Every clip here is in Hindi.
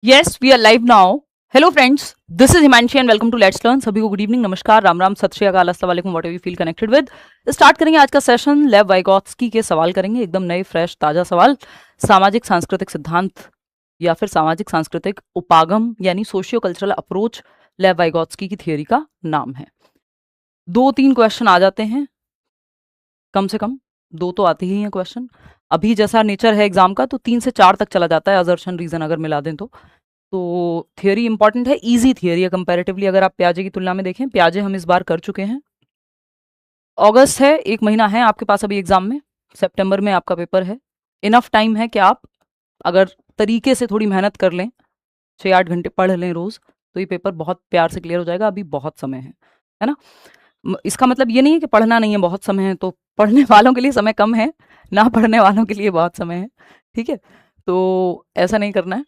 Yes, we are live now. Hello friends, this is Himanshi and welcome to Let's Learn. सभी को गुड इवनिंग, नमस्कार, राम राम, सत श्री अकाल, अस्सलाम वालेकुम, what ever you feel connected with. Start करेंगे आज का सेशन। लेव वाइगोत्स्की के सवाल करेंगे, एकदम नए फ्रेश ताजा सवाल। सामाजिक सांस्कृतिक सिद्धांत या फिर सामाजिक सांस्कृतिक उपागम यानी सोशियो कल्चरल अप्रोच लेव वाइगोत्स्की की थियोरी का नाम है। 2-3 क्वेश्चन आ जाते हैं, कम से कम 2 तो आते ही हैं क्वेश्चन। अभी जैसा नेचर है एग्जाम का तो 3 से 4 तक चला जाता है, असर्शन रीजन अगर मिला दें तो थियोरी इंपॉर्टेंट है, इजी थियोरी है कंपैरेटिवली। अगर आप प्याजे की तुलना में देखें, प्याजे हम इस बार कर चुके हैं। अगस्त है, 1 महीना है आपके पास अभी एग्जाम में, सितंबर में आपका पेपर है। इनफ टाइम है कि आप अगर तरीके से थोड़ी मेहनत कर लें, 6-8 घंटे पढ़ लें रोज, तो ये पेपर बहुत प्यार से क्लियर हो जाएगा। अभी बहुत समय है ना। इसका मतलब ये नहीं है कि पढ़ना नहीं है, बहुत समय है। तो पढ़ने वालों के लिए समय कम है, ना पढ़ने वालों के लिए बहुत समय है, ठीक है। तो ऐसा नहीं करना है।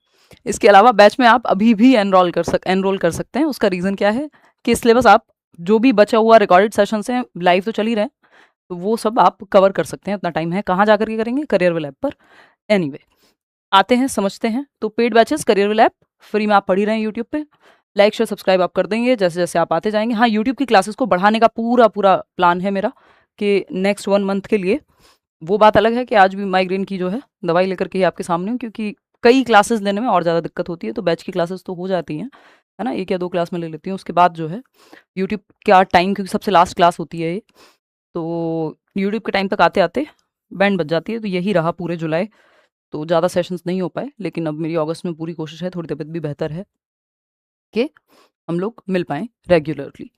इसके अलावा बैच में आप अभी भी एनरोल कर सकते हैं। उसका रीज़न क्या है कि सिलेबस आप जो भी बचा हुआ रिकॉर्डेड सेशन से, लाइव तो चल ही रहे, तो वो सब आप कवर कर सकते हैं, इतना टाइम है। कहाँ जाकर के करेंगे? करियर ऐप पर। एनीवे, आते हैं, समझते हैं। तो paid batches career app free में आप पढ़ ही रहे हैं यूट्यूब पे। लाइक शेयर सब्सक्राइब आप कर देंगे जैसे जैसे आप आते जाएंगे। हाँ, यूट्यूब की क्लासेस को बढ़ाने का पूरा प्लान है मेरा कि नेक्स्ट 1 मंथ के लिए। वो बात अलग है कि आज भी माइग्रेन की जो है दवाई लेकर के ही आपके सामने हूँ, क्योंकि कई क्लासेस लेने में और ज़्यादा दिक्कत होती है। तो बैच की क्लासेस तो हो जाती हैं, है ना, 1 या 2 क्लास में ले लेती हूँ। उसके बाद जो है यूट्यूब का टाइम, क्योंकि सबसे लास्ट क्लास होती है ये, तो यूट्यूब के टाइम तक आते आते बैंड बज जाती है। तो यही रहा पूरे जुलाई, तो ज़्यादा सेशंस नहीं हो पाए। लेकिन अब मेरी अगस्त में पूरी कोशिश है, थोड़ी तबीयत भी बेहतर है, कि हम लोग मिल पाएँ रेगुलरली।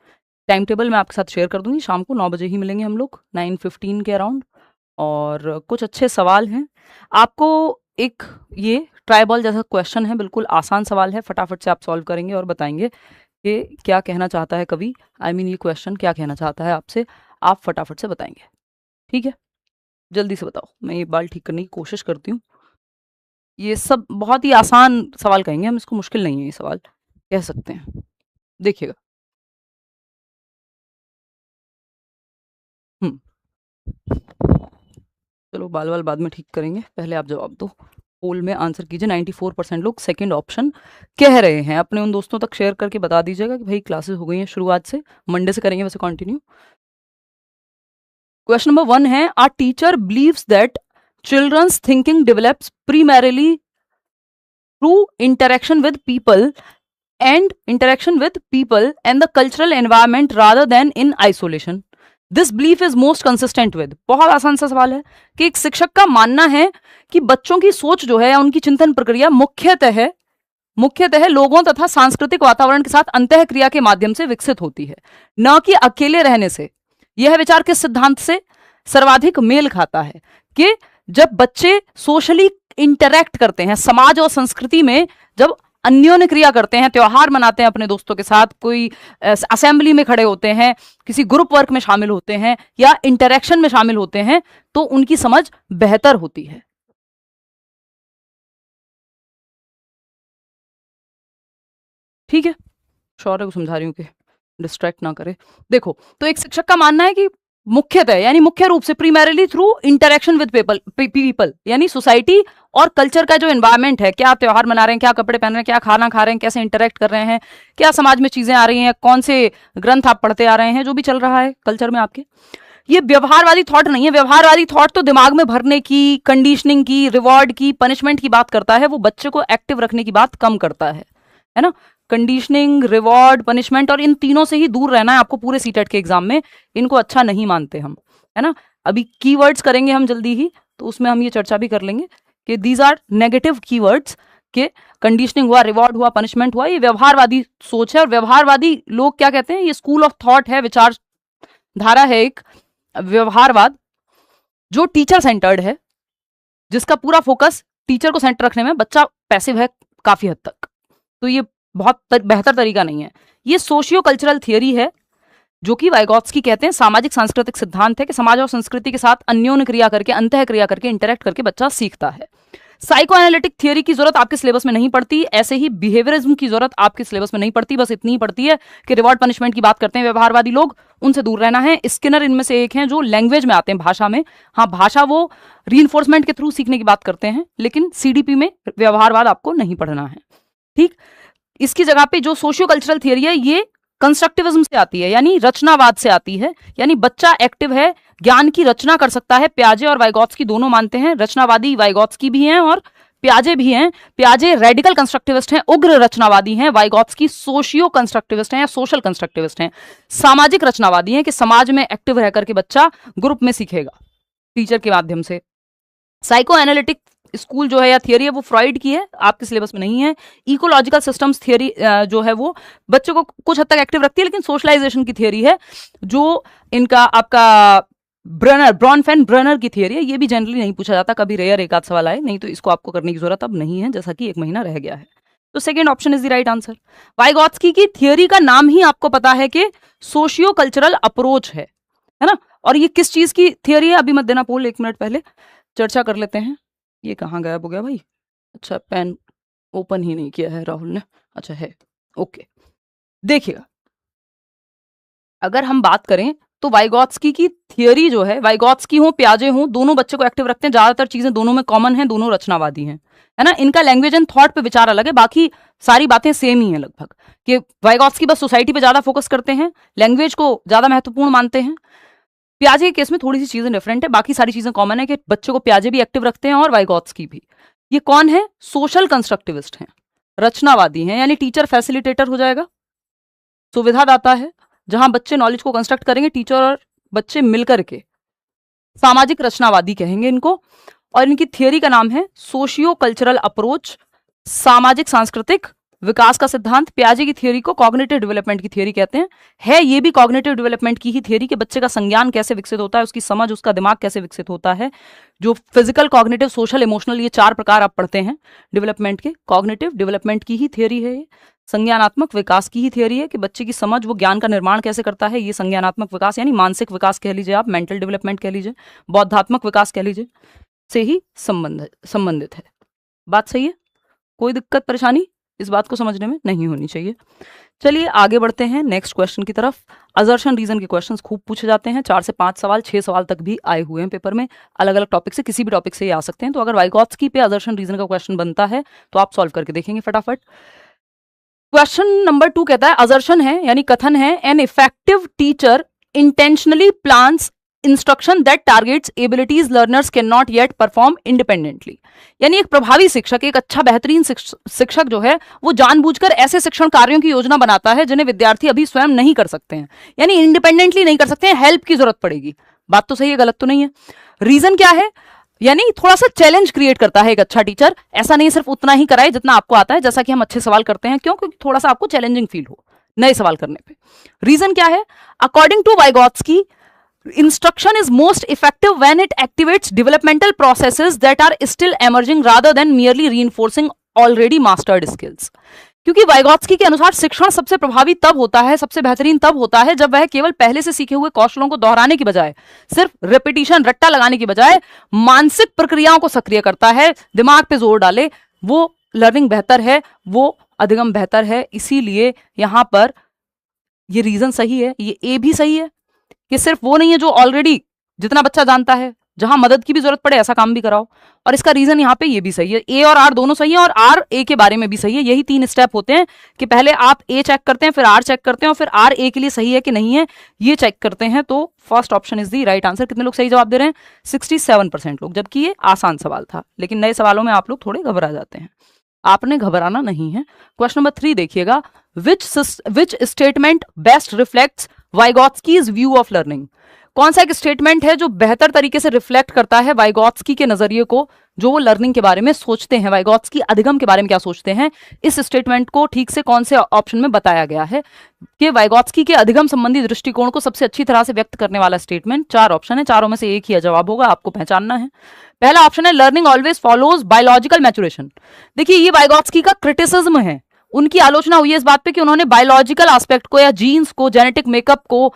टाइम टेबल मैं आपके साथ शेयर कर दूंगी। शाम को 9 बजे ही मिलेंगे हम लोग, 9:15 के अराउंड। और कुछ अच्छे सवाल हैं आपको। एक ये ट्राइबॉल जैसा क्वेश्चन है, बिल्कुल आसान सवाल है, फटाफट से आप सॉल्व करेंगे और बताएंगे कि क्या कहना चाहता है कवि। ये क्वेश्चन क्या कहना चाहता है आपसे, आप फटाफट से बताएंगे, ठीक है। जल्दी से बताओ, मैं ये बाल ठीक करने की कोशिश करती हूँ। ये सब बहुत ही आसान सवाल कहेंगे हम, इसको मुश्किल नहीं है ये सवाल, कह सकते हैं। देखिएगा। चलो बाल वाल बाद में ठीक करेंगे, पहले आप जवाब दो। पोल में आंसर कीजिए। 94% लोग सेकंड ऑप्शन कह रहे हैं। अपने उन दोस्तों तक शेयर करके बता दीजिएगा कि भाई क्लासेस हो गई हैं शुरुआत से, मंडे से करेंगे वैसे कंटिन्यू। क्वेश्चन नंबर 1 है, our teacher believes that children's thinking develops primarily through interaction with people and the cultural environment rather than in isolation. This belief is most consistent with. बहुत आसान सा सवाल है कि एक शिक्षक का मानना है कि बच्चों की सोच जो है या उनकी चिंतन प्रक्रिया मुख्यतः लोगों तथा सांस्कृतिक वातावरण के साथ अंतः क्रिया के माध्यम से विकसित होती है, न कि अकेले रहने से। यह विचार किस सिद्धांत से सर्वाधिक मेल खाता है? कि जब बच्चे सोशली इंटरैक्ट करते हैं, समाज और संस्कृति में जब अन्योन्य क्रिया करते हैं, त्योहार मनाते हैं अपने दोस्तों के साथ, कोई असेंबली में खड़े होते हैं, किसी ग्रुप वर्क में शामिल होते हैं या इंटरेक्शन में शामिल होते हैं, तो उनकी समझ बेहतर होती है। ठीक है, शौर्य को समझा रही हूं कि डिस्ट्रैक्ट ना करे। देखो, तो एक शिक्षक का मानना है कि मुख्यतः यानी मुख्य रूप से primarily through interaction with people यानी सोसाइटी और कल्चर का जो एनवायरनमेंट है, क्या त्योहार मना रहे हैं, क्या कपड़े पहन रहे हैं, क्या खाना खा रहे हैं, कैसे इंटरेक्ट कर रहे हैं, क्या समाज में चीजें आ रही हैं, कौन से ग्रंथ आप पढ़ते आ रहे हैं, जो भी चल रहा है कल्चर में आपके। ये व्यवहारवादी थॉट नहीं है। व्यवहारवादी थॉट तो दिमाग में भरने की, कंडीशनिंग की, रिवॉर्ड की, पनिशमेंट की बात करता है। वो बच्चे को एक्टिव रखने की बात कम करता है ना। कंडीशनिंग, रिवॉर्ड, पनिशमेंट, और इन तीनों से ही दूर रहना है आपको पूरे सीटेट के एग्जाम में। इनको अच्छा नहीं मानते हम, है ना। अभी कीवर्ड्स करेंगे हम जल्दी ही, तो उसमें हम ये चर्चा भी कर लेंगे कि दीज आर नेगेटिव कीवर्ड्स, के कंडीशनिंग हुआ, रिवॉर्ड हुआ, पनिशमेंट हुआ, ये व्यवहारवादी सोच है। और व्यवहारवादी लोग क्या कहते हैं, ये स्कूल ऑफ थॉट है, विचार धारा है एक व्यवहारवाद, जो टीचर सेंटर्ड है, जिसका पूरा फोकस टीचर को सेंटर रखने में। बच्चा पैसिव है काफी हद तक, तो ये बहुत बेहतर तरीका नहीं है। ये सोशियो कल्चरल थियरी है, जो कि वाइगोत्स्की कहते हैं सामाजिक सांस्कृतिक सिद्धांत है कि समाज और संस्कृति के साथ अन्योन्य क्रिया करके, अंतः क्रिया करके, इंटरेक्ट करके बच्चा सीखता है। साइको एनालिटिक थियरी की जरूरत आपके सिलेबस में नहीं पड़ती। ऐसे ही बिहेवियरिज्म की जरूरत आपके सिलेबस में नहीं पड़ती। बस इतनी ही पड़ती है कि रिवॉर्ड पनिशमेंट की बात करते हैं व्यवहारवादी लोग, उनसे दूर रहना है। स्किनर इनमें से एक हैं जो लैंग्वेज में आते हैं, भाषा में। हाँ, भाषा वो रीइंफोर्समेंट के थ्रू सीखने की बात करते हैं, लेकिन सीडीपी में व्यवहारवाद आपको नहीं पढ़ना है, ठीक, इसकी जगह पे जो सोशियो कल्चरल थियरी है ये कंस्ट्रक्टिविज्म से आती है, यानी रचनावाद से आती है, यानी बच्चा एक्टिव है, ज्ञान की रचना कर सकता है। पियाजे और वाइगॉत्स्की दोनों मानते हैं, रचनावादी वाइगॉत्स्की भी हैं और पियाजे भी हैं। पियाजे रेडिकल कंस्ट्रक्टिविस्ट हैं, उग्र रचनावादी हैं। वाइगॉत्स्की सोशियो कंस्ट्रक्टिविस्ट हैं या सोशल कंस्ट्रक्टिविस्ट हैं, सामाजिक रचनावादी हैं कि समाज में एक्टिव रह करके बच्चा ग्रुप में सीखेगा टीचर के माध्यम से। साइको एनालिटिक स्कूल जो है या थियरी है वो फ्रॉइड की है, आपके सिलेबस में नहीं है। इकोलॉजिकल सिस्टम्स थियरी जो है वो बच्चों को कुछ हद तक एक्टिव रखती है, लेकिन सोशलाइजेशन की थियरी है जो इनका आपका ब्रॉनफेन ब्रनर की थियरी है। ये भी जनरली नहीं पूछा जाता, कभी रेयर एक आध सवाल आए, नहीं तो इसको आपको करने की जरूरत अब नहीं है, जैसा कि 1 महीना रह गया है। तो second option is the right answer. Vygotsky की थियरी का नाम ही आपको पता है कि सोशियो कल्चरल अप्रोच है ना। और ये किस चीज की थियरी है, अभी मत देना पोल, 1 मिनट पहले चर्चा कर लेते हैं। ये कहाँ गायब हो गया भाई? अच्छा, पेन ओपन ही नहीं किया है राहुल ने। अच्छा है, ओके। देखिएगा, अगर हम बात करें तो वाइगॉत्स्की की थियरी जो है, वाइगॉत्स्की हो पियाजे हो, दोनों बच्चे को एक्टिव रखते हैं। ज्यादातर चीजें दोनों में कॉमन है, दोनों रचनावादी हैं, है ना। इनका लैंग्वेज एंड थॉट पे विचार अलग है, बाकी सारी बातें सेम ही है लगभग। कि वाइगॉत्स्की बस सोसाइटी पे ज्यादा फोकस करते हैं, लैंग्वेज को ज्यादा महत्वपूर्ण मानते हैं। पियाजे के केस में थोड़ी सी चीजें डिफरेंट है, बाकी सारी चीजें कॉमन है कि बच्चे को पियाजे भी एक्टिव रखते हैं और वाइगॉत्स्की भी। ये कौन है? सोशल कंस्ट्रक्टिविस्ट हैं, रचनावादी हैं, यानी टीचर फैसिलिटेटर हो जाएगा, सुविधादाता है, जहां बच्चे नॉलेज को कंस्ट्रक्ट करेंगे, टीचर और बच्चे मिलकर के। सामाजिक रचनावादी कहेंगे इनको, और इनकी थियरी का नाम है सोशियो कल्चरल अप्रोच, सामाजिक सांस्कृतिक विकास का सिद्धांत। पियाजे की थियरी को कॉग्निटिव डेवलपमेंट की थियरी कहते हैं। है ये भी कॉग्निटिव डेवलपमेंट की ही थियरी कि बच्चे का संज्ञान कैसे विकसित होता है, उसकी समझ, उसका दिमाग कैसे विकसित होता है। जो फिजिकल, कॉग्निटिव, सोशल, इमोशनल, ये 4 प्रकार आप पढ़ते हैं डेवलपमेंट के, कॉग्निटिव डेवलपमेंट की ही थियरी है ये। संज्ञानात्मक विकास की ही थियरी है कि बच्चे की समझ, वो ज्ञान का निर्माण कैसे करता है, ये संज्ञानात्मक विकास, यानी मानसिक विकास कह लीजिए आप, मेंटल डेवलपमेंट कह लीजिए, बौद्धात्मक विकास कह लीजिए, से ही संबंधित है। बात सही है? कोई दिक्कत परेशानी इस बात को समझने में नहीं होनी चाहिए। चलिए आगे बढ़ते हैं नेक्स्ट क्वेश्चन की तरफ। असर्शन रीजन के क्वेश्चंस खूब पूछे जाते हैं, 4 से 5 सवाल, 6 सवाल तक भी आए हुए हैं पेपर में, अलग अलग टॉपिक से, किसी भी टॉपिक से ये आ सकते हैं। तो अगर वाइगॉत्स्की पे असर्शन रीजन का क्वेश्चन बनता है तो आप सॉल्व करके देखेंगे फटाफट। क्वेश्चन नंबर 2 कहता है, असर्शन है यानी कथन है, an effective teacher intentionally plans instruction that targets abilities learners can not yet perform independently. यानी एक प्रभावी शिक्षक, एक अच्छा बेहतरीन शिक्षक जो है वो जानबूझकर ऐसे शिक्षण कार्यों की योजना बनाता है जिन्हें विद्यार्थी अभी स्वयं नहीं कर सकते हैं, यानी इंडिपेंडेंटली नहीं कर सकते हैं, हेल्प की जरूरत पड़ेगी। बात तो सही है, गलत तो नहीं है। रीजन क्या है? यानी थोड़ा सा चैलेंज क्रिएट करता है एक अच्छा टीचर, ऐसा नहीं सिर्फ उतना ही कराए जितना आपको आता है, जैसा कि हम अच्छे सवाल करते हैं, क्यों? क्योंकि थोड़ा सा आपको चैलेंजिंग फील हो नए सवाल करने पे। रीजन क्या है? According to Vygotsky, instruction is most effective when it activates developmental processes that are still emerging rather than merely reinforcing already mastered skills। क्योंकि वाइगॉत्स्की के अनुसार शिक्षण सबसे प्रभावी तब होता है, सबसे बेहतरीन तब होता है जब वह केवल पहले से सीखे हुए कौशलों को दोहराने की बजाय, सिर्फ रिपीटिशन, रट्टा लगाने की बजाय मानसिक प्रक्रियाओं को सक्रिय करता है, दिमाग पे जोर डाले। वो लर्निंग बेहतर है, वो अधिगम बेहतर है। इसीलिए यहां पर ये रीजन सही है, ये ए भी सही है कि सिर्फ वो नहीं है जो ऑलरेडी जितना बच्चा जानता है, जहां मदद की भी जरूरत पड़े ऐसा काम भी कराओ। और इसका रीजन यहाँ पे ये भी सही है, ए और आर दोनों सही है, और आर ए के बारे में भी सही है। यही 3 स्टेप होते हैं कि पहले आप ए चेक करते हैं, फिर आर चेक करते हैं, और फिर आर ए के लिए सही है कि नहीं है ये चेक करते हैं। तो first option is the right answer. कितने लोग सही जवाब दे रहे हैं? 67% लोग, जबकि ये आसान सवाल था, लेकिन नए सवालों में आप लोग थोड़े घबरा जाते हैं। आपने घबराना नहीं है। क्वेश्चन नंबर 3 देखिएगा, which statement best reflects Vygotsky's view of learning. कौन सा एक स्टेटमेंट है जो बेहतर तरीके से रिफ्लेक्ट करता है वाइगॉत्स्की के नजरिए को, जो वो लर्निंग के बारे में सोचते हैं, वाइगॉत्स्की अधिगम के बारे में क्या सोचते हैं। इस स्टेटमेंट को ठीक से कौन से ऑप्शन में बताया गया है कि वाइगॉत्स्की के अधिगम संबंधी दृष्टिकोण को सबसे अच्छी तरह से व्यक्त करने वाला स्टेटमेंट। 4 ऑप्शन है, चारों में से एक ही जवाब होगा, आपको पहचानना है। पहला ऑप्शन है, learning always follows biological maturation. देखिए ये वाइगॉत्स्की का क्रिटिसिज्म है, उनकी आलोचना हुई है इस बात पे कि उन्होंने बायोलॉजिकल एस्पेक्ट को या जीन्स को, जेनेटिक मेकअप को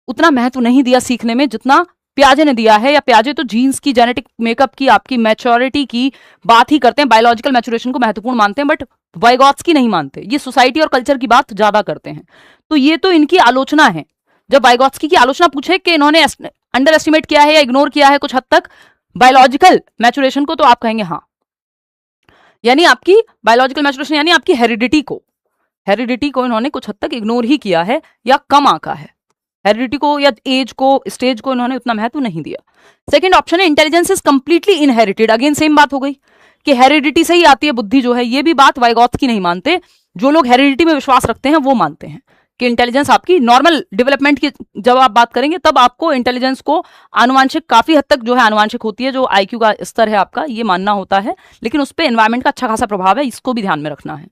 उतना महत्व नहीं दिया सीखने में जितना पियाजे ने दिया है। या पियाजे तो जीन्स की, जेनेटिक मेकअप की, आपकी मैच्योरिटी की बात ही करते हैं, बायोलॉजिकल मैच्योरेशन को महत्वपूर्ण मानते हैं, बट वाइगॉत्स्की नहीं मानते, ये सोसाइटी और कल्चर की बात ज्यादा करते हैं। तो ये तो इनकी आलोचना है। जब वाइगॉत्स्की की आलोचना पूछे कि इन्होंने अंडर एस्टिमेट किया है या इग्नोर किया है कुछ हद तक बायोलॉजिकल मैच्योरेशन को, तो आप कहेंगे हाँ। यानी आपकी बायोलॉजिकल मैच्योरेशन यानी आपकी हेरिडिटी को इन्होंने कुछ हद तक इग्नोर ही किया है या कम आंका है। हेरिडिटी को या एज को, स्टेज को इन्होंने उतना महत्व नहीं दिया। सेकंड ऑप्शन है intelligence is completely inherited. Again same बात हो गई कि हेरिडिटी से ही आती है बुद्धि जो है, ये भी बात वाइगॉत्स्की नहीं मानते। जो लोग हेरिडिटी में विश्वास रखते हैं वो मानते हैं कि इंटेलिजेंस आपकी नॉर्मल डेवलपमेंट की जब आप बात करेंगे तब आपको इंटेलिजेंस को आनुवांशिक काफी हद तक जो है आनुवांशिक होती है, जो आईक्यू का स्तर है आपका, ये मानना होता है, लेकिन उस पर एनवायरमेंट का अच्छा खासा प्रभाव है, इसको भी ध्यान में रखना है।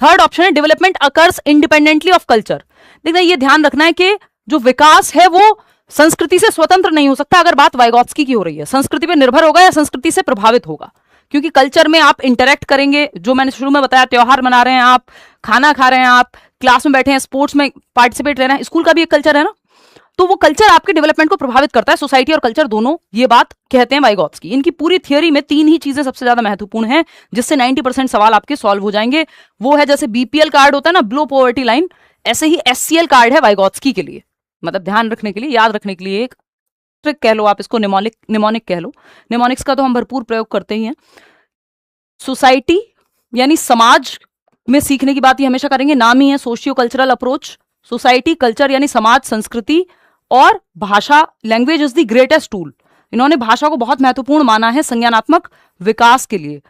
थर्ड ऑप्शन है development occurs independently of culture. देखना ये ध्यान रखना है कि जो विकास है वो संस्कृति से स्वतंत्र नहीं हो सकता। अगर बात वाइगॉत्स्की की हो रही है, संस्कृति पर निर्भर होगा या संस्कृति से प्रभावित होगा, क्योंकि कल्चर में आप इंटरेक्ट करेंगे, जो मैंने शुरू में बताया, त्योहार मना रहे हैं आप, खाना खा रहे हैं आप, क्लास में बैठे हैं, स्पोर्ट्स में पार्टिसिपेट ले रहे हैं, स्कूल का भी एक कल्चर है ना, तो वो कल्चर आपके डेवलपमेंट को प्रभावित करता है, सोसाइटी और कल्चर दोनों। ये बात कहते हैं वाइगॉत्स्की। इनकी पूरी थियोरी में 3 ही चीजें सबसे ज्यादा महत्वपूर्ण हैं जिससे 90% सवाल आपके सॉल्व हो जाएंगे। वो है जैसे बीपीएल कार्ड होता है ना, बिलो पॉवर्टी लाइन, ऐसे ही एससीएल कार्ड है वाइगॉत्स्की के लिए। मतलब ध्यान रखने के लिए, याद रखने के लिए एक ट्रिक कह लो आप इसको, निमोनिक कह लो। निमोनिक्स का तो हम भरपूर प्रयोग करते ही हैं। सोसाइटी यानी समाज में सीखने की बात ये हमेशा करेंगे, नाम ही है socio cultural approach. Society, culture यानी समाज, संस्कृति, और भाषा, language is the greatest tool. इन्होंने भाषा को बहुत महत्वपूर्ण माना है संज्ञानात्मक विकास के लिए।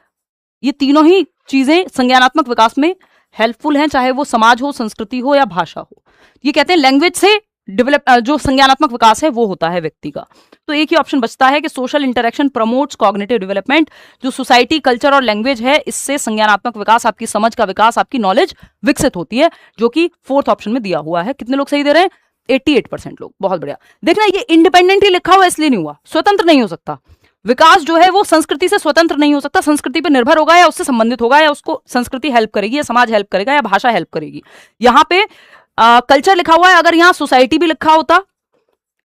ये तीनों ही चीजें संज्ञानात्मक विकास में हेल्पफुल हैं, चाहे वो समाज हो, संस्कृति हो या भाषा हो। ये कहते हैं लैंग्वेज से डेवलप जो संज्ञानात्मक विकास है वो होता है व्यक्ति का। तो एक ही ऑप्शन बचता है कि social interaction promotes cognitive development. जो सोसाइटी, कल्चर और लैंग्वेज है, इससे संज्ञानात्मक विकास, आपकी समझ का विकास, आपकी नॉलेज विकसित होती है, जो कि 4th ऑप्शन में दिया हुआ है। कितने लोग सही दे रहे हैं? 88% लोग। बहुत बढ़िया। देखना ये इंडिपेंडेंटली लिखा हुआ इसलिए नहीं हुआ, स्वतंत्र नहीं हो सकता। विकास जो है वो संस्कृति से स्वतंत्र नहीं हो सकता, संस्कृति पर निर्भर होगा या उससे संबंधित होगा, या उसको संस्कृति हेल्प करेगी या समाज हेल्प करेगा या भाषा हेल्प करेगी। यहाँ पे कल्चर लिखा हुआ है, अगर यहाँ सोसाइटी भी लिखा होता,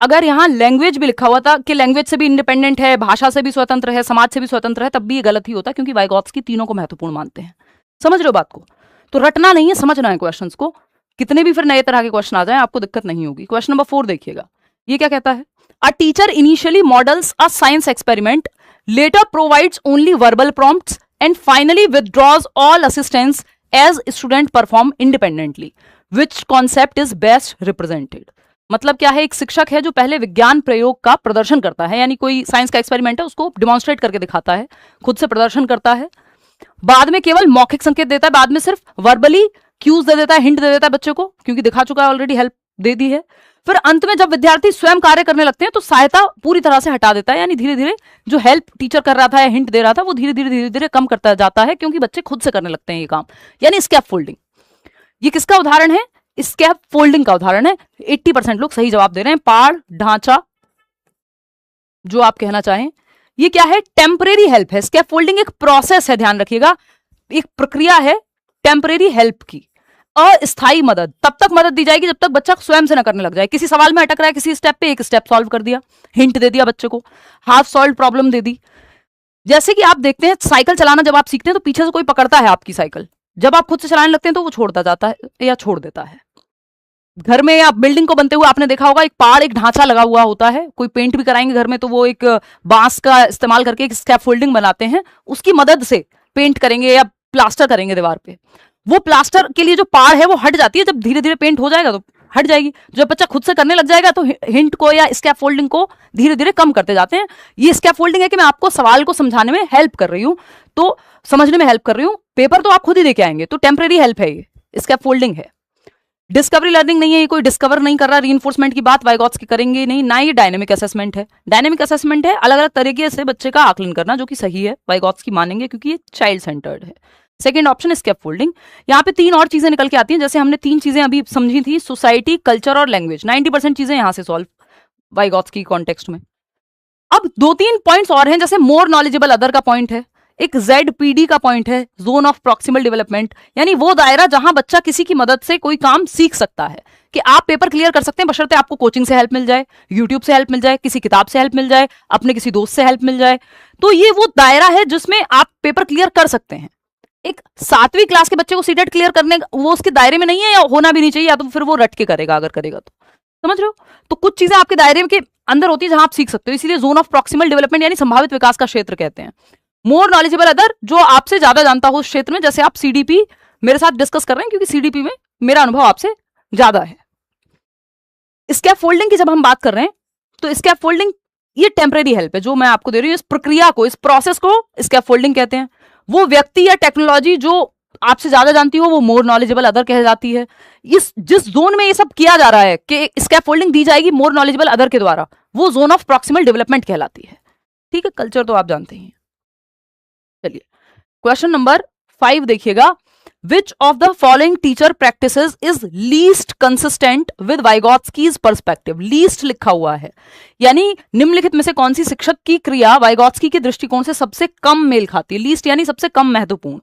अगर यहाँ लैंग्वेज भी लिखा हुआ था कि लैंग्वेज से भी इंडिपेंडेंट है, भाषा से भी स्वतंत्र है, समाज से भी स्वतंत्र है, तब भी ये गलत ही होता, क्योंकि वाइगॉत्स्की तीनों को महत्वपूर्ण मानते हैं। समझ रहे हो बात को? तो रटना नहीं है, समझना है क्वेश्चंस को। कितने भी फिर नए तरह के क्वेश्चन आ जाए आपको दिक्कत नहीं होगी। क्वेश्चन नंबर 4 देखिएगा, ये क्या कहता है? A teacher initially models a science experiment, later provides only verbal prompts and finally withdraws all assistance as student perform independently. Which concept is best represented? मतलब क्या है? एक शिक्षक है जो पहले विज्ञान प्रयोग का प्रदर्शन करता है, यानी कोई साइंस का एक्सपेरिमेंट है, उसको डिमॉन्स्ट्रेट करके दिखाता है, खुद से प्रदर्शन करता है, बाद में केवल मौखिक संकेत देता है, बाद में सिर्फ वर्बली क्यूज दे देता है, हिंट दे देता है बच्चे को, क्योंकि दिखा चुका है ऑलरेडी, हेल्प दे दी है। फिर अंत में जब विद्यार्थी स्वयं कार्य करने लगते हैं तो सहायता पूरी तरह से हटा देता है, यानी धीरे धीरे जो हेल्प टीचर कर रहा था या हिंट दे रहा था वो धीरे धीरे कम करता जाता है, क्योंकि बच्चे खुद से करने लगते हैं ये काम, यानी स्कैप फोल्डिंग। ये किसका उदाहरण है? स्कैप फोल्डिंग का उदाहरण है। 80% लोग सही जवाब दे रहे हैं। पाड़, ढांचा, जो आप कहना चाहें, ये क्या है? टेम्परेरी हेल्प है। स्कैप फोल्डिंग एक प्रोसेस है, ध्यान रखिएगा, एक प्रक्रिया है टेम्परेरी हेल्प की। अस्थायी मदद तब तक मदद दी जाएगी जब तक बच्चा स्वयं से न करने लग जाए। किसी सवाल में अटक रहा है, किसी स्टेप पे, एक स्टेप सॉल्व कर दिया, हिंट दे दिया बच्चे को, हाफ सॉल्व प्रॉब्लम दे दी। जैसे कि आप देखते हैं साइकिल चलाना, जब आप सीखते हैं तो पीछे से कोई पकड़ता है आपकी साइकिल, जब आप खुद से चलाने लगते हैं तो वो छोड़ता जाता है या छोड़ देता है। घर में या बिल्डिंग को बनते हुए आपने देखा होगा, एक पाड़, एक ढांचा लगा हुआ होता है। कोई पेंट भी कराएंगे घर में तो वो एक बांस का इस्तेमाल करके एक स्कैफोल्डिंग बनाते हैं, उसकी मदद से पेंट करेंगे या प्लास्टर करेंगे दीवार पे। वो प्लास्टर के लिए जो पाड़ है वो हट जाती है, जब धीरे धीरे पेंट हो जाएगा तो हट जाएगी। जब बच्चा खुद से करने लग जाएगा तो हिंट को या स्कैफोल्डिंग को धीरे धीरे कम करते जाते हैं। ये स्कैफोल्डिंग है कि मैं आपको सवाल को समझाने में हेल्प कर रही हूँ, तो समझने में हेल्प कर रही हूँ। पेपर तो आप खुद ही देके आएंगे, तो टेम्परेरी हेल्प है, ये स्कैफोल्डिंग है। डिस्कवरी लर्निंग नहीं है, ये कोई डिस्कवर नहीं कर रहा, रीइंफोर्समेंट की बात वाइगॉत्स्की करेंगे नहीं ना। ये डायनेमिक असेसमेंट है। डायनेमिक असेसमेंट है अलग अलग तरीके से बच्चे का आकलन करना, जो कि सही है, वाइगॉत्स्की मानेंगे, क्योंकि ये चाइल्ड सेंटर्ड है। Second option scaffolding. यहाँ पे 3 और चीजें निकल के आती हैं, जैसे हमने 3 चीजें अभी समझी थी, सोसाइटी, कल्चर और लैंग्वेज। 90% चीजें यहाँ से सॉल्व वाइगॉत्स्की कॉन्टेक्स्ट में। अब 2-3 पॉइंट्स और हैं, जैसे मोर नॉलेजेबल अदर का पॉइंट है, एक ZPD का पॉइंट है, जोन ऑफ प्रॉक्सिमल डेवलपमेंट, यानी वो दायरा जहां बच्चा किसी की मदद से कोई काम सीख सकता है, कि आप पेपर क्लियर कर सकते हैं बशर्ते आपको कोचिंग से हेल्प मिल जाए, यूट्यूब से हेल्प मिल जाए, किसी किताब से हेल्प मिल जाए, अपने किसी दोस्त से हेल्प मिल जाए। तो ये वो दायरा है जिसमें आप पेपर क्लियर कर सकते हैं। एक 7वीं क्लास के बच्चे को सीटेट क्लियर करने वो उसके दायरे में नहीं है, या होना भी नहीं चाहिए, या तो फिर वो रट के करेगा अगर करेगा तो। समझ रहे हो? तो कुछ चीजें आपके दायरे के अंदर होती है जहां आप सीख सकते हो, इसीलिए जोन ऑफ प्रॉक्सिमल डेवलपमेंट यानी संभावित विकास का क्षेत्र कहते हैं। मोर नॉलेजेबल अदर, जो आपसे ज्यादा जानता हो उस क्षेत्र में, जैसे आप सीडीपी मेरे साथ डिस्कस कर रहे हैं क्योंकि सीडीपी में मेरा अनुभव आपसे ज्यादा है। स्कैफोल्डिंग की जब हम बात कर रहे हैं तो स्कैफोल्डिंग ये टेम्परेरी हेल्प है जो मैं आपको दे रही हूँ, इस प्रक्रिया को, इस प्रोसेस को स्कैफोल्डिंग कहते हैं। वो व्यक्ति या टेक्नोलॉजी जो आपसे ज्यादा जानती हो वो मोर नॉलेजेबल अदर कह जाती है। इस जिस जोन में ये सब किया जा रहा है कि स्कैफोल्डिंग दी जाएगी मोर नॉलेजेबल अदर के द्वारा, वो जोन ऑफ प्रॉक्सिमल डेवलपमेंट कहलाती है। ठीक है, कल्चर तो आप जानते ही। चलिए क्वेश्चन नंबर 5 देखिएगा। Which of the following teacher practices is least consistent with Vygotsky's perspective? Least लिखा हुआ है, यानी निम्नलिखित में से कौन सी शिक्षक की क्रिया वाइगोत्स्की के दृष्टिकोण से सबसे कम मेल खाती है? लीस्ट यानी सबसे कम महत्वपूर्ण।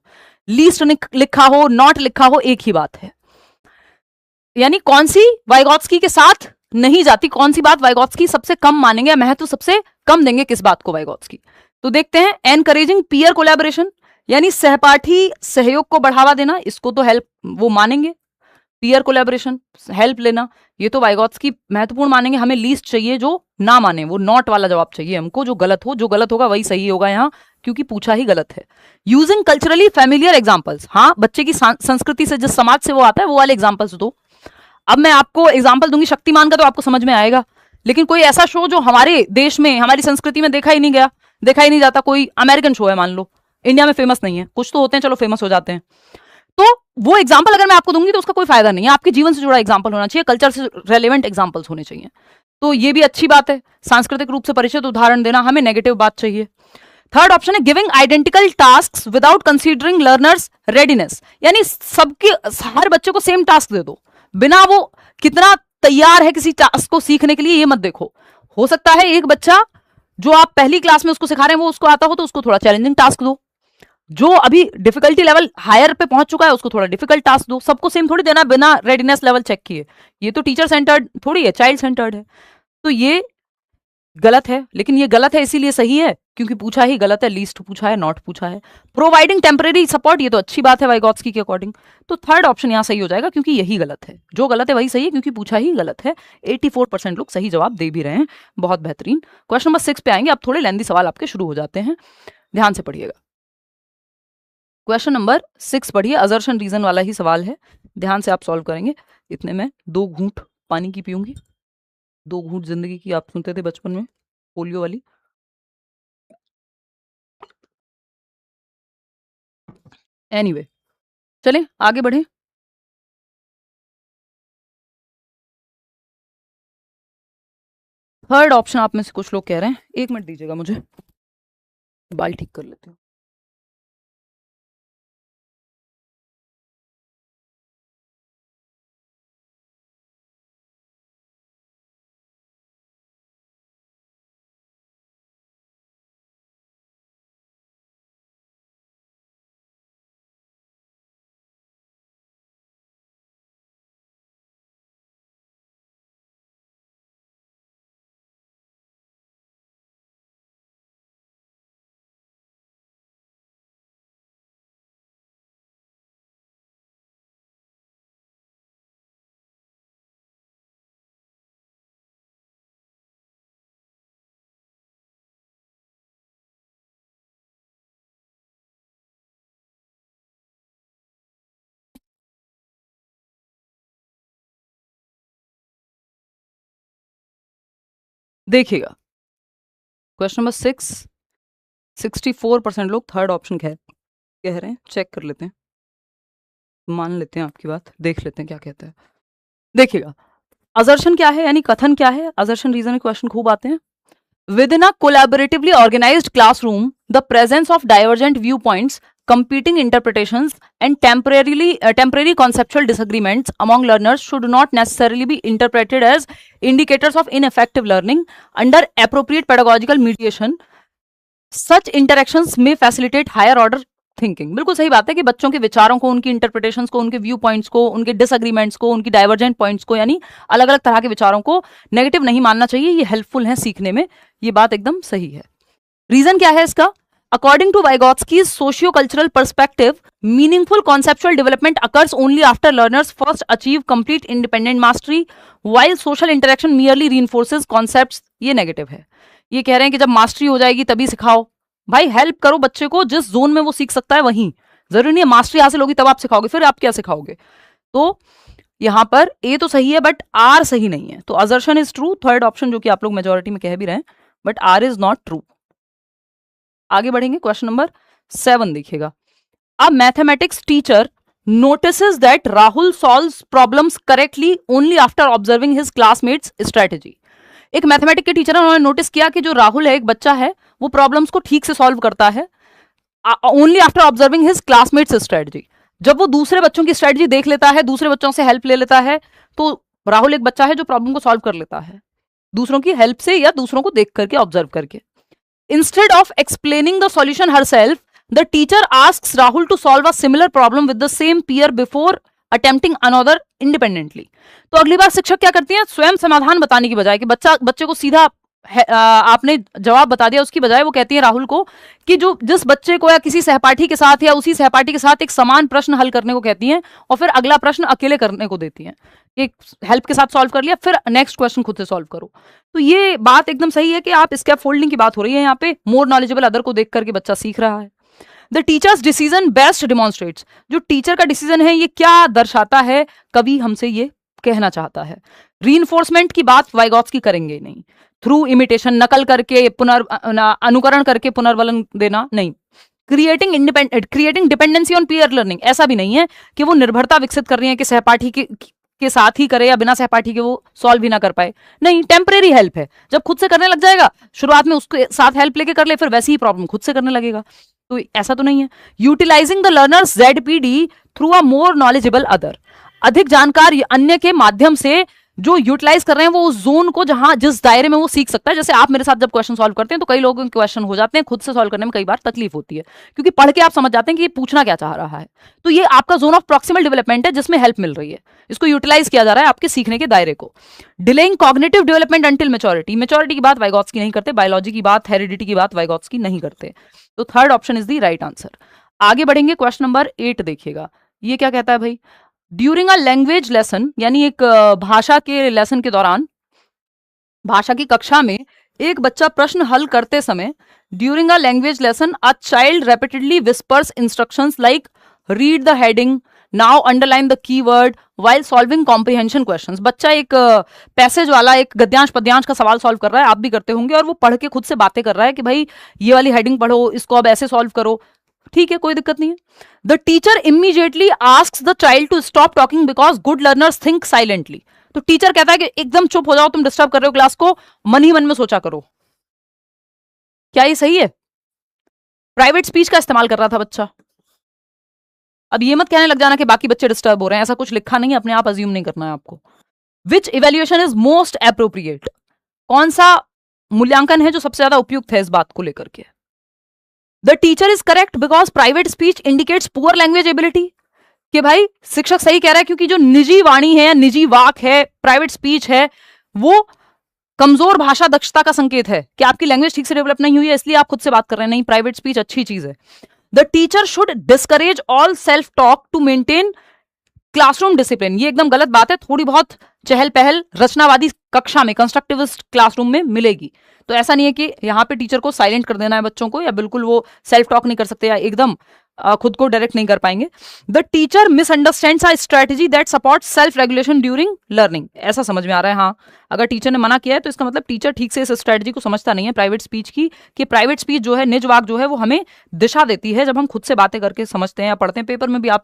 लीस्ट लिखा हो, नॉट लिखा हो, एक ही बात है। यानी कौन सी वाइगोत्स्की के साथ नहीं जाती, कौन सी बात वाइगोत्स्की सबसे कम मानेंगे, महत्व सबसे कम देंगे किस बात को वाइगोत्स्की। तो देखते हैं, एनकरेजिंग पीयर कोलैबोरेशन, यानी सहपाठी सहयोग को बढ़ावा देना, इसको तो हेल्प वो मानेंगे। पीयर कोलैबोरेशन, हेल्प लेना, ये तो वाइगोत्स्की महत्वपूर्ण मानेंगे। हमें लीस्ट चाहिए जो ना माने, वो नॉट वाला जवाब चाहिए हमको, जो गलत हो, जो गलत होगा वही सही होगा यहाँ, क्योंकि पूछा ही गलत है। यूजिंग कल्चरली फेमिलियर एग्जाम्पल्स, हाँ बच्चे की संस्कृति से, जिस समाज से वो आता है वो वाले एग्जाम्पल्स दो। अब मैं आपको एग्जाम्पल दूंगी शक्तिमान का, तो आपको समझ में आएगा, लेकिन कोई ऐसा शो जो हमारे देश में, हमारी संस्कृति में देखा ही नहीं गया, देखा ही नहीं जाता, कोई अमेरिकन शो है मान लो, इंडिया में फेमस नहीं है, कुछ तो होते हैं चलो फेमस हो जाते हैं, तो वो एग्जाम्पल अगर मैं आपको दूंगी तो उसका कोई फायदा नहीं है। आपके जीवन से जुड़ा एग्जाम्पल होना चाहिए, कल्चर से रेलेवेंट एग्जाम्पल्स होने चाहिए। तो ये भी अच्छी बात है, सांस्कृतिक रूप से परिचित उदाहरण देना, हमें नेगेटिव बात चाहिए। थर्ड ऑप्शन है giving identical task without considering learners readiness, यानी सबके, हर बच्चे को सेम टास्क दे दो, बिना वो कितना तैयार है किसी टास्क को सीखने के लिए ये मत देखो। हो सकता है एक बच्चा जो आप पहली क्लास में उसको सिखा रहे हैं वो उसको आता हो, तो उसको थोड़ा चैलेंजिंग टास्क दो। जो अभी डिफिकल्टी लेवल हायर पे पहुंच चुका है उसको थोड़ा डिफिकल्ट टास्क दो। सबको सेम थोड़ी देना बिना रेडीनेस लेवल चेक किए, ये तो टीचर सेंटर्ड थोड़ी है, चाइल्ड सेंटर्ड है। तो ये गलत है, लेकिन ये गलत है इसीलिए सही है क्योंकि पूछा ही गलत है, लीस्ट पूछा है, नॉट पूछा है। प्रोवाइडिंग टेम्परेरी सपोर्ट, ये तो अच्छी बात है वाइगोत्स्की के अकॉर्डिंग, तो थर्ड ऑप्शन यहां सही हो जाएगा क्योंकि यही गलत है, जो गलत है वही सही है क्योंकि पूछा ही गलत है। 84% लोग सही जवाब दे भी रहे हैं, बहुत बेहतरीन। क्वेश्चन नंबर 6 पे आएंगे, अब थोड़े लेंदी सवाल आपके शुरू हो जाते हैं, ध्यान से पढ़िएगा। क्वेश्चन नंबर 6 पढ़िए, अजर्शन रीजन वाला ही सवाल है, ध्यान से आप सॉल्व करेंगे। इतने में 2 घूंट पानी की पीऊंगी, 2 घूंट जिंदगी की, आप सुनते थे बचपन में पोलियो वाली। एनीवे चलें आगे बढ़े। थर्ड ऑप्शन आप में से कुछ लोग कह रहे हैं, 1 मिनट दीजिएगा मुझे, बाल ठीक कर लेते हूँ। देखिएगा क्वेश्चन नंबर 6, 64% लोग थर्ड ऑप्शन कह रहे हैं, चेक कर लेते हैं, मान लेते हैं आपकी बात, देख लेते हैं क्या कहता है। देखिएगा अजर्शन क्या है, यानी कथन क्या है, अजर्शन रीजन में क्वेश्चन खूब आते हैं। Within a collaboratively organised classroom the presence of divergent view points, competing interpretations and temporary conceptual disagreements among learners should not necessarily be interpreted as indicators of ineffective learning. Under appropriate pedagogical mediation, such interactions may facilitate higher order thinking. बिल्कुल सही बात है कि बच्चों के विचारों को, उनकी इंटरप्रिटेशंस को, उनके व्यू पॉइंट्स को, उनके डिसएग्रीमेंट्स को, उनकी डाइवर्जेंट पॉइंट्स को, यानी अलग अलग तरह के विचारों को नेगेटिव नहीं मानना चाहिए, ये हेल्पफुल है सीखने में, ये बात एकदम सही है। रीजन क्या है इसका? According to Vygotsky's socio-cultural perspective, meaningful conceptual development occurs only after learners first achieve complete independent mastery, while social interaction merely reinforces concepts। ये नेगेटिव है, ये कह रहे हैं कि जब मास्टरी हो जाएगी तभी सिखाओ, भाई हेल्प करो बच्चे को, जिस जोन में वो सीख सकता है वहीं। जरूरी नहीं है मास्टरी हासिल होगी तब आप सिखाओगे, फिर आप क्या सिखाओगे। तो यहां पर ए तो सही है बट आर सही नहीं है, तो assertion is true, third option जो कि आप लोग मेजोरिटी में कह भी रहे हैं, but R is not true. आगे बढ़ेंगे, क्वेश्चन नंबर 7 देखिएगा। A mathematics teacher notices that Rahul solves problems correctly only after observing his classmates strategy। एक मैथमेटिक्स के टीचर ने उन्होंने नोटिस किया कि जो राहुल है, एक बच्चा है, वो प्रॉब्लम्स को ठीक से सॉल्व करता है only after observing his classmates strategy. जब वो दूसरे बच्चों की स्ट्रेटजी देख लेता है, दूसरे बच्चों से हेल्प ले लेता है, तो राहुल एक बच्चा है जो प्रॉब्लम को सॉल्व कर लेता है दूसरों की हेल्प से या दूसरों को देख करके, ऑब्जर्व करके। Instead of explaining the solution herself, the teacher asks Rahul to solve a similar problem with the same peer before attempting another independently. तो अगली बार शिक्षक क्या करती हैं, स्वयं समाधान बताने की बजाय कि बच्चे को सीधा आपने जवाब बता दिया, उसकी बजाय वो कहती है राहुल को कि जिस बच्चे को या किसी सहपाठी के साथ या उसी सहपाठी के साथ एक समान प्रश्न हल करने को कहती हैं, और फिर अगला प्रश्न अकेले करने को देती हैं। एक हेल्प के साथ सॉल्व कर लिया, फिर नेक्स्ट क्वेश्चन खुद से सॉल्व करो। तो ये बात एकदम सही है कि आप स्कैप फोल्डिंग की बात हो रही है यहाँ पे, मोर नॉलेजेबल अदर को देख करके बच्चा सीख रहा है। The teachers decision best demonstrates, जो टीचर का डिसीजन है ये क्या दर्शाता है, कवि हमसे ये कहना चाहता है। रीइंफोर्समेंट की बात वाइगॉत्स्की करेंगे नहीं, थ्रू इमिटेशन, नकल करके अनुकरण करके पुनर्वलन देना नहीं। Creating dependency on peer learning, ऐसा भी नहीं है कि वो निर्भरता विकसित कर रही है कि सहपाठी के साथ ही करे या बिना सहपाठी के वो सॉल्व भी ना कर पाए, नहीं, टेम्परेरी हेल्प है। जब खुद से करने लग जाएगा, शुरुआत में उसके साथ हेल्प लेके कर ले, फिर वैसी ही प्रॉब्लम खुद से करने लगेगा, तो ऐसा तो नहीं है। Utilising the learners ZPD through a more knowledgeable other, अधिक जानकार अन्य के माध्यम से जो यूटिलाइज कर रहे हैं वो उस जोन को जहां जिस दायरे में वो सीख सकता है। जैसे आप मेरे साथ जब क्वेश्चन सॉल्व करते हैं तो कई लोगों के क्वेश्चन हो जाते हैं, खुद से सॉल्व करने में कई बार तकलीफ होती है, क्योंकि पढ़ के आप समझ जाते हैं कि ये पूछना क्या चाह रहा है। तो ये आपका जोन ऑफ प्रॉक्सिमल डेवलपमेंट है जिसमें हेल्प मिल रही है, इसको यूटिलाइज किया जा रहा है आपके सीखने के दायरे को। Delaying cognitive development until maturity, maturity की बात वाइगॉत्स्की नहीं करते, बायोलॉजी की बात, हेरिडिटी की बात वाइगॉत्स्की नहीं करते, तो third option is the right answer. आगे बढ़ेंगे, क्वेश्चन नंबर 8 देखिएगा। ये क्या कहता है भाई, ड्यूरिंग अ लैंग्वेज लेसन, यानी एक भाषा के लेसन के दौरान, भाषा की कक्षा में एक बच्चा प्रश्न हल करते समय, during a language lesson a child repeatedly whispers instructions like read the heading, now underline the keyword while solving comprehension questions. बच्चा एक पैसेज वाला, एक गद्यांश पद्यांश का सवाल सॉल्व कर रहा है, आप भी करते होंगे, और वो पढ़ के खुद से बातें कर रहा है कि भाई ये वाली हेडिंग पढ़ो, इसको अब ऐसे सॉल्व करो, ठीक है, कोई दिक्कत नहीं है। The teacher immediately asks the child to stop talking because good learners think silently. तो टीचर कहता है कि एकदम चुप हो जाओ, तुम डिस्टर्ब कर रहे हो क्लास को, मन ही मन में सोचा करो। क्या ये सही है? प्राइवेट स्पीच का इस्तेमाल कर रहा था बच्चा। अब ये मत कहने लग जाना कि बाकी बच्चे डिस्टर्ब हो रहे हैं, ऐसा कुछ लिखा नहीं है, अपने आप अज्यूम नहीं करना है आपको। विच इवेल्युएशन इज मोस्ट एप्रोप्रिएट, कौन सा मूल्यांकन है जो सबसे ज्यादा उपयुक्त है इस बात को लेकर के। The teacher is correct because private speech indicates poor language ability, कि भाई शिक्षक सही कह रहा है क्योंकि जो निजी वाणी है, निजी वाक है, प्राइवेट स्पीच है, वो कमजोर भाषा दक्षता का संकेत है कि आपकी लैंग्वेज ठीक से डेवलप नहीं हुई है, इसलिए आप खुद से बात कर रहे हैं। नहीं, प्राइवेट स्पीच अच्छी चीज है। The teacher should discourage all self talk to maintain classroom discipline, ये एकदम गलत बात है। थोड़ी बहुत चहल पहल रचनावादी कक्षा में, कंस्ट्रक्टिविस्ट क्लासरूम में मिलेगी, तो ऐसा नहीं है कि यहाँ पे टीचर को साइलेंट कर देना है बच्चों को, या बिल्कुल वो सेल्फ टॉक नहीं कर सकते या एकदम खुद को डायरेक्ट नहीं कर पाएंगे। The teacher misunderstands a strategy that supports self regulation during learning, ऐसा समझ में आ रहा है। हाँ, अगर टीचर ने मना किया है तो इसका मतलब टीचर ठीक से इस स्ट्रेटजी को समझता नहीं है प्राइवेट स्पीच की, कि प्राइवेट स्पीच जो है, निज वाक जो है, वो हमें दिशा देती है जब हम खुद से बातें करके समझते हैं या पढ़ते हैं। पेपर में भी आप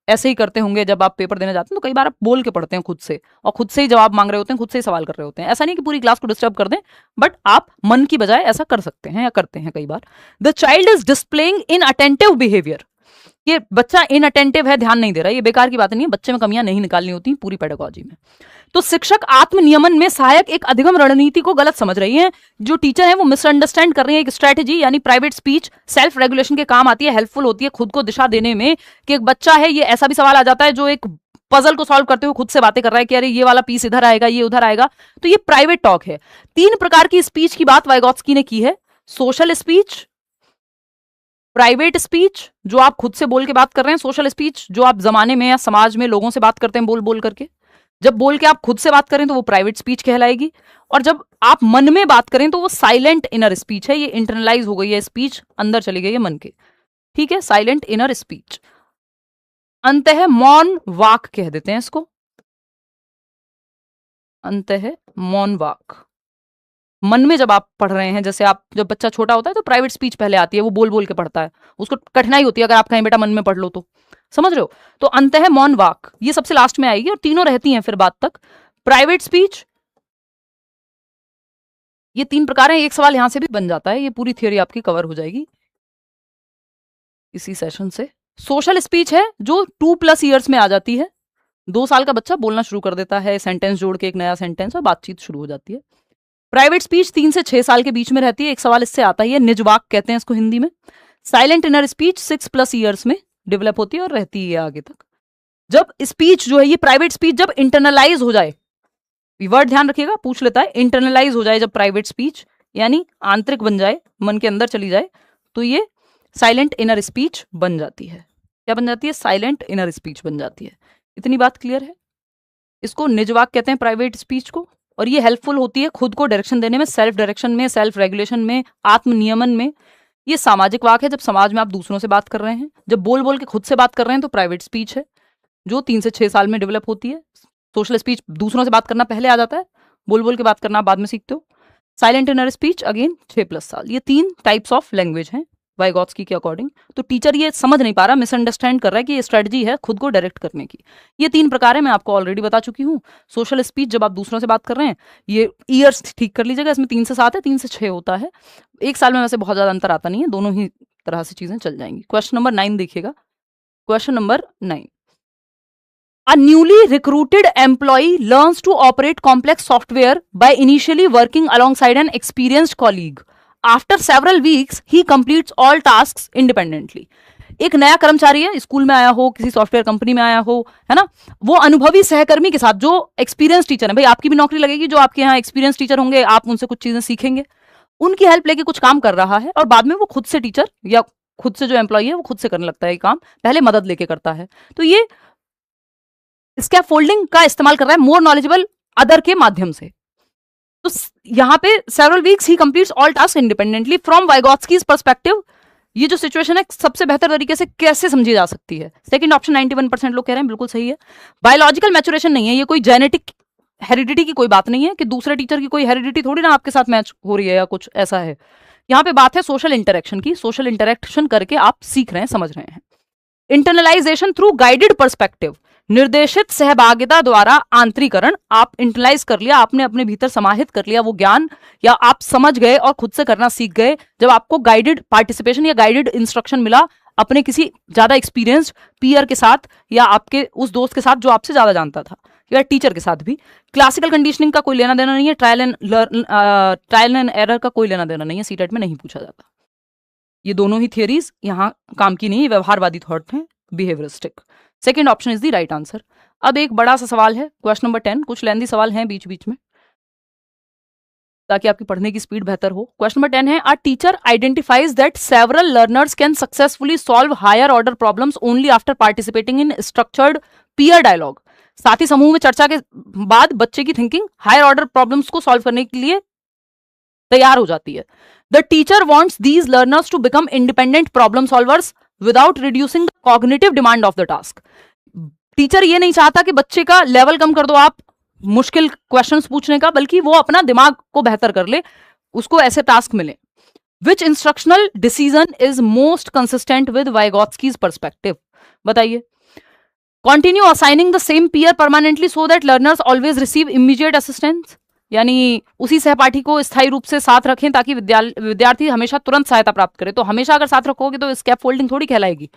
ऐसे ही करते होंगे, जब आप पेपर देने जाते हैं तो कई बार आप बोल के पढ़ते हैं खुद से, और खुद से ही जवाब मांग रहे होते हैं, खुद से ही सवाल कर रहे होते हैं। ऐसा नहीं कि पूरी क्लास को डिस्टर्ब कर दें, बट आप मन की बजाय ऐसा कर सकते हैं या करते हैं कई बार। The child is displaying inattentive behaviour, ये बच्चा इनअटेंटिव है, ध्यान नहीं दे रहा है, ये बेकार की बात नहीं है, बच्चे में कमियां नहीं निकालनी होती पूरी पेडागोजी में। तो शिक्षक आत्मनियमन में सहायक एक अधिगम रणनीति को गलत समझ रही है। जो टीचर है वो मिसअंडरस्टैंड कर रही है एक स्ट्रेटेजी, यानी प्राइवेट स्पीच सेल्फ रेगुलेशन के काम आती है, हेल्पफुल होती है खुद को दिशा देने में, कि एक बच्चा है, ये ऐसा भी सवाल आ जाता है जो एक पजल को सॉल्व करते हुए खुद से बातें कर रहा है कि अरे ये वाला पीस इधर आएगा, ये उधर आएगा, तो ये प्राइवेट टॉक है। 3 प्रकार की स्पीच की बात वाइगॉत्स्की ने की है, सोशल स्पीच, प्राइवेट स्पीच जो आप खुद से बोल के बात कर रहे हैं, सोशल स्पीच जो आप जमाने में या समाज में लोगों से बात करते हैं बोल बोल करके, जब बोल के आप खुद से बात करें तो वो प्राइवेट स्पीच कहलाएगी, और जब आप मन में बात करें तो वो साइलेंट इनर स्पीच है। ये इंटरनलाइज हो गई है स्पीच, अंदर चली गई है मन के, ठीक है, साइलेंट इनर स्पीच। अंतः मौन वाक कह देते हैं इसको, अंतः मौन वाक। मन में जब आप पढ़ रहे हैं, जैसे आप जब बच्चा छोटा होता है तो प्राइवेट स्पीच पहले आती है, वो बोल बोल के पढ़ता है, उसको कठिनाई होती है अगर आप कहें बेटा मन में पढ़ लो तो, समझ रहे हो। तो अंतः मौन वाक ये सबसे लास्ट में आएगी, और तीनों रहती हैं फिर बात तक। प्राइवेट स्पीच, ये 3 प्रकार हैं। एक सवाल यहां से भी बन जाता है, ये पूरी थ्योरी आपकी कवर हो जाएगी इसी सेशन से। सोशल स्पीच है जो 2+ ईयर्स में आ जाती है, 2 साल का बच्चा बोलना शुरू कर देता है, सेंटेंस जोड़ के एक नया सेंटेंस, और बातचीत शुरू हो जाती है। प्राइवेट स्पीच 3 से 6 साल के बीच में रहती है, एक सवाल इससे आता ही है, निजवाक कहते हैं इसको हिंदी में। साइलेंट इनर स्पीच 6+ ईयर्स में डेवलप होती है और रहती है आगे तक। जब स्पीच जो है ये प्राइवेट स्पीच जब इंटरनलाइज हो जाए, वर्ड ध्यान रखिएगा, पूछ लेता है, इंटरनलाइज हो जाए जब प्राइवेट स्पीच, यानी आंतरिक बन जाए, मन के अंदर चली जाए, तो ये साइलेंट इनर स्पीच बन जाती है। क्या बन जाती है? साइलेंट इनर स्पीच बन जाती है। इतनी बात क्लियर है? इसको निजवाक कहते हैं प्राइवेट स्पीच को, और ये हेल्पफुल होती है खुद को डायरेक्शन देने में, सेल्फ डायरेक्शन में, सेल्फ रेगुलेशन में, आत्म नियमन में। ये सामाजिक वाक है, जब समाज में आप दूसरों से बात कर रहे हैं। जब बोल बोल के खुद से बात कर रहे हैं तो प्राइवेट स्पीच है, जो 3 से 6 साल में डेवलप होती है। सोशल स्पीच दूसरों से बात करना पहले आ जाता है, बोल बोल के बात करना आप बाद में सीखते हो। साइलेंट इनर स्पीच अगेन 6+ साल। ये 3 टाइप्स ऑफ लैंग्वेज हैं वाइगॉत्स्की के अकॉर्डिंग। तो टीचर ये समझ नहीं पा रहा, मिसअंडरस्टैंड कर रहा है कि ये स्ट्रेटजी है खुद को डायरेक्ट करने की। ये 3 प्रकार है, मैं आपको ऑलरेडी बता चुकी हूँ। सोशल स्पीच जब आप दूसरों से बात कर रहे हैं, ये ईयर्स ठीक कर लीजिएगा, इसमें 3 से 7 है, 3 से 6 होता है। एक साल में वैसे बहुत ज्यादा अंतर आता नहीं है, दोनों ही तरह से चीजें चल जाएंगी। क्वेश्चन नंबर 9 देखिएगा। Question number 9, a newly recruited employee learns to operate complex software by initially working alongside an experienced colleague. After several weeks, he completes all tasks independently. एक नया कर्मचारी है, स्कूल में आया हो, किसी सॉफ्टवेयर कंपनी में आया हो, है ना, वो अनुभवी सहकर्मी के साथ, जो एक्सपीरियंस टीचर है, भाई आपकी भी नौकरी लगेगी, जो आपके यहाँ एक्सपीरियंस टीचर होंगे, आप उनसे कुछ चीजें सीखेंगे, उनकी हेल्प लेके कुछ काम कर रहा है, और बाद में वो खुद से टीचर या खुद से जो एम्प्लॉई है वो खुद से करने लगता है ये काम, पहले मदद लेके करता है। तो ये स्कैफोल्डिंग का इस्तेमाल कर रहा है मोर नॉलेजेबल अदर के माध्यम से। तो यहां पे सेवरल वीक्स ही completes all task independently. From Vygotsky's perspective ये जो सिचुएशन है सबसे बेहतर तरीके से कैसे समझी जा सकती है? सेकंड ऑप्शन 91% लोग कह रहे हैं, बिल्कुल सही है। बायोलॉजिकल मैचुरेशन नहीं है, ये कोई जेनेटिक हेरिडिटी की कोई बात नहीं है कि दूसरे टीचर की कोई हेरिडिटी थोड़ी ना आपके साथ मैच हो रही है या कुछ ऐसा है। यहाँ पे बात है सोशल इंटरेक्शन की, सोशल इंटरेक्शन करके आप सीख रहे हैं, समझ रहे हैं। इंटरनलाइजेशन थ्रू गाइडेड पर्सपेक्टिव, निर्देशित सहभागिता द्वारा आंतरीकरण, आप इंटरलाइज कर लिया, आपने अपने भीतर समाहित कर लिया वो ज्ञान, या आप समझ गए और खुद से करना सीख गए जब आपको गाइडेड पार्टिसिपेशन या गाइडेड इंस्ट्रक्शन मिला अपने किसी ज्यादा एक्सपीरियंस्ड पीयर के साथ, या आपके उस दोस्त के साथ जो आपसे ज्यादा जानता था, या टीचर के साथ भी। क्लासिकल कंडीशनिंग का कोई लेना देना नहीं है, ट्रायल एंड एरर का कोई लेना देना नहीं है, सीटेट में नहीं पूछा जाता। ये दोनों ही थियरीज यहाँ काम की नहीं है, व्यवहारवादी थॉट है, behaviouristic. Second option is the right answer. अब एक बड़ा सा सवाल है, क्वेश्चन नंबर 10, कुछ लेंदी सवाल हैं बीच बीच में ताकि आपकी पढ़ने की स्पीड बेहतर हो। क्वेश्चन नंबर 10 है, a teacher identifies that several learners can successfully solve higher order problems only after participating in structured peer dialogue. साथी समूह में चर्चा के बाद बच्चे की थिंकिंग हायर ऑर्डर प्रॉब्लम्स को सॉल्व करने के लिए तैयार हो जाती है। The teacher wants these learners to become independent problem solvers without reducing the cognitive demand of the task. Teacher ये नहीं चाहता कि बच्चे का लेवल कम कर दो आप मुश्किल क्वेश्चंस पूछने का, बल्कि वो अपना दिमाग को बेहतर कर ले, उसको ऐसे टास्क मिले। Which instructional decision is most consistent with Vygotsky's perspective? बताइए। Continue assigning the same peer permanently so that learners always receive immediate assistance, यानी उसी सहपाठी को स्थायी रूप से साथ रखें ताकि विद्यार्थी हमेशा तुरंत सहायता प्राप्त करे। तो हमेशा अगर साथ रखोगे तो स्कैफोल्डिंग थोड़ी कहलाएगी।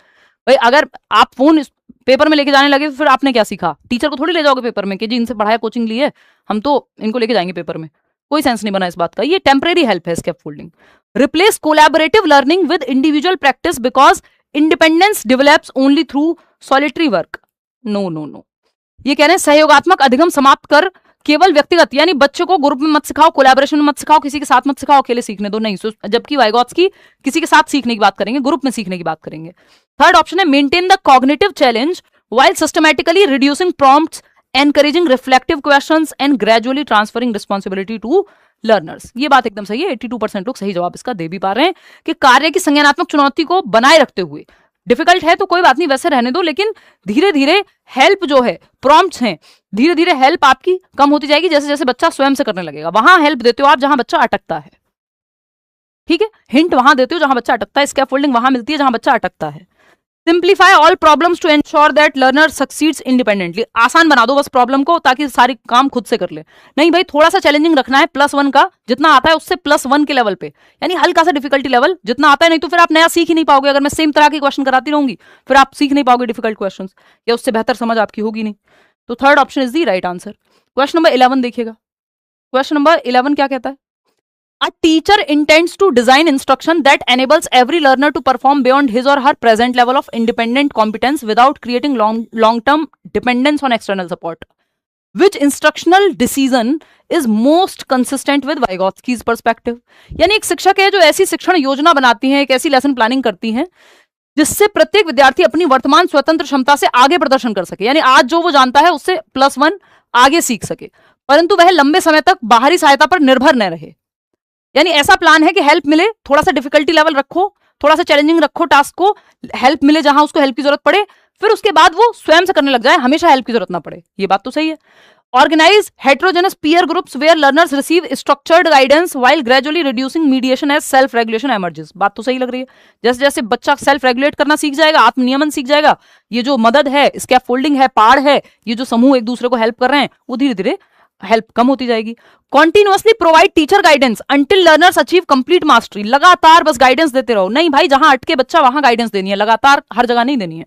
भाई अगर आप फोन पेपर में लेके जाने लगे तो फिर आपने क्या सीखा? टीचर को थोड़ी ले जाओगे पेपर में कि जी इनसे पढ़ाया, कोचिंग ली है, हम तो इनको लेके जाएंगे पेपर में। कोई सेंस नहीं बना इस बात का। ये टेम्परेरी हेल्प है scaffolding. Replace collaborative learning with individual practice because independence develops only through solitary work. No no no, ये कह रहे हैं सहयोगात्मक अधिगम समाप्त कर केवल व्यक्तिगत, यानी बच्चों को ग्रुप में मत सिखाओ, कोलैबोरेशन में मत सिखाओ, किसी के साथ मत सिखाओ, अकेले सीखने दो, नहीं। जबकि वाइगॉत्स्की किसी के साथ सीखने की बात करेंगे, ग्रुप में सीखने की बात करेंगे। थर्ड ऑप्शन है, maintain the cognitive challenge while systematically reducing prompts encouraging reflective questions and gradually transferring responsibility to learners। ये बात एकदम सही है, 82% लोग सही जवाब इसका दे भी पा रहे हैं कि कार्य की संज्ञानात्मक चुनौती को बनाए रखते हुए, डिफिकल्ट है तो कोई बात नहीं वैसे रहने दो, लेकिन धीरे धीरे हेल्प जो है, प्रॉम्प्ट्स हैं, धीरे धीरे हेल्प आपकी कम होती जाएगी जैसे जैसे बच्चा स्वयं से करने लगेगा। वहां हेल्प देते हो आप जहां बच्चा अटकता है, ठीक है, हिंट वहां देते हो जहां बच्चा अटकता है, स्कैफोल्डिंग वहां मिलती है जहां बच्चा अटकता है। Simplify all problems to ensure that learner succeeds independently. आसान बना दो बस प्रॉब्लम को ताकि सारी काम खुद से कर ले। नहीं भाई, थोड़ा सा चैलेंजिंग रखना है, +1 का जितना आता है उससे +1 के लेवल पे, यानी हल्का सा डिफिकल्टी लेवल जितना आता है, नहीं तो फिर आप नया सीख ही नहीं पाओगे। अगर मैं सेम तरह के क्वेश्चन कराती रहूंगी फिर आप सीख नहीं पाओगे डिफिकल्ट क्वेश्चन, या उससे बेहतर समझ आपकी होगी नहीं। तो third option is the right answer. Question number 11 देखिएगा। क्वेश्चन नंबर 11 क्या कहता है? A teacher intends to design instruction that enables every learner to perform beyond his or her present level of independent competence without creating long-term dependence on external support. Which instructional decision is most consistent with Vygotsky's perspective? यानी एक शिक्षक है जो ऐसी शिक्षण योजना बनाती है, एक ऐसी लेसन प्लानिंग करती है जिससे प्रत्येक विद्यार्थी अपनी वर्तमान स्वतंत्र क्षमता से आगे प्रदर्शन कर सके, यानी आज जो वो जानता है उससे +1 आगे सीख सके, परंतु वह लंबे समय तक बाहरी सहायता पर निर्भर न रहे। यानी ऐसा प्लान है कि हेल्प मिले, थोड़ा सा डिफिकल्टी लेवल रखो, थोड़ा सा चैलेंजिंग रखो टास्क को, हेल्प मिले जहां उसको हेल्प की जरूरत पड़े, फिर उसके बाद वो स्वयं से करने लग जाए, हमेशा हेल्प की जरूरत ना पड़े। ये बात तो सही है। Organise heterogeneous peer groups where learners receive structured guidance while gradually reducing mediation as self regulation emerges. बात तो सही लग रही है। जैसे जैसे बच्चा सेल्फ रेगुलेट करना सीख जाएगा, आत्मनियमन सीख जाएगा, ये जो मदद है, स्कैफोल्डिंग है, पाड़ है, ये जो समूह एक दूसरे को हेल्प कर रहे हैं, वो धीरे धीरे हेल्प कम होती जाएगी। Continuously provide teacher guidance until learners achieve complete mastery. लगातार बस गाइडेंस देते रहो। नहीं भाई, जहां अटके बच्चा वहां गाइडेंस देनी है, लगातार हर जगह नहीं देनी है।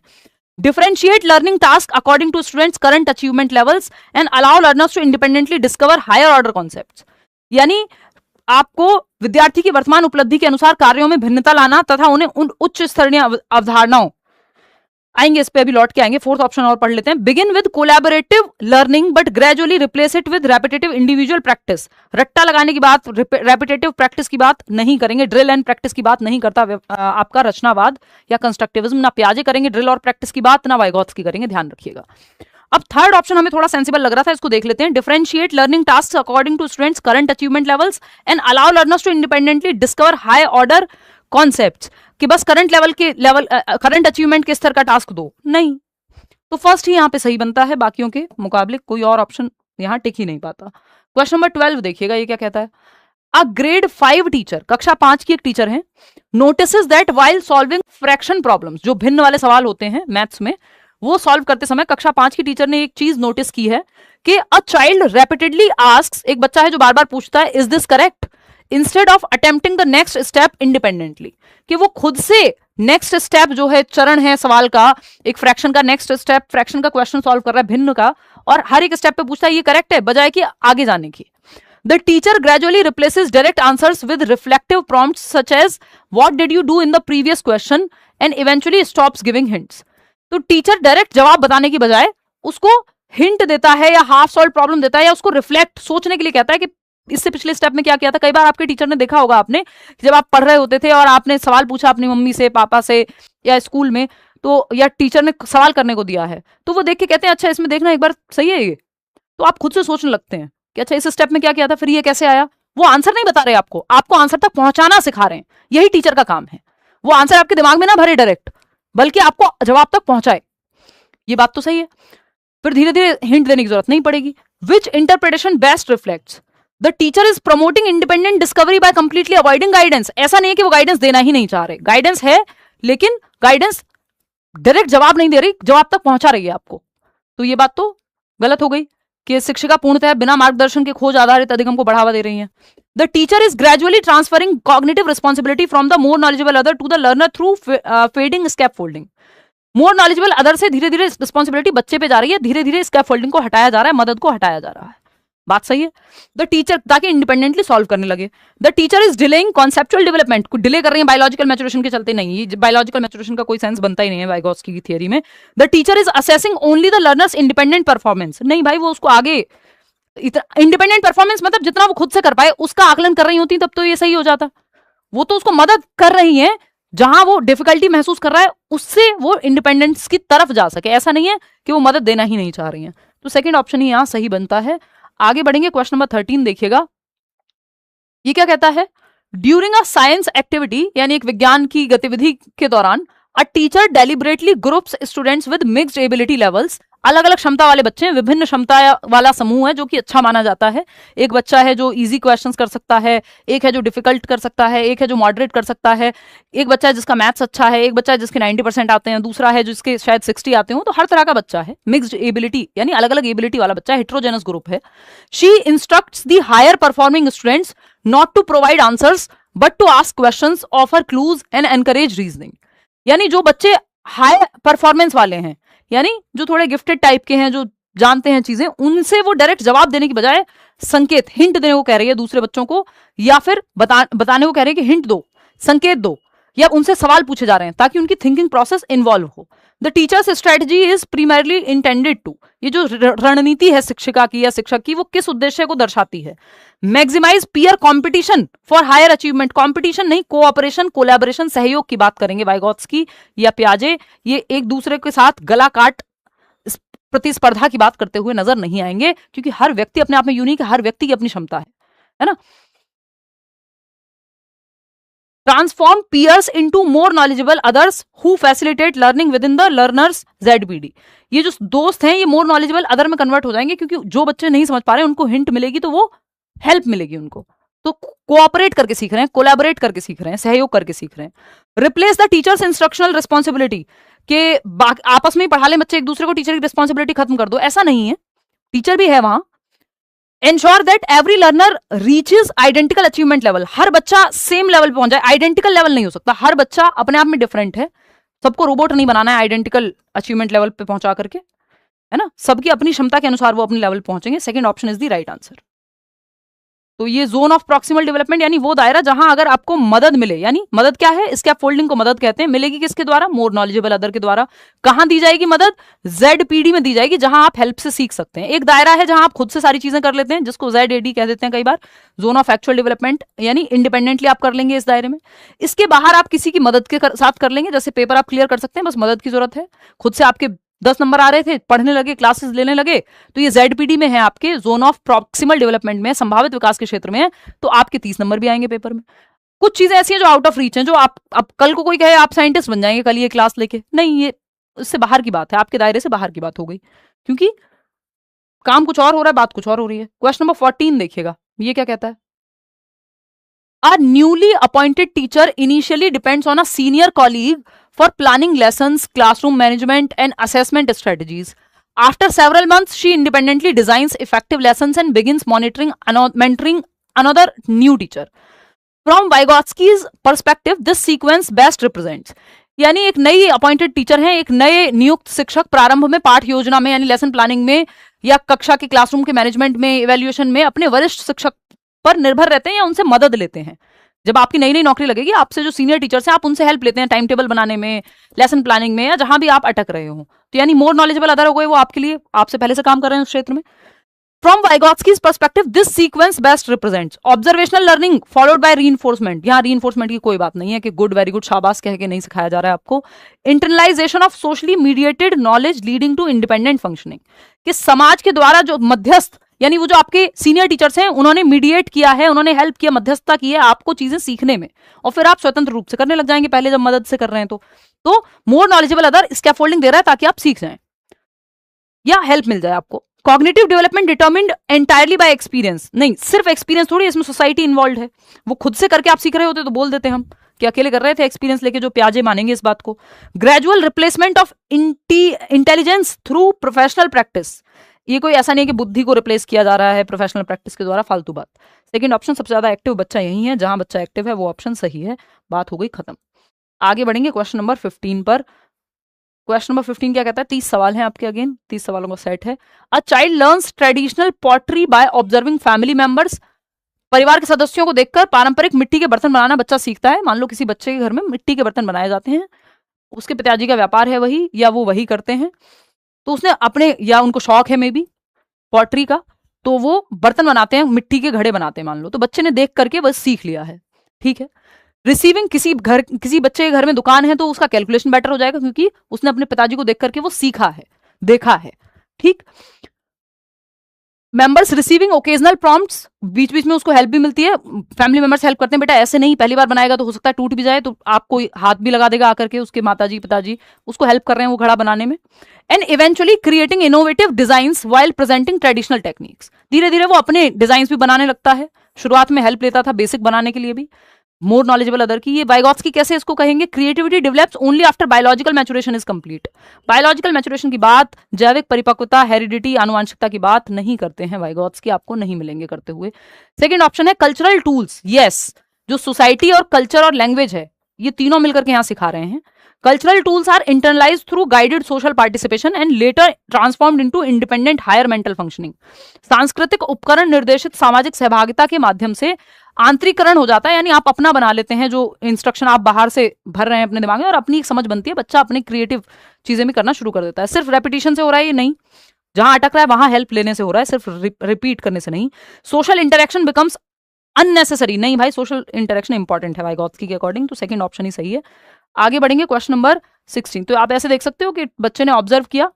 Differentiate learning task according to students current achievement levels and allow learners to independently discover higher order concepts. यानी आपको विद्यार्थी की वर्तमान उपलब्धि के अनुसार कार्यों में भिन्नता लाना तथा उन्हें उन उच्च स्तरीय अवधारणाओं, आएंगे इस पे, अभी लौट के आएंगे। फोर्थ ऑप्शन और पढ़ लेते हैं। Begin with collaborative learning but gradually replace it with repetitive individual practice. रट्टा लगाने की बात, रेपिटेटिव प्रैक्टिस की बात नहीं करेंगे, ड्रिल एंड प्रैक्टिस की बात नहीं करता आपका रचनावाद या कंस्ट्रक्टिविज्म। ना पियाजे करेंगे ड्रिल और प्रैक्टिस की बात, ना वाइगोत्स्की करेंगे, ध्यान रखिएगा। अब थर्ड ऑप्शन हमें थोड़ा सेंसिबल लग रहा था, इसको देख लेते हैं। Differentiate learning task according to students current achievement levels and allow learners to independently discover high order concepts. कि बस करंट करंट अचीवमेंट के स्तर का टास्क दो, नहीं। तो फर्स्ट ही यहां पे सही बनता है, बाकियों के मुकाबले कोई और ऑप्शन यहां टिक ही नहीं पाता। क्वेश्चन नंबर 12 देखिएगा, ये क्या कहता है? अ ग्रेड 5 टीचर, कक्षा 5 की एक टीचर है, notices that while solving fraction problems, जो भिन्न वाले सवाल होते हैं मैथ्स में, वो सॉल्व करते समय कक्षा 5 की टीचर ने एक चीज नोटिस की है कि अ चाइल्ड रेपिटेडली आस्क्स, एक बच्चा है जो बार बार पूछता है is this correct, instead of attempting the next step independently. कि वो खुद से नेक्स्ट स्टेप जो है, चरण है सवाल का, एक फ्रैक्शन का नेक्स्ट स्टेप, फ्रैक्शन का क्वेश्चन सॉल्व कर रहा है भिन्न का, और हर एक स्टेप पे पूछता है ये करेक्ट है, बजाय कि आगे जाने की। The teacher gradually replaces direct answers with reflective prompts such as what did you do in the previous question and eventually stops giving hints. तो टीचर डायरेक्ट जवाब बताने की बजाय उसको हिंट देता है या हाफ सॉल्व प्रॉब्लम देता है, या उसको रिफ्लेक्ट, सोचने के लिए कहता है कि इससे पिछले स्टेप में क्या किया था। कई बार आपके टीचर ने देखा होगा आपने, जब आप पढ़ रहे होते थे और आपने सवाल पूछा अपनी मम्मी से, पापा से, या स्कूल में, तो या टीचर ने सवाल करने को दिया है, तो वो देख के कहते हैं अच्छा इसमें देखना एक बार, सही है ये, तो आप खुद से सोचने लगते हैं कि अच्छा इस स्टेप में क्या किया था, फिर ये कैसे आया। वो आंसर नहीं बता रहे आपको आंसर तक पहुंचाना सिखा रहे हैं। यही टीचर का काम है, वो आंसर आपके दिमाग में ना भरे डायरेक्ट, बल्कि आपको जवाब तक पहुंचाए। ये बात तो सही है। फिर धीरे धीरे हिंट देने की जरूरत नहीं पड़ेगी। Which interpretation best reflects the teacher is promoting independent discovery by completely avoiding guidance. ऐसा नहीं है कि वो गाइडेंस देना ही नहीं चाह रहे, गाइडेंस है, लेकिन गाइडेंस डायरेक्ट जवाब नहीं दे रही, जवाब तक पहुंचा रही है आपको। तो ये बात तो गलत हो गई कि शिक्षिका पूर्णतः बिना मार्गदर्शन के खोज आधारित अधिगम को बढ़ावा दे रही है। The teacher is gradually transferring cognitive responsibility from the more knowledgeable other to the learner through fading scaffolding. More knowledgeable other से धीरे धीरे रिस्पॉन्सिबिलिटी बच्चे पे जा रही है, धीरे धीरे स्कैफोल्डिंग को हटाया जा रहा है, मदद को हटाया जा रहा है। बात सही है। द टीचर, ताकि इंडिपेंडेंटली सॉल्व करने लगे। The teacher is delaying conceptual development, को डिले कर रही है बायोलॉजिकल मैच्योरेशन के चलते, नहीं, ये बायोलॉजिकल मैच्योरेशन का कोई सेंस बनता ही नहीं है वाइगोत्स्की की थियरी में। The teacher is assessing only the learners independent performance, नहीं भाई, वो उसको आगे इंडिपेंडेंट परफॉर्मेंस मतलब जितना वो खुद से कर पाए उसका आकलन कर रही होती, तब तो ये सही हो जाता। वो तो उसको मदद कर रही है, जहां वो डिफिकल्टी महसूस कर रहा है उससे वो इंडिपेंडेंस की तरफ जा सके। ऐसा नहीं है कि वो मदद देना ही नहीं चाह रही है। तो सेकंड ऑप्शन ही यहां सही बनता है। आगे बढ़ेंगे, क्वेश्चन नंबर 13 देखिएगा। ये क्या कहता है, ड्यूरिंग अ साइंस एक्टिविटी, यानी एक विज्ञान की गतिविधि के दौरान, a teacher deliberately groups students with mixed ability levels, अलग अलग क्षमता वाले बच्चे हैं, विभिन्न क्षमता वाला समूह है जो कि अच्छा माना जाता है। एक बच्चा है जो इजी क्वेश्चंस कर सकता है, एक है जो डिफिकल्ट कर सकता है, एक है जो मॉडरेट कर सकता है, एक बच्चा है जिसका मैथ्स अच्छा है, एक बच्चा है जिसके 90% आते हैं, दूसरा है जिसके शायद 60 आते हो। तो हर तरह का बच्चा है, मिक्स्ड एबिलिटी यानी अलग अलग एबिलिटी वाला बच्चा, हेट्रोजेनस ग्रुप है। She instructs the higher performing students not to provide answers but to ask questions, offer clues and encourage reasoning. यानी जो बच्चे हाई परफॉर्मेंस वाले हैं, यानी जो थोड़े गिफ्टेड टाइप के हैं, जो जानते हैं चीजें, उनसे वो डायरेक्ट जवाब देने की बजाय संकेत, हिंट देने को कह रही है दूसरे बच्चों को, या फिर बताने को कह रही है कि हिंट दो, संकेत दो, या उनसे सवाल पूछे जा रहे हैं ताकि उनकी थिंकिंग प्रोसेस इन्वॉल्व हो। The teacher's strategy is primarily intended to, ये जो रणनीति है शिक्षिका की या शिक्षक की, वो किस उद्देश्य को दर्शाती है, maximize peer competition for higher achievement, competition नहीं, कोऑपरेशन, कोलैबोरेशन, सहयोग की बात करेंगे वाइगोत्स्की या पियाजे। ये एक दूसरे के साथ गला काट प्रतिस्पर्धा की बात करते हुए नजर नहीं आएंगे, क्योंकि हर व्यक्ति अपने आप में यूनिक है, हर व्यक्ति की अपनी क्षमता है ना। Transform peers into more knowledgeable others who facilitate learning with in the learners ZPD। ये जो दोस्त हैं ये मोर नॉलेजेबल अदर में कन्वर्ट हो जाएंगे, क्योंकि जो बच्चे नहीं समझ पा रहे हैं उनको हिंट मिलेगी तो वो हेल्प मिलेगी उनको, तो कोऑपरेट करके सीख रहे हैं, कोलैबोरेट करके सीख रहे हैं, सहयोग करके सीख रहे हैं। Replace the teachers instructional responsibility, के आपस में ही पढ़ा लें बच्चे एक दूसरे को, टीचर की रिस्पॉन्सिबिलिटी खत्म कर दो, ऐसा नहीं है, टीचर भी है वहां। Ensure that every learner reaches identical achievement level, हर बच्चा सेम लेवल पे पहुंच जाए। आइडेंटिकल लेवल नहीं हो सकता, हर बच्चा अपने आप में डिफरेंट है, सबको रोबोट नहीं बनाना है आइडेंटिकल अचीवमेंट लेवल पे पहुंचा करके, है ना। सबकी अपनी क्षमता के अनुसार वो अपने लेवल पहुंचेंगे। Second option is the right answer. तो ये जोन ऑफ प्रॉक्सिमल डेवलपमेंट यानी वो दायरा जहां अगर आपको मदद मिले, यानी मदद क्या है, स्कैप फोल्डिंग को मदद कहते हैं, मिलेगी किसके द्वारा, मोर नॉलेजेबल अदर के द्वारा। कहां दी जाएगी मदद, ZPD में दी जाएगी, जहां आप हेल्प से सीख सकते हैं। एक दायरा है जहां आप खुद से सारी चीजें कर लेते हैं, जिसको ZAD कह देते हैं कई बार, जोन ऑफ एक्चुअल डेवलपमेंट, यानी इंडिपेंडेंटली आप कर लेंगे इस दायरे में। इसके बाहर आप किसी की मदद के साथ कर लेंगे, जैसे पेपर आप क्लियर कर सकते हैं, बस मदद की जरूरत है। खुद से आपके 10 नंबर आ रहे थे, पढ़ने लगे, क्लासेस लेने लगे, तो ये ZPD में है, आपके जोन ऑफ प्रॉक्सिमल डेवलपमेंट में, संभावित विकास के क्षेत्र में है, तो आपके 30 नंबर भी आएंगे पेपर में। कुछ चीजें ऐसी हैं जो आउट ऑफ रीच हैं, जो आप कल को कोई कहे आप साइंटिस्ट बन जाएंगे कल ये क्लास लेके, नहीं, ये उससे बाहर की बात है, आपके दायरे से बाहर की बात हो गई, क्योंकि काम कुछ और हो रहा है, बात कुछ और हो रही है। क्वेश्चन नंबर 14 देखिएगा, ये क्या कहता है, A newly appointed teacher initially depends on a senior colleague for planning lessons, classroom management, and assessment strategies. After several months, she independently designs effective lessons and begins mentoring another new teacher. From Vygotsky's perspective, this sequence best represents. यानी एक नई अपॉइंटेड टीचर है, एक नए नियुक्त शिक्षक प्रारंभ में पाठ योजना में यानी लेसन प्लानिंग में या कक्षा के क्लासरूम के मैनेजमेंट में, इवैल्यूएशन में अपने वरिष्ठ शिक्षक पर निर्भर रहते हैं या उनसे मदद लेते हैं। जब आपकी नई नई नौकरी लगेगी, आपसे जो सीनियर टीचर्स हैं आप उनसे हेल्प लेते हैं, टाइम टेबल बनाने में, लेसन प्लानिंग में, या जहां भी आप अटक रहे हो। तो यानी मोर नॉलेजेबल अदर हो गए, वो आपके लिए, आपसे पहले से काम कर रहे हैं उस क्षेत्र में। From Vygotsky's perspective, this sequence best represents observational learning followed by reinforcement. यहाँ reinforcement की कोई बात नहीं है कि गुड, वेरी गुड, शाबाश कह के नहीं सिखाया जा रहा है आपको। Internalization of socially mediated knowledge leading to independent functioning, कि समाज के द्वारा जो मध्यस्थ, यानी वो जो आपके सीनियर टीचर्स हैं, उन्होंने मीडिएट किया है, उन्होंने हेल्प किया, मध्यस्थता की है आपको चीजें सीखने में, और फिर आप स्वतंत्र रूप से करने लग जाएंगे, पहले जब मदद से कर रहे हैं तो मोर नॉलेजेबल अदर स्कैफोल्डिंग दे रहा है ताकि आप सीख जाएं या हेल्प मिल जाए आपको। Cognitive development determined entirely bye experience, नहीं, सिर्फ एक्सपीरियंस थोड़ी, इसमें सोसाइटी इन्वॉल्व है। वो खुद से करके आप सीख रहे होते तो बोल देते हम कि अकेले कर रहे थे, एक्सपीरियंस लेके जो प्याजे मानेंगे इस बात को। Gradual replacement of intelligence through professional practice, ये कोई ऐसा नहीं है कि बुद्धि को रिप्लेस किया जा रहा है प्रोफेशनल प्रैक्टिस के द्वारा, फालतू बात। सेकंड ऑप्शन, सबसे ज्यादा एक्टिव बच्चा यही है, जहां बच्चा एक्टिव है वो ऑप्शन सही है, बात हो गई खत्म। आगे बढ़ेंगे क्वेश्चन नंबर 15 पर। क्वेश्चन नंबर 15 क्या कहता है, 30 सवाल हैं आपके, अगेन 30 सवालों का सेट है। A child learns traditional pottery by observing family members, परिवार के सदस्यों को देखकर पारंपरिक मिट्टी के बर्तन बनाना बच्चा सीखता है। मान लो किसी बच्चे के घर में मिट्टी के बर्तन बनाए जाते हैं, उसके पिताजी का व्यापार है वही, या वो वही करते हैं, तो उसने अपने, या उनको शौक है मे बी पॉटरी का, तो वो बर्तन बनाते हैं, मिट्टी के घड़े बनाते हैं मान लो, तो बच्चे ने देख करके बस सीख लिया है, ठीक है। रिसीविंग, किसी बच्चे के घर में दुकान है तो उसका कैलकुलेशन बेटर हो जाएगा, क्योंकि उसने अपने पिताजी को देख करके वो सीखा है, देखा है, ठीक। मेंबर्स रिसीविंग ओकेजनल प्रॉम्प्ट्स, बीच बीच में उसको हेल्प भी मिलती है, फैमिली मेंबर्स हेल्प करते हैं, बेटा ऐसे नहीं, पहली बार बनाएगा तो हो सकता है टूट भी जाए, तो आपको हाथ भी लगा देगा आकर के, उसके माताजी पिताजी उसको हेल्प कर रहे हैं वो घड़ा बनाने में। And eventually creating innovative designs while presenting traditional techniques, धीरे धीरे वो अपने डिजाइन भी बनाने लगता है, शुरुआत में हेल्प लेता था बेसिक बनाने के लिए भी। मोर नॉलेजेबल अदर की, ये वाइगॉत्स्की कैसे इसको कहेंगे, creativity develops only after biological maturation is complete, biological maturation की बात, जैविक परिपक्वता, हेरिडिटी, आनुवंशिकता की बात नहीं करते हैं वाइगॉत्स्की, आपको नहीं मिलेंगे करते हुए। सेकंड ऑप्शन है कल्चरल टूल्स, यस, जो सोसाइटी और कल्चर और लैंग्वेज है ये तीनों मिलकर के यहां सिखा रहे हैं। Cultural tools are internalize through guided social participation and later transformed into independent higher mental functioning, सांस्कृतिक उपकरण निर्देशित सामाजिक सहभागिता के माध्यम से आंतरिकरण हो जाता है, यानी आप अपना बना लेते हैं जो इंस्ट्रक्शन आप बाहर से भर रहे हैं अपने दिमाग में, और अपनी एक समझ बनती है, बच्चा अपनी क्रिएटिव चीजें भी करना शुरू कर देता है। सिर्फ रेपिटेशन से हो रहा है ये नहीं, जहां अटक रहा है वहां हेल्प लेने से हो रहा है, सिर्फ रिपीट करने से नहीं। सोशल इंटरेक्शन बिकम्स अननेसेसरी, नहीं भाई सोशल इंटरेक्शन इंपॉर्टेंट है वाइगॉत्स्की के अकॉर्डिंग, तो सेकंड ऑप्शन ही सही है। आगे बढ़ेंगे क्वेश्चन नंबर 16। तो आप ऐसे देख सकते हो कि बच्चे ने ऑब्जर्व किया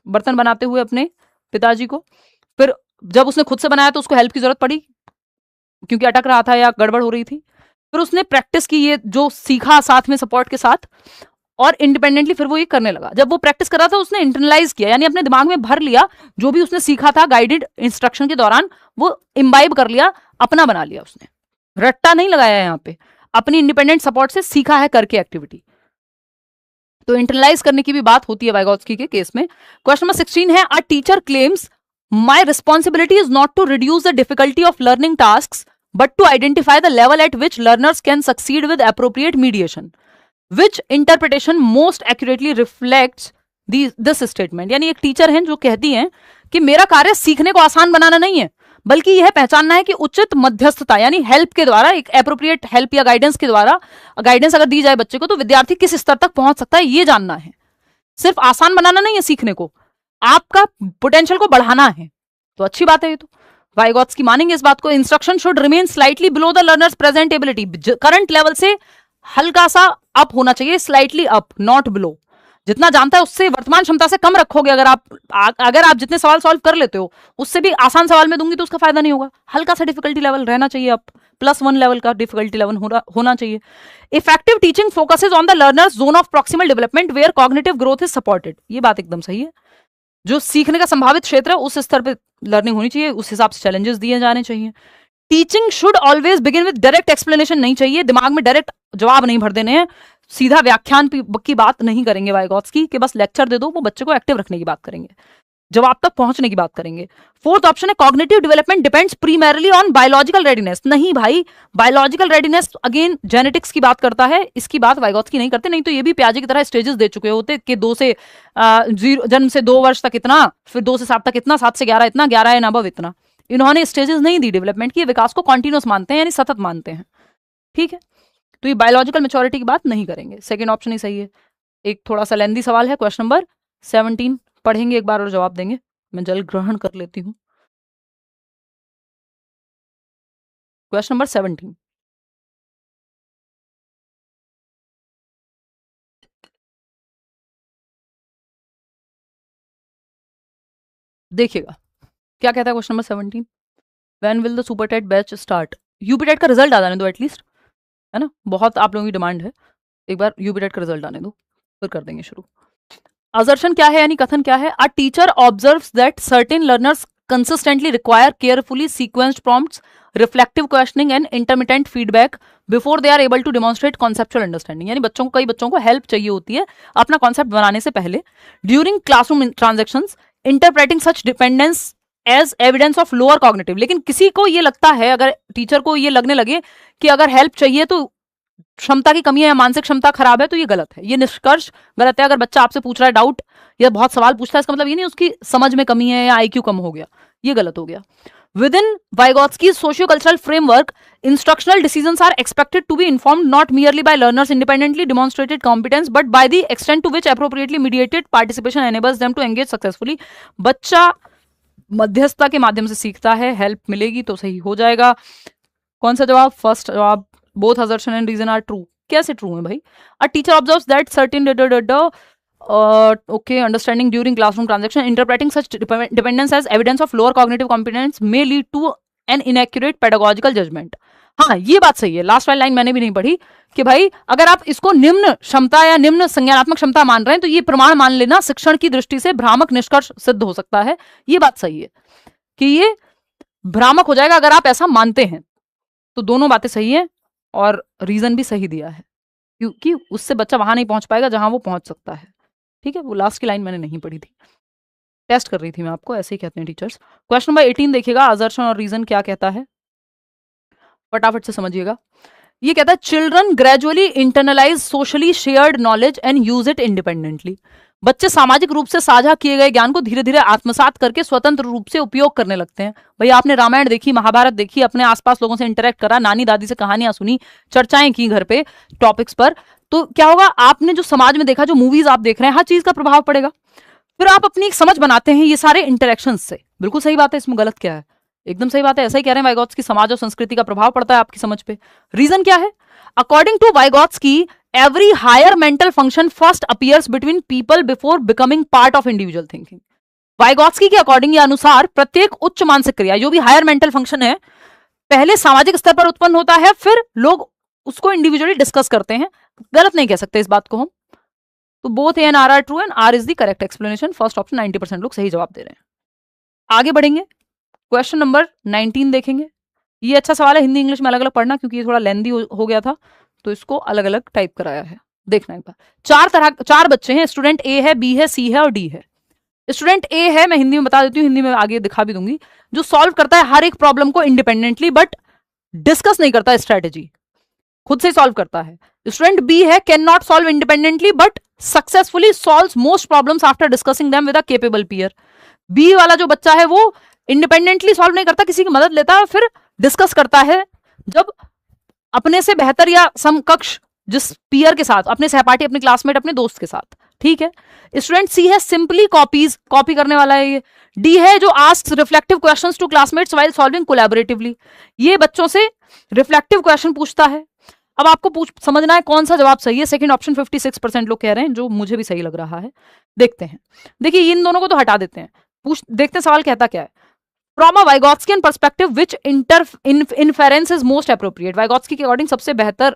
बर्तन बनाते हुए अपने पिताजी को, फिर जब उसने खुद से बनाया तो उसको हेल्प की जरूरत पड़ी क्योंकि अटक रहा था या गड़बड़ हो रही थी, फिर उसने प्रैक्टिस की, ये जो सीखा साथ में सपोर्ट के साथ, और इंडिपेंडेंटली फिर वो ये करने लगा। जब वो प्रैक्टिस कर रहा था उसने इंटरनलाइज किया, यानी अपने दिमाग में भर लिया जो भी उसने सीखा था गाइडेड इंस्ट्रक्शन के दौरान, वो इम्बाइब कर लिया, अपना बना लिया उसने, रट्टा नहीं लगाया यहाँ पे, अपनी इंडिपेंडेंट सपोर्ट से सीखा है करके एक्टिविटी, तो इंटरनलाइज करने की भी बात होती है वाइगॉत्स्की के केस में। क्वेश्चन नंबर 16 है, a teacher claims my responsibility is not to reduce the difficulty of learning tasks but to identify the level at which learners can succeed with appropriate mediation. Which interpretation most accurately reflects this statement? यानी एक टीचर है जो कहती हैं कि मेरा कार्य सीखने को आसान बनाना नहीं है, बल्कि यह पहचानना है कि उचित मध्यस्थता यानी हेल्प के द्वारा, एक एप्रोप्रिएट हेल्प या गाइडेंस के द्वारा, गाइडेंस अगर दी जाए बच्चे को तो विद्यार्थी किस स्तर तक पहुंच सकता है ये जानना है। सिर्फ आसान बनाना नहीं है सीखने को, आपका पोटेंशियल को बढ़ाना है, तो अच्छी बात है ये तो। वाइगॉत्स्की मानेंगे इस बात को। Instruction should remain slightly below the learners present ability, current level से हल्का सा अप होना चाहिए, स्लाइटली अप नॉट बिलो। जितना जानता है उससे वर्तमान क्षमता से कम रखोगे, अगर आप जितने सवाल सॉल्व कर लेते हो उससे भी आसान सवाल में दूंगी तो उसका फायदा नहीं होगा, हल्का सा डिफिकल्टी लेवल रहना चाहिए, अप +1 लेवल का डिफिकल्टी लेवल होना चाहिए। Effective teaching focuses on the learners zone of proximal development where cognitive growth is supported, ये बात एकदम सही है। जो सीखने का संभावित क्षेत्र है उस स्तर पे लर्निंग होनी चाहिए, उस हिसाब से चैलेंजेस दिए जाने चाहिए। Teaching should always begin with direct explanation, नहीं चाहिए दिमाग में डायरेक्ट जवाब नहीं भर देने हैं, सीधा व्याख्यान की बात नहीं करेंगे वाइगॉत्स्की कि बस लेक्चर दे दो, वो बच्चे को एक्टिव रखने की बात करेंगे, जवाब तक पहुंचने की बात करेंगे। फोर्थ ऑप्शन है cognitive development depends primarily on biological readiness, नहीं भाई बायोलॉजिकल रेडीनेस अगेन जेनेटिक्स की बात करता है, इसकी बात वाइगॉत्स्की नहीं करते, नहीं तो ये भी पियाजे की तरह स्टेजेस दे चुके होते कि 2 से जन्म से 2 वर्ष तक इतना, फिर 2 से 7 तक इतना, 7 से 11 इतना, 11 एंड अबव इतना। इन्होंने स्टेजेस नहीं दी डेवलपमेंट की, विकास को कॉन्टिन्यूस मानते हैं यानी सतत मानते हैं, ठीक है। तो ये बायोलॉजिकल मेच्योरिटी की बात नहीं करेंगे, सेकेंड ऑप्शन ही सही है। एक थोड़ा सा लेंदी सवाल है, क्वेश्चन नंबर 17 पढ़ेंगे एक बार और जवाब देंगे, मैं जल ग्रहण कर लेती हूं। क्वेश्चन नंबर 17, देखिएगा क्या कहता है question number 17, when will the super TET batch start. UP TET का रिजल्ट आ जाने दो एटलीस्ट, है ना, बहुत आप लोगों की डिमांड है, एक बार यूपी टेट का रिजल्ट आने दो फिर कर देंगे शुरू। असर्शन क्या है यानी कथन क्या है, a teacher observes that certain learners consistently require carefully sequenced prompts, reflective questioning and intermittent feedback before they are able to demonstrate conceptual understanding, यानी कई बच्चों को हेल्प चाहिए होती है अपना कॉन्सेप्ट बनाने से पहले। During classroom transactions interpreting such dependence as evidence of lower cognitive, लेकिन किसी को ये लगता है, अगर टीचर को ये लगने लगे कि अगर हेल्प चाहिए तो क्षमता की कमी है या मानसिक क्षमता खराब है, तो ये गलत है, ये निष्कर्ष गलत है। अगर बच्चा आपसे पूछ रहा है डाउट या बहुत सवाल पूछता है, इसका मतलब ये नहीं उसकी समझ में कमी है या IQ कम हो गया, ये गलत हो गया। Within Vygotsky's socio-cultural framework, instructional decisions are expected to be informed not merely by learners' independently demonstrated competence, but by the extent to which appropriately mediated participation enables them to engage successfully. बच्चा मध्यस्थता के माध्यम से सीखता है, हेल्प मिलेगी तो सही हो जाएगा। कौन सा जवाब, फर्स्ट जवाब, both assertion and reason are true। कैसे ट्रू है भाई, अ teacher observes that certain okay, understanding during classroom transaction, interpreting such dependence as evidence of lower cognitive competence may lead to an inaccurate pedagogical judgment. हाँ, ये बात सही है, लास्ट वाली लाइन मैंने भी नहीं पढ़ी कि भाई अगर आप इसको निम्न क्षमता या निम्न संज्ञानात्मक क्षमता मान रहे हैं तो ये प्रमाण मान लेना शिक्षण की दृष्टि से भ्रामक निष्कर्ष सिद्ध हो सकता है। ये बात सही है कि ये भ्रामक हो जाएगा अगर आप ऐसा मानते हैं। तो दोनों बातें सही है और रीजन भी सही दिया है, क्योंकि उससे बच्चा वहां नहीं पहुंच पाएगा जहां वो पहुंच सकता है। ठीक है, वो लास्ट की लाइन मैंने नहीं पढ़ी थी, टेस्ट कर रही थी मैं आपको, ऐसे ही कहते हैं टीचर्स। क्वेश्चन नंबर 18 देखिएगा, असर्शन और रीजन क्या कहता है, फटाफट से समझिएगा। ये कहता है children gradually internalize socially shared knowledge and use it independently. बच्चे सामाजिक रूप से साझा किए गए ज्ञान को धीरे धीरे आत्मसात करके स्वतंत्र रूप से उपयोग करने लगते हैं। भाई आपने रामायण देखी, महाभारत देखी, अपने आसपास लोगों से इंटरेक्ट करा, नानी दादी से कहानियां सुनी, चर्चाएं की घर पे टॉपिक्स पर, तो क्या होगा, आपने जो समाज में देखा, जो मूवीज आप देख रहे हैं, हर चीज का प्रभाव पड़ेगा। फिर आप अपनी एक समझ बनाते हैं ये सारे इंटरेक्शन से। बिल्कुल सही बात है, इसमें गलत क्या है, एकदम सही बात है, ऐसा ही कह रहे हैं वाइगॉत्स्की, समाज और संस्कृति का प्रभाव पड़ता है आपकी समझ पे। रीजन क्या है, according to Vygotsky every higher mental function first appears between people before becoming part of individual thinking. Vygotsky के अकॉर्डिंग या अनुसार प्रत्येक उच्च मानसिक क्रिया, जो भी हायर मेंटल फंक्शन है, पहले सामाजिक स्तर पर उत्पन्न होता है, फिर लोग उसको इंडिविजुअली डिस्कस करते हैं। गलत नहीं कह सकते इस बात को हम। तो both A and R are true and R is the correct explanation. First option 90% लोग सही जवाब दे रहे हैं। आगे बढ़ेंगे, क्वेश्चन नंबर 19 देखेंगे। ये अच्छा सवाल है, हिंदी इंग्लिश में अलग अलग पढ़ना, क्योंकि ये थोड़ा लेंदी हो गया था, तो इसको अलग अलग टाइप कराया है। देखना एक बार, चार बच्चे हैं, स्टूडेंट ए है, बी है, सी है और डी है। स्टूडेंट ए है, मैं हिंदी में बता देती हूँ, हिंदी में आगे दिखा भी दूंगी, जो सॉल्व करता है हर एक प्रॉब्लम को इंडिपेंडेंटली, बट डिस्कस नहीं करता स्ट्रेटेजी, खुद से सॉल्व करता है। स्टूडेंट बी है, can not solve independently but successfully solves most problems after discussing them with a capable peer. B वाला जो बच्चा है वो इंडिपेंडेंटली सॉल्व नहीं करता, किसी की मदद लेता है, फिर डिस्कस करता है जब अपने से बेहतर या समकक्ष जिस पीयर के साथ, अपने सहपाठी, अपने क्लासमेट, अपने दोस्त के साथ। ठीक है। स्टूडेंट सी है, सिंपली कॉपी करने वाला है ये। डी है, जो asks reflective questions to classmates while solving collaboratively, ये बच्चों से रिफ्लेक्टिव क्वेश्चन पूछता है। अब आपको समझना है कौन सा जवाब सही है। सेकंड ऑप्शन 56% लोग कह रहे हैं, जो मुझे भी सही लग रहा है। देखते हैं, देखिए इन दोनों को तो हटा देते हैं, देखते हैं सवाल कहता क्या है। From a Vygotskian perspective which inference is most appropriate. Vygotsky के अकॉर्डिंग सबसे बेहतर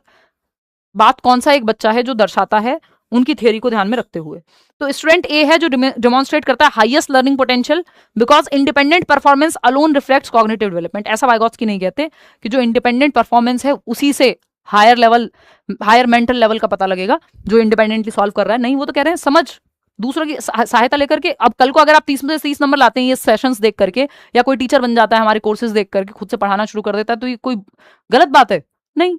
बात कौन सा एक बच्चा है जो दर्शाता है उनकी थ्योरी को ध्यान में रखते हुए। तो स्टूडेंट ए है, जो डेमोन्स्ट्रेट करता है highest learning potential because independent performance alone reflects cognitive development. ऐसा वाइगॉत्स्की नहीं कहते कि जो इंडिपेंडेंट परफॉर्मेंस है उसी से हायर मेंटल लेवल का पता लगेगा जो इंडिपेंडेंटली सॉल्व कर रहा है। नहीं, वो तो कह रहे हैं समझ, दूसरों की सहायता लेकर के। अब कल को अगर आप 30 में से 30 नंबर लाते हैं ये सेशंस देख करके, या कोई टीचर बन जाता है हमारे कोर्सेज देख करके, खुद से पढ़ाना शुरू कर देता है, तो ये कोई गलत बात है? नहीं,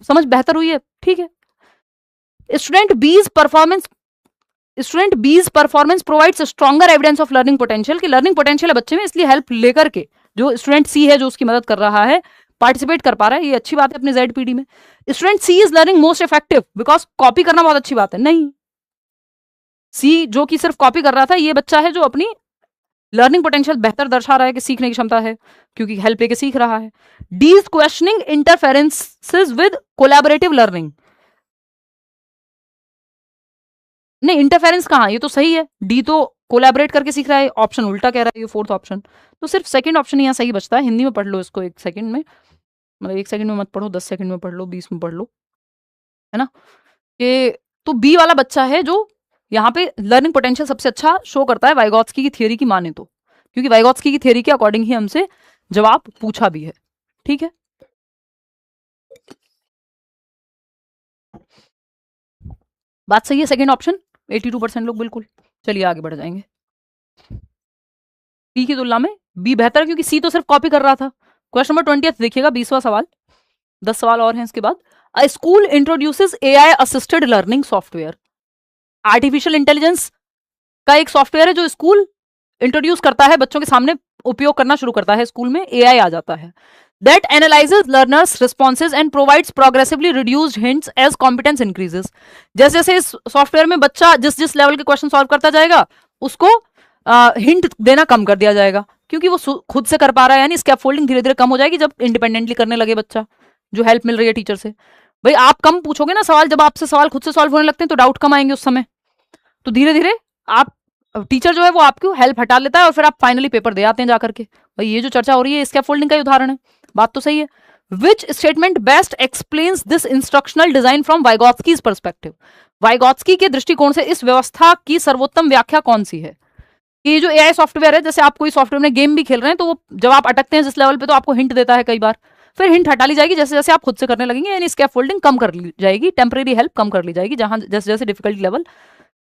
समझ बेहतर हुई है, ठीक है। स्टूडेंट बीज performance provides stronger evidence of learning potential, कि लर्निंग पोटेंशियल है बच्चे में, इसलिए हेल्प लेकर के जो स्टूडेंट सी है जो उसकी मदद कर रहा है, पार्टिसिपेट कर पा रहा है, ये अच्छी बात है अपने ZPD में। Student C is learning most effective because copy करना बहुत अच्छी बात है। नहीं, सी जो कि सिर्फ कॉपी कर रहा था, ये बच्चा है जो अपनी लर्निंग पोटेंशियल बेहतर दर्शा रहा है कि सीखने की क्षमता है, क्योंकि हेल्प लेके सीख रहा है। D is questioning interferences with collaborative learning. नहीं, इंटरफेरेंस कहाँ, ये तो सही है, डी तो कोलैबोरेट करके सीख रहा है, ऑप्शन उल्टा कह रहा है ये फोर्थ ऑप्शन। तो सिर्फ सेकंड ऑप्शन यहाँ सही बचता है। हिंदी में पढ़ लो इसको 1 सेकंड में, मतलब 1 सेकंड में मत पढ़ो, 10 सेकंड में पढ़ लो, 20 में पढ़ लो, है ना। कि तो बी वाला बच्चा है जो यहाँ पे लर्निंग पोटेंशियल सबसे अच्छा शो करता है वाइगॉत्स्की की थ्योरी की माने तो, क्योंकि वाइगॉत्स्की की थ्योरी के अकॉर्डिंग ही हमसे जवाब पूछा भी है। ठीक है, बात सही है, सेकंड ऑप्शन 82% लोग बिल्कुल। चलिए आगे बढ़ जाएंगे। सी की तुलना में बी बेहतर है, क्योंकि सी तो सिर्फ कॉपी कर रहा था। क्वेश्चन नंबर 20 देखिएगा, 20वां सवाल, 10 सवाल और हैं इसके बाद। अ school introduces AI assisted learning software. Artificial intelligence का एक सॉफ्टवेयर है जो स्कूल इंट्रोड्यूस करता है, बच्चों के सामने उपयोग करना शुरू करता है, स्कूल में AI आ जाता है। That analyzes learners' responses and provides progressively reduced hints as competence increases. जैसे जैसे इस सॉफ्टवेयर में बच्चा जिस लेवल के क्वेश्चन सॉल्व करता जाएगा, उसको हिंट देना कम कर दिया जाएगा, क्योंकि वो खुद से कर पा रहा है, यानी स्कैफोल्डिंग धीरे धीरे कम हो जाएगी जब इंडिपेंडेंटली करने लगे बच्चा, जो हेल्प मिल रही है टीचर से। भाई आप कम पूछोगे ना सवाल, जब आपसे सवाल खुद से सॉल्व होने लगते हैं तो डाउट कम आएंगे उस समय। तो धीरे धीरे आप टीचर जो है वो आपको हेल्प हटा लेता है और फिर आप फाइनली पेपर दे आते हैं जाकर के। भाई ये जो चर्चा हो रही है स्कैफोल्डिंग का ही उदाहरण है, बात तो सही है। Which statement best explains this instructional design from Vygotsky's perspective? Vygotsky के दृष्टिकोण से इस व्यवस्था की सर्वोत्तम व्याख्या कौन सी है? ये जो एआई सॉफ्टवेयर है, जैसे आप कोई सॉफ्टवेयर में गेम भी खेल रहे हैं तो वो जब आप अटकते हैं जिस लेवल पे तो आपको हिंट देता है कई बार, फिर हिंट हटा ली जाएगी जैसे जैसे आप खुद से करने लगेंगे, यानी स्कैफोल्डिंग कम कर ली जाएगी, टेम्परेरी हेल्प कम कर ली जाएगी, जहां जैसे जैसे डिफिकल्टी लेवल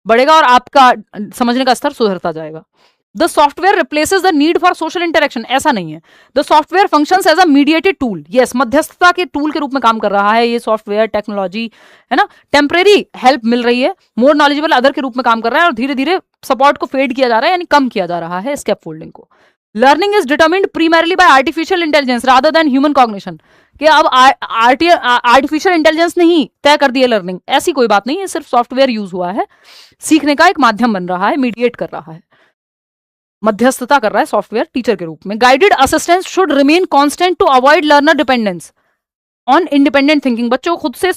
बढ़ेगा और आपका समझने का स्तर सुधरता जाएगा। The software replaces the need for social interaction, ऐसा नहीं है। The software functions as a mediated tool, yes, मध्यस्थता के टूल के रूप में काम कर रहा है ये सॉफ्टवेयर टेक्नोलॉजी, है ना। टेम्परेरी हेल्प मिल रही है, मोर नॉलेजेबल अदर के रूप में काम कर रहा है और धीरे धीरे सपोर्ट को फेड किया जा रहा है, यानी कम किया जा रहा है स्कैफोल्डिंग को। Learning is determined primarily by artificial intelligence rather than human cognition, कि अब आर्टिफिशियल इंटेलिजेंस ने ही तय कर दी है लर्निंग, ऐसी कोई बात नहीं है, सिर्फ सॉफ्टवेयर यूज हुआ है, सीखने का एक माध्यम बन रहा है, मीडिएट कर रहा है, मध्यस्थता कर रहा है सॉफ्टवेयर टीचर के रूप में। Guided assistance should remain constant to avoid learner dependence on independent thinking, बच्चों को खुद से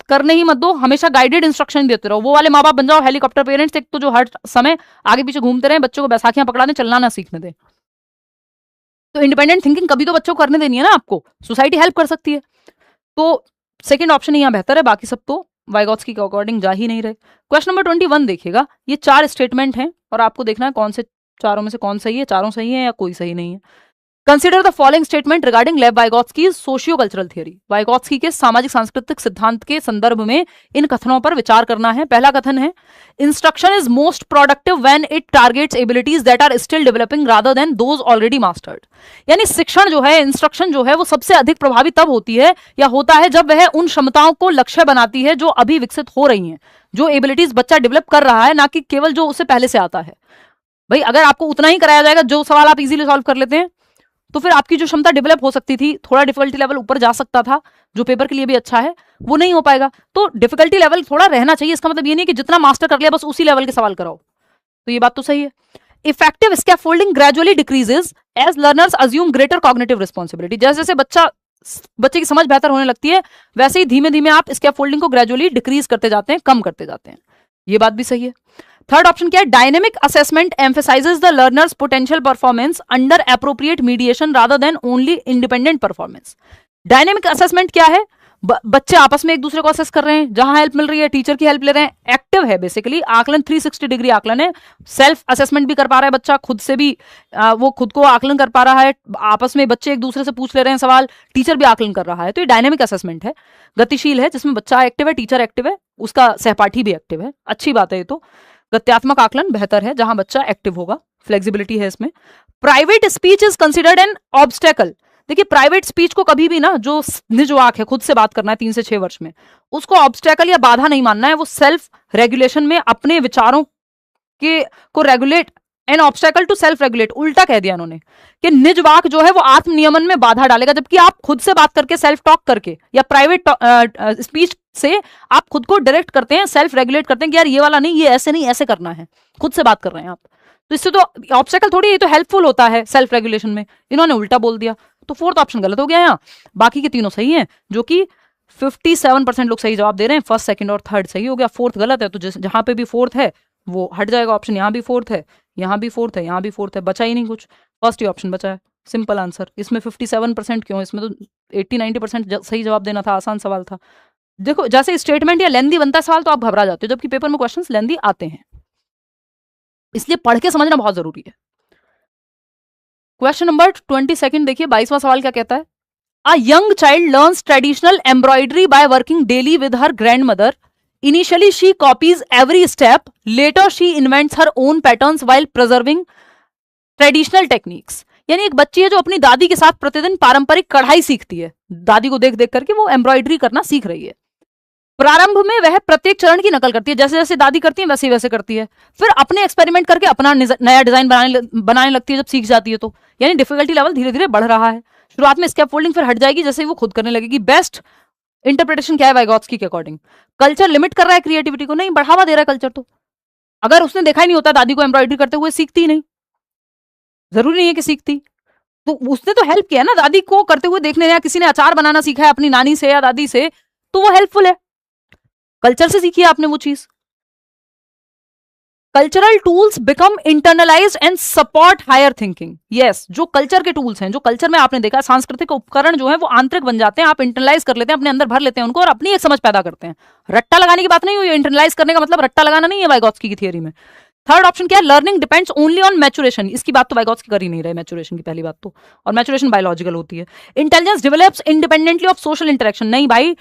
करने ही मत दो, हमेशा गाइडेड इंस्ट्रक्शन देते रहो। वो वाले माँ बाप बन जाओ हेलीकॉप्टर पेरेंट्स, एक तो जो हर समय आगे पीछे घूमते रहे, बच्चों को बैसाखियां पकड़ा दें, चलना ना सीखने दें। तो इंडिपेंडेंट थिंकिंग कभी तो बच्चों को करने देनी है ना आपको, सोसाइटी हेल्प कर सकती है। तो सेकंड ऑप्शन यहाँ बेहतर है, बाकी सब तो वाइगोत्स्की के अकॉर्डिंग जा ही नहीं रहे। क्वेश्चन नंबर 21 देखिएगा, ये 4 स्टेटमेंट हैं और आपको देखना है कौन से चारों में से कौन सही है, चारों सही है या कोई सही नहीं है। Consider the following statement regarding लेव वाइगोत्स्कीज सोशियो कल्चरल थियरी, वाइगोत्स्की के सामाजिक सांस्कृतिक सिद्धांत के संदर्भ में इन कथनों पर विचार करना है। पहला कथन है, instruction is most productive when it targets abilities that are still developing rather than those already mastered, यानी शिक्षण जो है, इंस्ट्रक्शन जो है, वो सबसे अधिक प्रभावी तब होती है या होता है जब वह उन क्षमताओं को लक्ष्य बनाती है जो अभी विकसित हो रही हैं, जो एबिलिटीज बच्चा डेवलप कर रहा है, ना कि केवल जो उससे पहले से आता है। भाई अगर आपको उतना ही कराया जाएगा जो सवाल आप इजीली सॉल्व कर लेते हैं, तो फिर आपकी जो क्षमता डेवलप हो सकती थी, थोड़ा डिफिकल्टी लेवल ऊपर जा सकता था, जो पेपर के लिए भी अच्छा है, वो नहीं हो पाएगा। तो डिफिकल्टी लेवल थोड़ा रहना चाहिए, इसका मतलब ये नहीं कि जितना मास्टर कर लिया बस उसी लेवल के सवाल कराओ। तो ये बात तो सही है। Effective scaffolding gradually decreases as learners assume greater cognitive responsibility, जैसे जैसे बच्चे की समझ बेहतर होने लगती है वैसे ही धीमे धीमे आप स्कैफोल्डिंग को ग्रेजुअली डिक्रीज करते जाते हैं, कम करते जाते हैं। ये बात भी सही है। थर्ड ऑप्शन क्या है, dynamic assessment emphasises the learners potential performance under appropriate mediation rather than only independent performance. Dynamic assessment क्या है, बच्चे आपस में एक दूसरे को असेस कर रहे हैं, जहां हेल्प मिल रही है टीचर की हेल्प ले रहे हैं, एक्टिव है बेसिकली, आकलन 360 डिग्री आकलन है, सेल्फ असेसमेंट भी कर पा रहा है बच्चा, खुद से भी वो खुद को आकलन कर पा रहा है, आपस में बच्चे एक दूसरे से पूछ ले रहे हैं सवाल, टीचर भी आकलन कर रहा है। तो ये डायनेमिक असेसमेंट है, गतिशील है, जिसमें बच्चा एक्टिव है, टीचर एक्टिव है, उसका सहपाठी भी एक्टिव है, अच्छी बात है ये तो। गत्यात्मक आकलन बेहतर है जहां बच्चा एक्टिव होगा, फ्लेक्सिबिलिटी है इसमें। Private speech is considered an obstacle, देखिए प्राइवेट स्पीच को कभी भी ना, जो निजवाक है, खुद से बात करना है 3 से 6 वर्ष में, उसको ऑब्स्टेकल या बाधा नहीं मानना है, वो सेल्फ रेगुलेशन में अपने विचारों के को regulate, an obstacle to self regulate, उल्टा कह दिया उन्होंने कि निजवाक जो है वो आत्म नियमन में बाधा डालेगा, जबकि आप खुद से बात करके, सेल्फ टॉक करके या प्राइवेट स्पीच से आप खुद को डायरेक्ट करते हैं, सेल्फ रेगुलेट करते हैं कि यार ये वाला नहीं, ये ऐसे नहीं, ऐसे करना है, खुद से बात कर रहे हैं आप, तो इससे तो ऑब्स्टेकल थोड़ी, ये तो हेल्पफुल होता है सेल्फ रेगुलेशन में, इन्होंने उल्टा बोल दिया। तो फोर्थ ऑप्शन गलत हो गया यहाँ, बाकी के तीनों सही हैं, जो कि 57% लोग सही जवाब दे रहे हैं, फर्स्ट सेकंड और थर्ड सही हो गया, फोर्थ गलत है, तो जहां पे भी फोर्थ है वो हट जाएगा ऑप्शन, यहाँ भी फोर्थ है, यहाँ भी फोर्थ है, यहाँ भी फोर्थ है, बचा ही नहीं कुछ, फर्स्ट ही ऑप्शन बचा है, सिंपल आंसर। इसमें 57% क्यों, इसमें तो 80-90% सही जवाब देना था, आसान सवाल था। देखो जैसे स्टेटमेंट या लेंदी बनता है सवाल तो आप घबरा जाते हो, जबकि पेपर में क्वेश्चंस लेंदी आते हैं, इसलिए पढ़ के समझना बहुत जरूरी है। क्वेश्चन नंबर 22 देखिए, 22वां सवाल क्या कहता है, a young child learns traditional embroidery by working daily with her grand mother. Initially, she copies every step. Later, she invents her own patterns while preserving traditional techniques. यानी एक बच्ची है जो अपनी दादी के साथ प्रतिदिन पारंपरिक कढ़ाई सीखती है, दादी को देख देख करके वो एम्ब्रॉयडरी करना सीख रही है। प्रारंभ में वह प्रत्येक चरण की नकल करती है, जैसे जैसे दादी करती है वैसे वैसे करती है, फिर अपने एक्सपेरिमेंट करके अपना नया डिजाइन बनाने लगती है जब सीख जाती है तो, यानी डिफिकल्टी लेवल धीरे धीरे बढ़ रहा है। शुरुआत में स्कैफोल्डिंग, फिर हट जाएगी जैसे ही वो खुद करने लगेगी। बेस्ट इंटरप्रिटेशन क्या है वाइगोत्स्की के अकॉर्डिंग, कल्चर लिमिट कर रहा है क्रिएटिविटी को, नहीं बढ़ावा दे रहा है कल्चर। तो अगर उसने देखा ही नहीं होता दादी को एम्ब्रॉयडरी करते हुए, सीखती नहीं, जरूरी नहीं है कि सीखती, तो उसने तो हेल्प किया ना दादी को करते हुए देखने, या किसी ने अचार बनाना सीखा है अपनी नानी से या दादी से, तो वो हेल्पफुल है, कल्चर से सीखी है आपने वो चीज। Cultural tools become internalized and support higher thinking. Yes, जो कल्चर के टूल्स हैं, जो कल्चर में आपने देखा सांस्कृतिक उपकरण जो है वो आंतरिक बन जाते हैं, आप इंटरनलाइज कर लेते हैं, अपने अंदर भर लेते हैं उनको और अपनी एक समझ पैदा करते हैं। रट्टा लगाने की बात नहीं हुई, इंटरनलाइज करने का मतलब रट्टा लगाना नहीं है वाइगोत्स्की की थियरी में। थर्ड ऑप्शन क्या है, learning depends only on maturation. इसकी बात तो वाइगोत्स्की कर ही नहीं रहे मैचुरेशन की, पहली बात तो, और मैचुरेशन बायोलॉजिकल होती है। Intelligence develops independently of social interaction, नहीं भाई,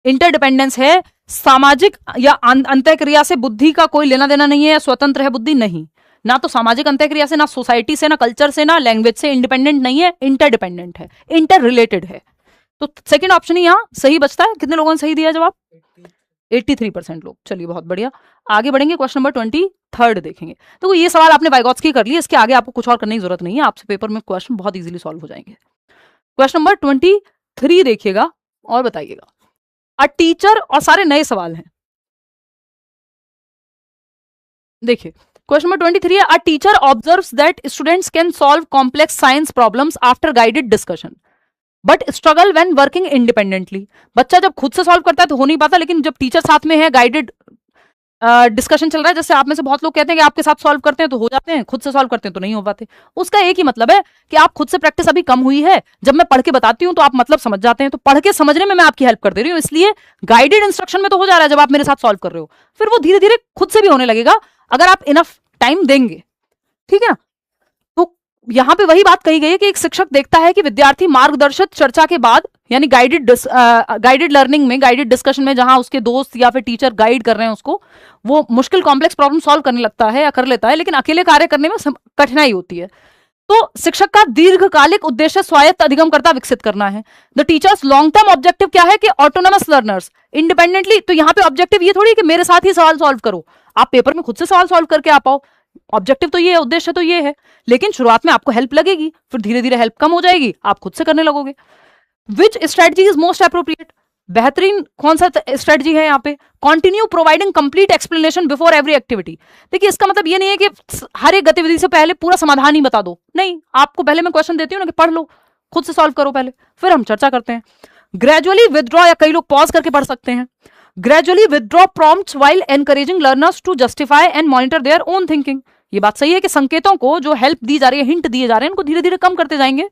इंटरडिपेंडेंस है, सामाजिक या अंतःक्रिया से बुद्धि का कोई लेना देना नहीं है, या स्वतंत्र है बुद्धि, नहीं, ना तो सामाजिक अंतःक्रिया से, ना सोसाइटी से, ना कल्चर से, ना लैंग्वेज से, इंडिपेंडेंट नहीं है, इंटरडिपेंडेंट है, इंटर रिलेटेड है। तो सेकंड ऑप्शन ही यहां सही बचता है। कितने लोगों ने सही दिया जवाब? 83% लोग। चलिए बहुत बढ़िया, आगे बढ़ेंगे, क्वेश्चन नंबर 23 देखेंगे। तो ये सवाल आपने वाइगोत्स्की कर लिया, इसके आगे आपको कुछ और करने की जरूरत नहीं है, आपसे पेपर में क्वेश्चन बहुत इजीली सॉल्व हो जाएंगे। क्वेश्चन नंबर 23 देखिएगा और बताइएगा। अ टीचर, और सारे नए सवाल हैं, देखिए क्वेश्चन नंबर 23 है, a teacher observes that students can solve complex science problems after guided discussion but struggle when working independently. बच्चा जब खुद से सॉल्व करता है तो हो नहीं पाता, लेकिन जब टीचर साथ में है, गाइडेड डिस्कशन चल रहा है, जैसे आप में से बहुत लोग कहते हैं कि आपके साथ सॉल्व करते हैं तो हो जाते हैं, खुद से सॉल्व करते हैं तो नहीं हो पाते। उसका एक ही मतलब है कि आप खुद से प्रैक्टिस अभी कम हुई है, जब मैं पढ़ के बताती हूं तो आप मतलब समझ जाते हैं, तो पढ़ के समझने में मैं आपकी हेल्प कर दे रही हूं, इसलिए गाइडेड इंस्ट्रक्शन में तो हो जा रहा है जब आप मेरे साथ सॉल्व कर रहे हो, फिर वो धीरे धीरे खुद से भी होने लगेगा अगर आप इनफ टाइम देंगे, ठीक है ना। तो यहां पे वही बात कही गई है कि एक शिक्षक देखता है कि विद्यार्थी मार्गदर्शित चर्चा के बाद, यानी गाइडेड लर्निंग में, गाइडेड डिस्कशन में, जहां उसके दोस्त या फिर टीचर गाइड कर रहे हैं उसको, वो मुश्किल कॉम्प्लेक्स प्रॉब्लम सॉल्व करने लगता है या कर लेता है, लेकिन अकेले कार्य करने में कठिनाई होती है। तो शिक्षक का दीर्घकालिक उद्देश्य स्वायत्त अधिगमकर्ता विकसित करना है। The teachers long term objective क्या है कि ऑटोनोमस लर्नर्स इंडिपेंडेंटली। तो यहाँ पे ऑब्जेक्टिव ये थोड़ी कि मेरे साथ ही सवाल सॉल्व करो, आप पेपर में खुद से सवाल सॉल्व करके आ पाओ, ऑब्जेक्टिव तो ये है, उद्देश्य तो ये है, लेकिन शुरुआत में आपको हेल्प लगेगी, फिर धीरे धीरे हेल्प कम हो जाएगी, आप खुद से करने लगोगे। विच स्ट्रेटजी इज मोस्ट अप्रोप्रिएट, बेहतरीन कौन सा स्ट्रेटजी है यहाँ पे? Continue providing complete explanation before every activity. देखिए इसका मतलब ये नहीं है कि हर एक गतिविधि से पहले पूरा समाधान ही बता दो, नहीं, आपको पहले मैं क्वेश्चन देती हूँ ना कि पढ़ लो, खुद से सॉल्व करो पहले, फिर हम चर्चा करते हैं। ग्रेजुअली विदड्रॉ, या कई लोग पॉज करके पढ़ सकते हैं, gradually withdraw prompts while encouraging learners to justify and monitor their own thinking. ये बात सही है कि संकेतों को, जो हेल्प दी जा रही है, हिंट दिए जा रहे हैं, उनको धीरे धीरे कम करते जाएंगे।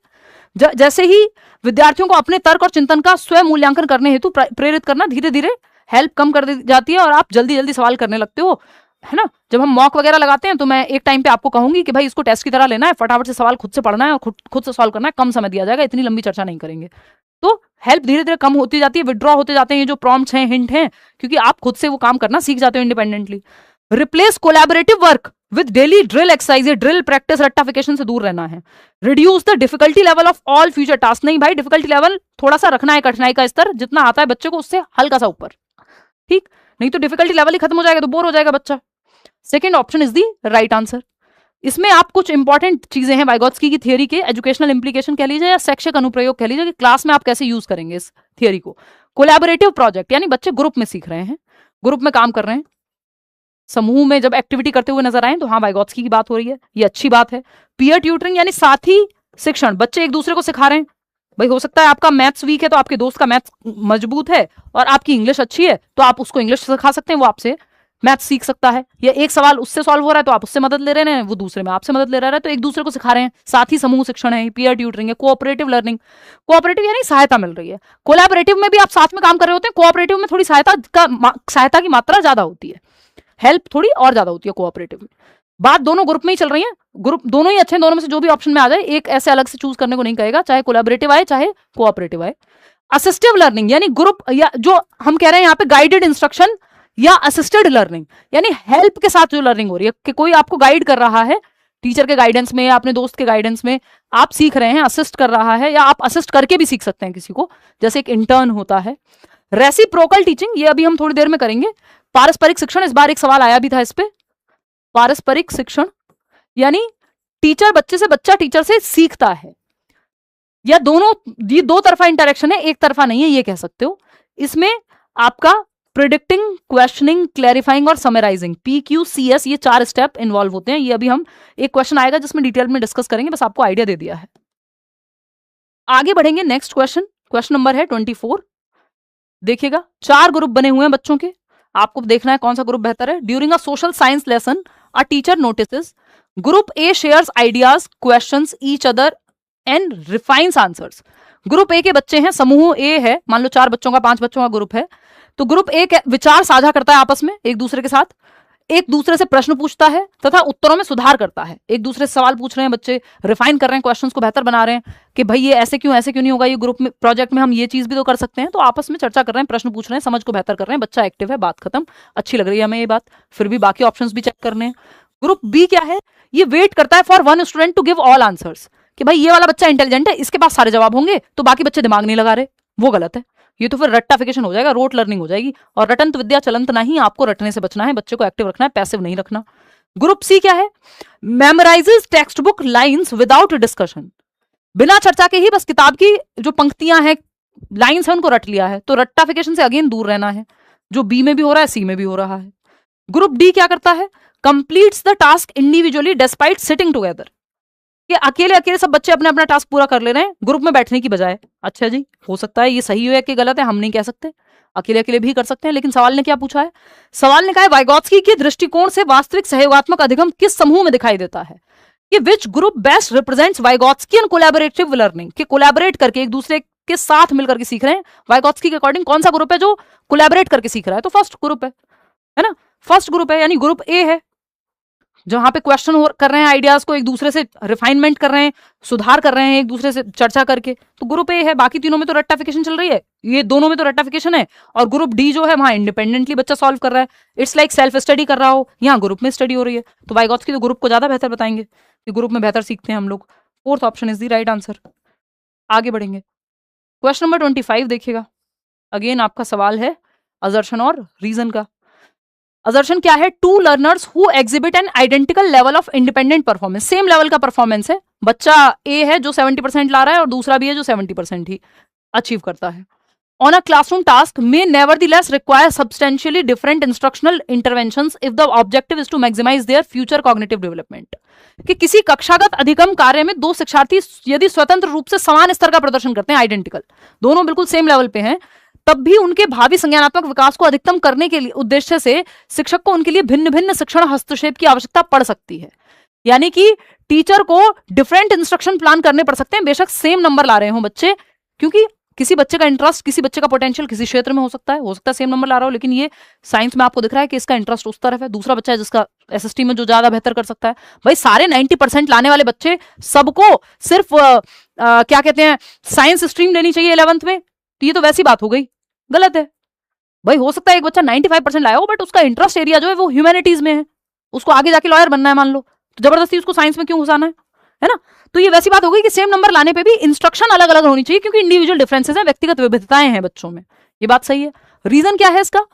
जैसे ही विद्यार्थियों को अपने तर्क और चिंतन का स्वयं मूल्यांकन करने हेतु प्रेरित करना, धीरे धीरे हेल्प कम कर दी जाती है और आप जल्दी जल्दी सवाल करने लगते हो, है ना। जब हम मॉक वगैरह लगाते हैं तो मैं एक टाइम पे आपको कहूंगी कि भाई इसको टेस्ट की तरह लेना है, फटाफट से सवाल खुद से पढ़ना है और खुद से सॉल्व करना है, कम समय दिया जाएगा, इतनी लंबी चर्चा नहीं करेंगे। तो हेल्प धीरे धीरे कम होती जाती है, विड्रॉ होते जाते हैं ये जो प्रॉम्प्ट्स हैं, हिंट हैं, क्योंकि आप खुद से वो काम करना सीख जाते हो independently. Replace collaborative work with daily drill exercise, drill practice रट्टाफिकेशन से दूर रहना है। Reduce the difficulty level of all future task, नहीं भाई, डिफिकल्टी लेवल थोड़ा सा रखना है, कठिनाई का स्तर जितना आता है बच्चे को उससे हल्का सा ऊपर, ठीक, नहीं तो डिफिकल्टी लेवल ही खत्म हो जाएगा तो बोर हो जाएगा बच्चा। Second option is the right answer. इसमें आप कुछ इंपॉर्टेंट चीजें हैं वाइगोत्स्की की थियरी के, एजुकेशनल इंप्लीकेशन कह लीजिए या शैक्षिक अनुप्रयोग कह लीजिए, कि क्लास में आप कैसे यूज करेंगे इस थियरी को। कोलैबोरेटिव प्रोजेक्ट, यानी बच्चे ग्रुप में सीख रहे हैं, ग्रुप में काम कर रहे हैं, समूह में जब एक्टिविटी करते हुए नजर आए तो हाँ वाइगोत्स्की की बात हो रही है, ये अच्छी बात है। पीयर ट्यूटरिंग, यानी साथी शिक्षण, बच्चे एक दूसरे को सिखा रहे हैं। भाई हो सकता है आपका मैथ्स वीक है तो आपके दोस्त का मैथ्स मजबूत है, और आपकी इंग्लिश अच्छी है तो आप उसको इंग्लिश सिखा सकते हैं, वो आपसे मैथ्स सीख सकता है। या एक सवाल उससे सॉल्व हो रहा है तो आप उससे मदद ले रहे हैं, वो दूसरे में आपसे मदद ले रहा है, तो एक दूसरे को सिखा रहे हैं, साथी समूह शिक्षण है, पीयर ट्यूटरिंग है। कोऑपरेटिव लर्निंग, कोऑपरेटिव यानी सहायता मिल रही है, कोलैबोरेटिव में भी आप साथ में काम कर रहे होते हैं, कोऑपरेटिव में थोड़ी सहायता की मात्रा ज्यादा होती है, हेल्प थोड़ी और ज्यादा होती है कोऑपरेटिव में। बात दोनों ग्रुप में ही चल रही है, ग्रुप दोनों ही अच्छे हैं, दोनों में से जो भी ऑप्शन में आ जाए, एक ऐसे अलग से चूज करने को नहीं कहेगा, चाहे कोलैबोरेटिव आए चाहे कोऑपरेटिव आए। असिस्टिव लर्निंग, यानी ग्रुप, या जो हम कह रहे हैं यहाँ पे गाइडेड इंस्ट्रक्शन या असिस्टेड लर्निंग, यानी हेल्प के साथ जो लर्निंग हो रही है, कि कोई आपको गाइड कर रहा है, टीचर के गाइडेंस में या अपने दोस्त के गाइडेंस में आप सीख रहे हैं, असिस्ट कर रहा है, या आप असिस्ट करके भी सीख सकते हैं किसी को, जैसे एक इंटर्न होता है। रेसिप्रोकल टीचिंग, ये अभी हम थोड़ी देर में करेंगे। पारस्परिक शिक्षण, इस बार एक सवाल आया भी था इस पे, पारस्परिक शिक्षण यानी टीचर बच्चे से, बच्चा टीचर से सीखता है, या दोनों, ये दो तरफा इंटरेक्शन है, एक तरफा नहीं है, ये कह सकते हो। इसमें आपका प्रिडिक्टिंग, क्वेश्चनिंग, क्लैरिफाइंग और समराइजिंग, PQCS, ये 4 स्टेप इन्वॉल्व होते हैं। ये अभी हम, एक क्वेश्चन आएगा जिसमें डिटेल में डिस्कस करेंगे, बस आपको आइडिया दे दिया है। आगे बढ़ेंगे, नेक्स्ट क्वेश्चन, क्वेश्चन नंबर है 24। देखिएगा 4 ग्रुप बने हुए हैं बच्चों के, आपको देखना है कौन सा ग्रुप बेहतर है। During a social science lesson a teacher notices group A shares ideas questions each other and refines answers. Group A के बच्चे हैं, समूह ए है, मान लो 4 बच्चों का 5 बच्चों का ग्रुप है, तो ग्रुप ए विचार साझा करता है आपस में एक दूसरे के साथ, एक दूसरे से प्रश्न पूछता है तथा उत्तरों में सुधार करता है। एक दूसरे से सवाल पूछ रहे हैं बच्चे, रिफाइन कर रहे हैं, क्वेश्चंस को बेहतर बना रहे हैं कि भाई ये ऐसे क्यों नहीं होगा, ये ग्रुप में प्रोजेक्ट में हम ये चीज भी तो कर सकते हैं। तो आपस में चर्चा कर रहे हैं, प्रश्न पूछ रहे हैं, समझ को बेहतर कर रहे हैं, बच्चा एक्टिव है, बात खत्म। अच्छी लग रही है हमें ये बात, फिर भी बाकी ऑप्शंस भी चेक करने हैं। ग्रुप बी क्या है, ये वेट करता है for one student to give all answers, कि भाई ये वाला बच्चा इंटेलिजेंट है, इसके पास सारे जवाब होंगे, तो बाकी बच्चे दिमाग नहीं लगा रहे। वो गलत है, ये तो फिर रट्टाफिकेशन हो जाएगा, रोट लर्निंग हो जाएगी। और रटंत विद्या चलंत नहीं, आपको रटने से बचना है, बच्चे को एक्टिव रखना है, पैसिव नहीं रखना। ग्रुप सी क्या है, memorises text book lines without discussion, बिना चर्चा के ही बस किताब की जो पंक्तियां हैं, लाइन्स है, उनको रट लिया है। तो रट्टाफिकेशन से अगेन दूर रहना है, जो बी में भी हो रहा है सी में भी हो रहा है। ग्रुप डी क्या करता है, completes the task individually despite sitting together, कि अकेले अकेले सब बच्चे अपना अपना टास्क पूरा कर ले रहे हैं ग्रुप में बैठने की बजाय। अच्छा जी, हो सकता है ये सही है कि गलत है, हम नहीं कह सकते, अकेले अकेले भी कर सकते हैं। लेकिन सवाल ने क्या पूछा है, सवाल ने कहा है वाइगोत्स्की के दृष्टिकोण से वास्तविक सहयोगात्मक अधिगम किस समूह में दिखाई देता है, कि which group best represents Vygotskian collaborative learning, कि कोलैबोरेट करके एक दूसरे के साथ मिलकर के सीख रहे हैं। वाइगोत्स्की के अकॉर्डिंग कौन सा ग्रुप है जो कोलैबोरेट करके सीख रहा है, तो फर्स्ट ग्रुप है ना, फर्स्ट ग्रुप है, यानी ग्रुप ए है, जहां पे क्वेश्चन कर रहे हैं, आइडियाज को एक दूसरे से रिफाइनमेंट कर रहे हैं, सुधार कर रहे हैं एक दूसरे से चर्चा करके, तो ग्रुप ए है। बाकी तीनों में तो रट्टाफिकेशन चल रही है, ये दोनों में तो रट्टाफिकेशन है। और ग्रुप डी जो है वहां इंडिपेंडेंटली बच्चा सॉल्व कर रहा है, इट्स लाइक सेल्फ स्टडी कर रहा हो, यहाँ ग्रुप में स्टडी हो रही है। तो वाइगोत्स्की तो ग्रुप को ज्यादा बेहतर बताएंगे कि ग्रुप में बेहतर सीखते हैं हम लोग। Fourth option is the right answer. आगे बढ़ेंगे, क्वेश्चन नंबर 25 देखिएगा। अगेन आपका सवाल है असर्शन और रीजन का। असर्शन क्या है, two learners who exhibit an identical level of independent performance, same level का परफॉर्मेंस है, बच्चा ए है जो 70% ला रहा है और दूसरा भी है जो 70% ही अचीव करता है। On a classroom task may nevertheless require substantially different instructional interventions if the objective is to maximise their future cognitive development, कि किसी कक्षागत अधिगम कार्य में दो शिक्षार्थी यदि स्वतंत्र रूप से समान स्तर का प्रदर्शन करते हैं, आइडेंटिकल, दोनों बिल्कुल सेम लेवल पे हैं, तब भी उनके भावी संज्ञानात्मक विकास को अधिकतम करने के लिए उद्देश्य से शिक्षक को उनके लिए भिन्न भिन्न शिक्षण हस्तक्षेप की आवश्यकता पड़ सकती है। यानी कि टीचर को डिफरेंट इंस्ट्रक्शन प्लान करने पड़ सकते हैं, बेशक सेम नंबर ला रहे हो बच्चे, क्योंकि किसी बच्चे का इंटरेस्ट, किसी बच्चे का पोटेंशियल किसी क्षेत्र में हो सकता है सेम नंबर ला रहा हो, लेकिन ये साइंस में आपको दिख रहा है कि इसका इंटरेस्ट उस तरफ है, दूसरा बच्चा है जिसका एसएसटी में जो ज्यादा बेहतर कर सकता है। भाई सारे 90% लाने वाले बच्चे, सबको सिर्फ क्या कहते हैं, साइंस स्ट्रीम लेनी चाहिए 11th में, तो ये तो वैसी बात हो गई, गलत है। भाई हो सकता है एक बच्चा 95% लाया हो, बट उसका इंटरेस्ट एरिया जो है वो ह्यूमैनिटीज में है, उसको आगे जाके लॉयर बनना है मान लो, तो जबरदस्ती उसको साइंस में क्यों घुसाना है ना। तो ये वैसी बात हो गई कि सेम नंबर लाने पे भी इंस्ट्रक्शन अलग अलग होनी चाहिए, क्योंकि इंडिविजुअल डिफरेंसेस हैं, व्यक्तिगत विविधताएं हैं बच्चों में। ये बात सही है। रीजन क्या है इसका,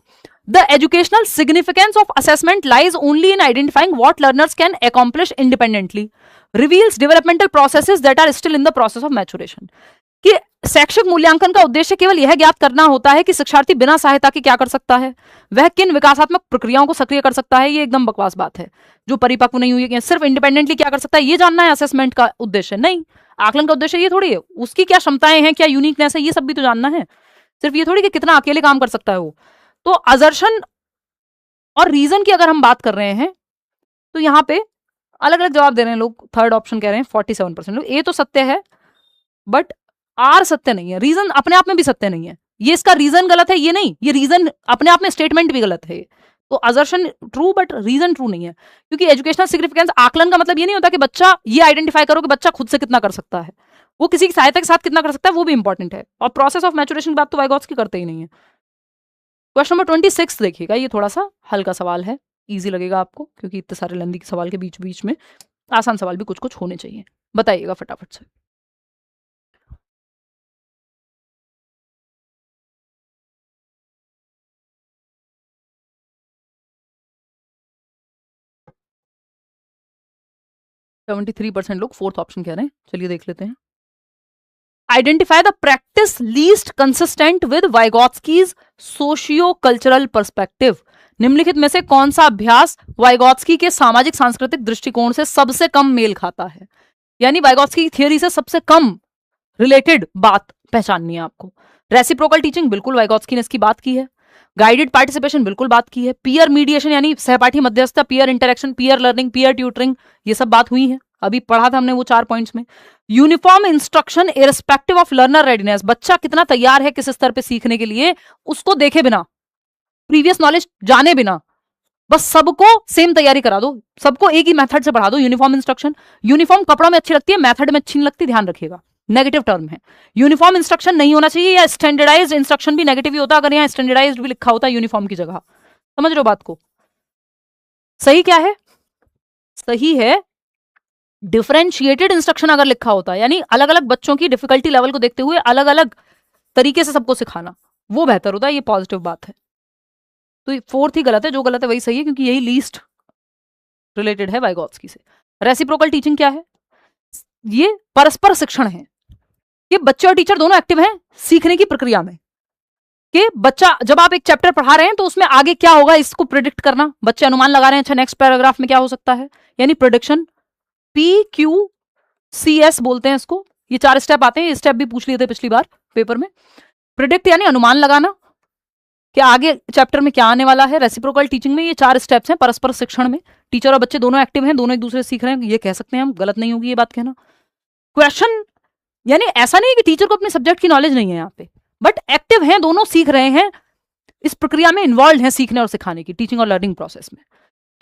the educational significance of assessment lies only in identifying what learners can accomplish independently, reveals developmental processes that are still in the process of maturation, कि शैक्षिक मूल्यांकन का उद्देश्य केवल यह ज्ञात करना होता है कि शिक्षार्थी बिना सहायता के क्या कर सकता है, वह किन विकासात्मक प्रक्रियाओं को सक्रिय कर सकता है। ये एकदम बकवास बात है, जो परिपक्व नहीं हुई है, सिर्फ इंडिपेंडेंटली क्या कर सकता है ये जानना है असेसमेंट का उद्देश्य नहीं। आकलन का उद्देश्य ये थोड़ी है उसकी क्या क्षमताएं हैं, क्या यूनिकनेस है, ये सब भी तो जानना है, सिर्फ ये थोड़ी कि कितना अकेले काम कर सकता है वो। तो असर्शन और रीजन की अगर हम बात कर रहे हैं तो यहाँ पे अलग अलग जवाब दे रहे हैं लोग। थर्ड ऑप्शन कह रहे हैं 47% लोग, ए तो सत्य है बट आर सत्य नहीं है, रीजन अपने आप में भी सत्य नहीं है, ये इसका रीजन गलत है, ये नहीं, ये रीजन अपने आप में स्टेटमेंट भी गलत है। तो assertion true but reason true नहीं है, क्योंकि एजुकेशनल सिग्निफिकेंस, आकलन का मतलब ये नहीं होता कि बच्चा ये आइडेंटिफाई करो कि बच्चा खुद से कितना कर सकता है, वो किसी की सहायता के साथ कितना कर सकता है वो भी इंपॉर्टेंट है। और प्रोसेस ऑफ मैच्योरेशन की बात तो वाइगोत्स्की करते ही नहीं है। क्वेश्चन नंबर 26 देखिएगा, ये थोड़ा सा हल्का सवाल है, इजी लगेगा आपको, क्योंकि इतने सारे लंदी सवाल के बीच बीच में आसान सवाल भी कुछ कुछ होने चाहिए। बताइएगा फटाफट से। %73 लोग फोर्थ ऑप्शन कह रहे हैं, चलिए देख लेते हैं। Identify the practice least consistent with Vygotsky's socio cultural perspective, निम्नलिखित में से कौन सा अभ्यास वाइगोत्स्की के सामाजिक सांस्कृतिक दृष्टिकोण से सबसे कम मेल खाता है, यानी वाइगोत्स्की की थियरी से सबसे कम रिलेटेड बात पहचाननी है आपको। रेसिप्रोकल टीचिंग, बिल्कुल वाइगोत्स्की ने इसकी बात की है। गाइडेड पार्टिसिपेशन बिल्कुल बात की है, पीयर मीडिएशन यानी सहपाठी मध्यस्थता, peer interaction, peer learning, peer tutoring, ये सब बात हुई है, अभी पढ़ा था हमने वो 4 पॉइंट्स में। Uniform instruction irrespective of learner readiness, बच्चा कितना तैयार है किस स्तर पे सीखने के लिए, उसको देखे बिना, प्रीवियस नॉलेज जाने बिना, बस सबको सेम तैयारी करा दो, सबको एक ही मेथड से पढ़ा दो। यूनिफॉर्म इंस्ट्रक्शन, यूनिफॉर्म कपड़ों में अच्छी लगती है, मेथड में अच्छी नहीं लगती, ध्यान रखिएगा, नेगेटिव टर्म है। यूनिफॉर्म इंस्ट्रक्शन नहीं होना चाहिए, या स्टैंडर्डाइज्ड इंस्ट्रक्शन भी नेगेटिव ही होता अगर यहाँ स्टैंडर्डाइज्ड भी लिखा होता यूनिफॉर्म की जगह। समझ रहे हो बात को? सही क्या है? सही है डिफरेंशिएटेड इंस्ट्रक्शन अगर लिखा होता, यानी अलग अलग बच्चों की डिफिकल्टी लेवल को देखते हुए अलग अलग तरीके से सबको सिखाना, वो बेहतर होता है, ये पॉजिटिव बात है। तो फोर्थ ही गलत है, जो गलत है वही सही है, क्योंकि यही लीस्ट रिलेटेड है वाइगॉत्स्की से। रेसिप्रोकल टीचिंग क्या है? ये परस्पर शिक्षण है, कि बच्चे और टीचर दोनों एक्टिव हैं सीखने की प्रक्रिया में, कि बच्चा जब आप एक चैप्टर पढ़ा रहे हैं तो उसमें आगे क्या होगा इसको प्रिडिक्ट करना, बच्चे अनुमान लगा रहे हैं, अच्छा नेक्स्ट पैराग्राफ में क्या हो सकता है, यानी प्रिडिक्शन, PQCS बोलते हैं इसको, ये 4 स्टेप आते हैं, ये स्टेप भी पूछ लिए थे पिछली बार पेपर में। प्रिडिक्ट यानी अनुमान लगाना कि आगे चैप्टर में क्या आने वाला है। रेसिप्रोकल टीचिंग में ये 4 स्टेप्स हैं, परस्पर शिक्षण में टीचर और बच्चे दोनों एक्टिव हैं, दोनों एक दूसरे से सीख रहे हैं, ये कह सकते हैं हम, गलत नहीं होगी ये बात कहना। क्वेश्चन यानी ऐसा नहीं है कि टीचर को अपने सब्जेक्ट की नॉलेज नहीं है यहाँ पे, बट एक्टिव हैं, दोनों सीख रहे हैं, इस प्रक्रिया में इन्वॉल्व हैं सीखने और सिखाने की, टीचिंग और लर्निंग प्रोसेस में।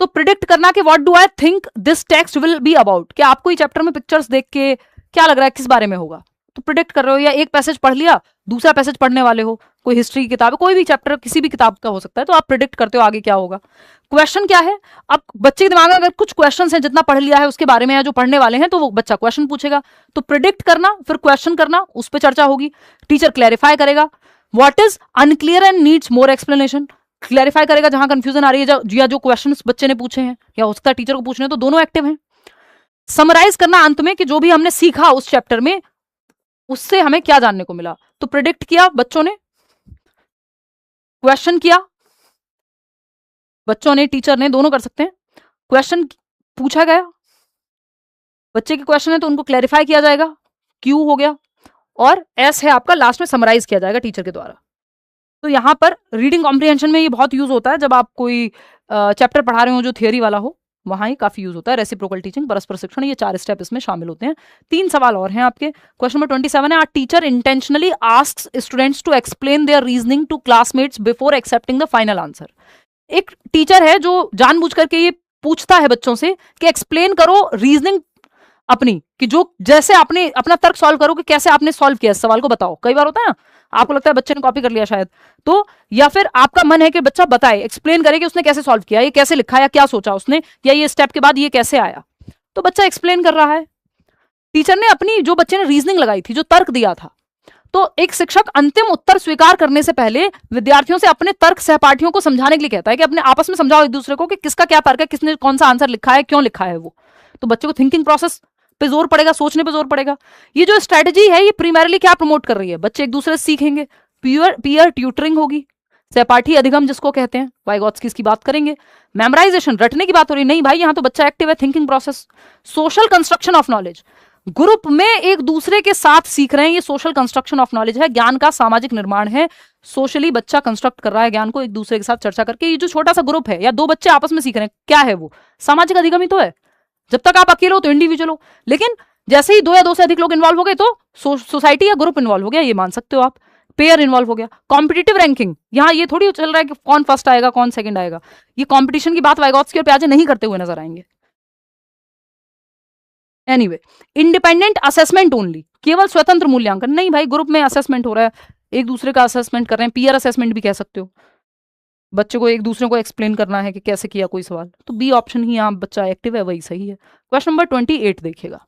तो प्रिडिक्ट करना कि what do I think this text will be about, कि आपको ये चैप्टर में पिक्चर्स देख के क्या लग रहा है किस बारे में होगा, तो प्रिडिक्ट कर रहे हो। या एक पैसेज पढ़ लिया, दूसरा पैसेज पढ़ने वाले हो, कोई हिस्ट्री की किताब है, कोई भी चैप्टर किसी भी किताब का हो सकता है, तो आप प्रिडिक्ट करते हो आगे क्या होगा। क्वेश्चन क्या है? अब बच्चे के दिमाग में अगर कुछ क्वेश्चन हैं, जितना पढ़ लिया है उसके बारे में या जो पढ़ने वाले हैं, तो वो बच्चा क्वेश्चन पूछेगा, तो प्रिडिक्ट करना फिर क्वेश्चन करना, उस पर चर्चा होगी, टीचर क्लैरिफाई करेगा, what is unclear and needs more explanation, clarify करेगा जहां कंफ्यूजन आ रही है, या जो क्वेश्चन बच्चे ने पूछे हैं या हो सकता है टीचर को पूछने हैं, तो दोनों एक्टिव हैं। समराइज करना अंत में कि जो भी हमने सीखा उस चैप्टर में उससे हमें क्या जानने को मिला, तो प्रिडिक्ट किया बच्चों ने, क्वेश्चन किया बच्चों ने, टीचर ने, दोनों कर सकते हैं। क्वेश्चन पूछा गया, बच्चे के क्वेश्चन है तो उनको क्लैरिफाई किया जाएगा, क्यू हो गया, और एस है आपका लास्ट में समराइज किया जाएगा टीचर के द्वारा। तो यहां पर रीडिंग कॉम्प्रिहेंशन में ये बहुत यूज होता है, जब आप कोई चैप्टर पढ़ा रहे हो जो थियरी वाला हो, वहां ही काफी यूज होता है। रेसिप्रोकल टीचिंग, परस्पर शिक्षण, ये 4 स्टेप इसमें शामिल होते हैं। 3 सवाल और हैं आपके। क्वेश्चन नंबर 27 है, teacher intentionally asks students to explain their reasoning to classmates before accepting the final answer. एक टीचर है जो जानबूझ करके ये पूछता है बच्चों से कि एक्सप्लेन करो रीजनिंग अपनी, कि जो जैसे आपने अपना तर्क सॉल्व करो कि कैसे आपने सॉल्व किया इस सवाल को, बताओ। कई बार होता है ना, आपको लगता है बच्चे ने कॉपी कर लिया शायद, तो या फिर आपका मन है कि बच्चा बताए, एक्सप्लेन करे कि उसने कैसे सॉल्व किया, ये कैसे लिखा, या क्या सोचा उसने, या ये स्टेप के बाद ये कैसे आया, तो बच्चा एक्सप्लेन कर रहा है। टीचर ने अपनी जो बच्चे ने रीजनिंग लगाई थी, जो तर्क दिया था, तो एक शिक्षक अंतिम उत्तर स्वीकार करने से पहले विद्यार्थियों से अपने तर्क सहपाठियों को समझाने के लिए कहता है कि अपने आपस में समझाओ एक दूसरे को कि किसका क्या तर्क है, किसने कौन सा आंसर लिखा है, क्यों लिखा है वो। तो बच्चे को थिंकिंग प्रोसेस पे जोर पड़ेगा, सोचने पे जोर पड़ेगा। ये जो स्ट्रेटेजी है ये प्राइमरीली क्या प्रमोट कर रही है, बच्चे एक दूसरे से सीखेंगे, पीयर ट्यूटरिंग होगी, सहपाठी अधिगम जिसको कहते हैं, वाइगॉत्स्की इसकी बात करेंगे। मेमोराइजेशन, रटने की बात हो रही नहीं भाई, यहां तो बच्चा एक्टिव है, thinking process. Social construction of knowledge, group में एक दूसरे के साथ सीख रहे हैं, ये सोशल कंस्ट्रक्शन ऑफ नॉलेज है, ज्ञान का सामाजिक निर्माण है। सोशली बच्चा कंस्ट्रक्ट कर रहा है ज्ञान को एक दूसरे के साथ चर्चा करके। ये जो छोटा सा ग्रुप है या 2 बच्चे आपस में सीख रहे हैं, क्या है वो? सामाजिक अधिगम ही तो है। जब तक आप अकेले हो तो इंडिविजुअल हो, लेकिन जैसे ही 2 या 2 से अधिक लोग इन्वॉल्व हो गए तो सोसाइटी या ग्रुप इन्वॉल्व हो गया, ये मान सकते हो आप। पेयर इन्वॉल्व हो गया। कॉम्पिटिटिव रैंकिंग, यहाँ ये थोड़ी चल रहा है कि कौन फर्स्ट आएगा कौन सेकंड आएगा, ये कॉम्पिटिशन की बात वाइगॉत्स्की और पियाजे नहीं करते हुए नजर आएंगे। एनीवे, इंडिपेंडेंट असेसमेंट ओनली, केवल स्वतंत्र मूल्यांकन नहीं भाई, ग्रुप में असेसमेंट हो रहा है, एक दूसरे का असेसमेंट कर रहे हैं, पीयर असेसमेंट भी कह सकते हो। बच्चे को एक दूसरे को एक्सप्लेन करना है कि कैसे किया कोई सवाल, तो बी ऑप्शन ही यहाँ बच्चा एक्टिव है, वही सही है। क्वेश्चन नंबर 28 देखिएगा,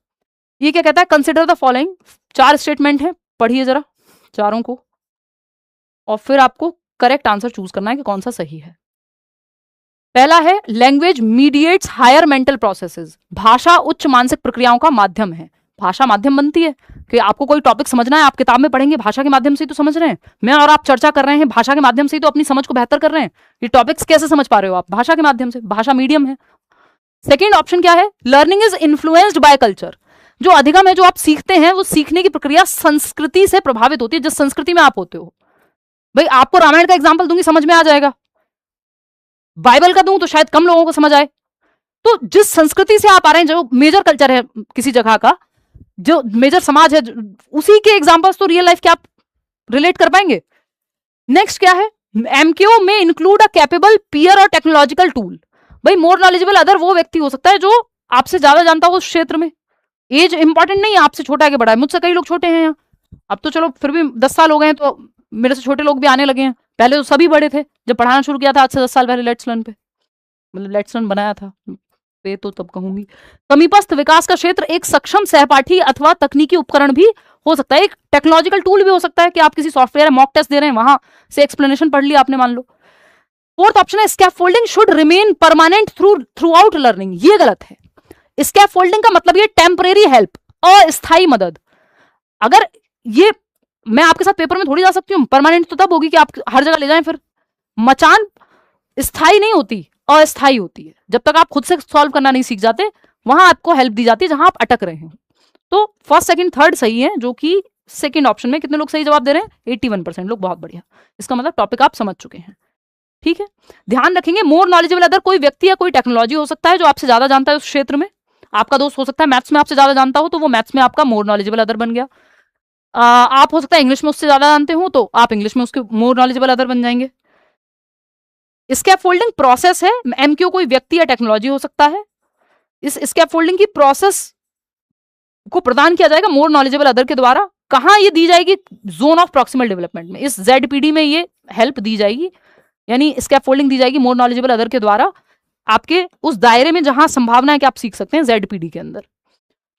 ये क्या कहता है? कंसिडर द फॉलोइंग, 4 स्टेटमेंट है, पढ़िए जरा चारों को, और फिर आपको करेक्ट आंसर चूज करना है कि कौन सा सही है। पहला है, language mediates higher mental processes, भाषा उच्च मानसिक प्रक्रियाओं का माध्यम है। भाषा माध्यम बनती है कि आपको कोई टॉपिक समझना है, आप किताब में पढ़ेंगे, भाषा के माध्यम से ही तो समझ रहे हैं। मैं और आप चर्चा कर रहे हैं, भाषा के माध्यम से ही तो अपनी समझ को बेहतर कर रहे हैं। ये टॉपिक्स कैसे समझ पा रहे हो आप? भाषा के माध्यम से, भाषा मीडियम है। सेकेंड ऑप्शन क्या है? Learning is influenced by culture, जो अधिगम है, जो आप सीखते हैं, वो सीखने की प्रक्रिया संस्कृति से प्रभावित होती है, जिस संस्कृति में आप होते हो। भाई आपको रामायण का एग्जाम्पल दूंगी समझ में आ जाएगा, बाइबल का दूं तो शायद कम लोगों को समझ आए। तो जिस संस्कृति से आप आ रहे हैं, जो मेजर कल्चर है किसी जगह का, जो मेजर समाज है, उसी के एग्जाम्पल्स तो रियल लाइफ के आप रिलेट कर पाएंगे। नेक्स्ट क्या है, एमक्यू में इंक्लूड अ कैपेबल पीयर और टेक्नोलॉजिकल टूल। भाई मोर नॉलेजेबल अदर वो व्यक्ति हो सकता है जो आपसे ज्यादा जानता हो उस क्षेत्र में। एज इंपॉर्टेंट नहीं है, आपसे छोटा है कि बड़ा है, मुझसे कई लोग छोटे हैं यहाँ, अब तो चलो फिर भी 10 साल हो गए हैं तो मेरे से छोटे लोग भी आने लगे हैं, पहले तो सभी बड़े थे जब पढ़ाना शुरू किया था आज से 10 साल पहले लेट्स लर्न पे, मतलब लेट्स लर्न बनाया था पे तो तब कहूंगी। समीपस्थ विकास का क्षेत्र एक सक्षम सहपाठी अथवा तकनीकी उपकरण भी हो सकता है, एक टेक्नोलॉजिकल टूल भी हो सकता है कि आप किसी सॉफ्टवेयर मॉक टेस्ट दे रहे हैं, वहां से एक्सप्लेनेशन पढ़ लिया आपने मान लो। फोर्थ ऑप्शन है scaffolding should remain permanent through out learning. ये गलत है। स्कैफोल्डिंग का मतलब ये टेम्परेरी हेल्प, अस्थायी मदद। अगर ये मैं आपके साथ पेपर में थोड़ी जा सकती हूँ, परमानेंट तो तब होगी कि आप हर जगह ले जाएं। फिर मचान स्थायी नहीं होती, अस्थायी होती है। जब तक आप खुद से सॉल्व करना नहीं सीख जाते वहां आपको हेल्प दी जाती है जहां आप अटक रहे हो। तो फर्स्ट सेकंड थर्ड सही है, जो कि सेकंड ऑप्शन में कितने लोग सही जवाब दे रहे हैं, 81% लोग, बहुत बढ़िया। इसका मतलब टॉपिक आप समझ चुके हैं, ठीक है। ध्यान रखेंगे मोर नॉलेजेबल अदर कोई व्यक्ति या कोई टेक्नोलॉजी हो सकता है जो आपसे ज्यादा जानता है उस क्षेत्र में। आपका दोस्त हो सकता है मैथ्स में आपसे ज्यादा जानता हो, तो वो मैथ्स में आपका मोर नॉलेजेबल अदर बन गया। आप हो सकता है इंग्लिश में उससे ज्यादा जानते हो, तो आप इंग्लिश में उसके मोर नॉलेजेबल अदर बन जाएंगे। स्कैफोल्डिंग प्रोसेस है, एमक्यू कोई व्यक्ति या टेक्नोलॉजी हो सकता है। इस स्कैफोल्डिंग की प्रोसेस को प्रदान किया जाएगा मोर नॉलेजेबल अदर के द्वारा। कहां ये दी जाएगी, जोन ऑफ प्रॉक्सिमल डेवलपमेंट में, इस जेडपीडी में ये हेल्प दी जाएगी, यानी स्कैफोल्डिंग दी जाएगी मोर नॉलेजेबल अदर के द्वारा आपके उस दायरे में जहां संभावना है कि आप सीख सकते हैं, जेडपीडी के अंदर।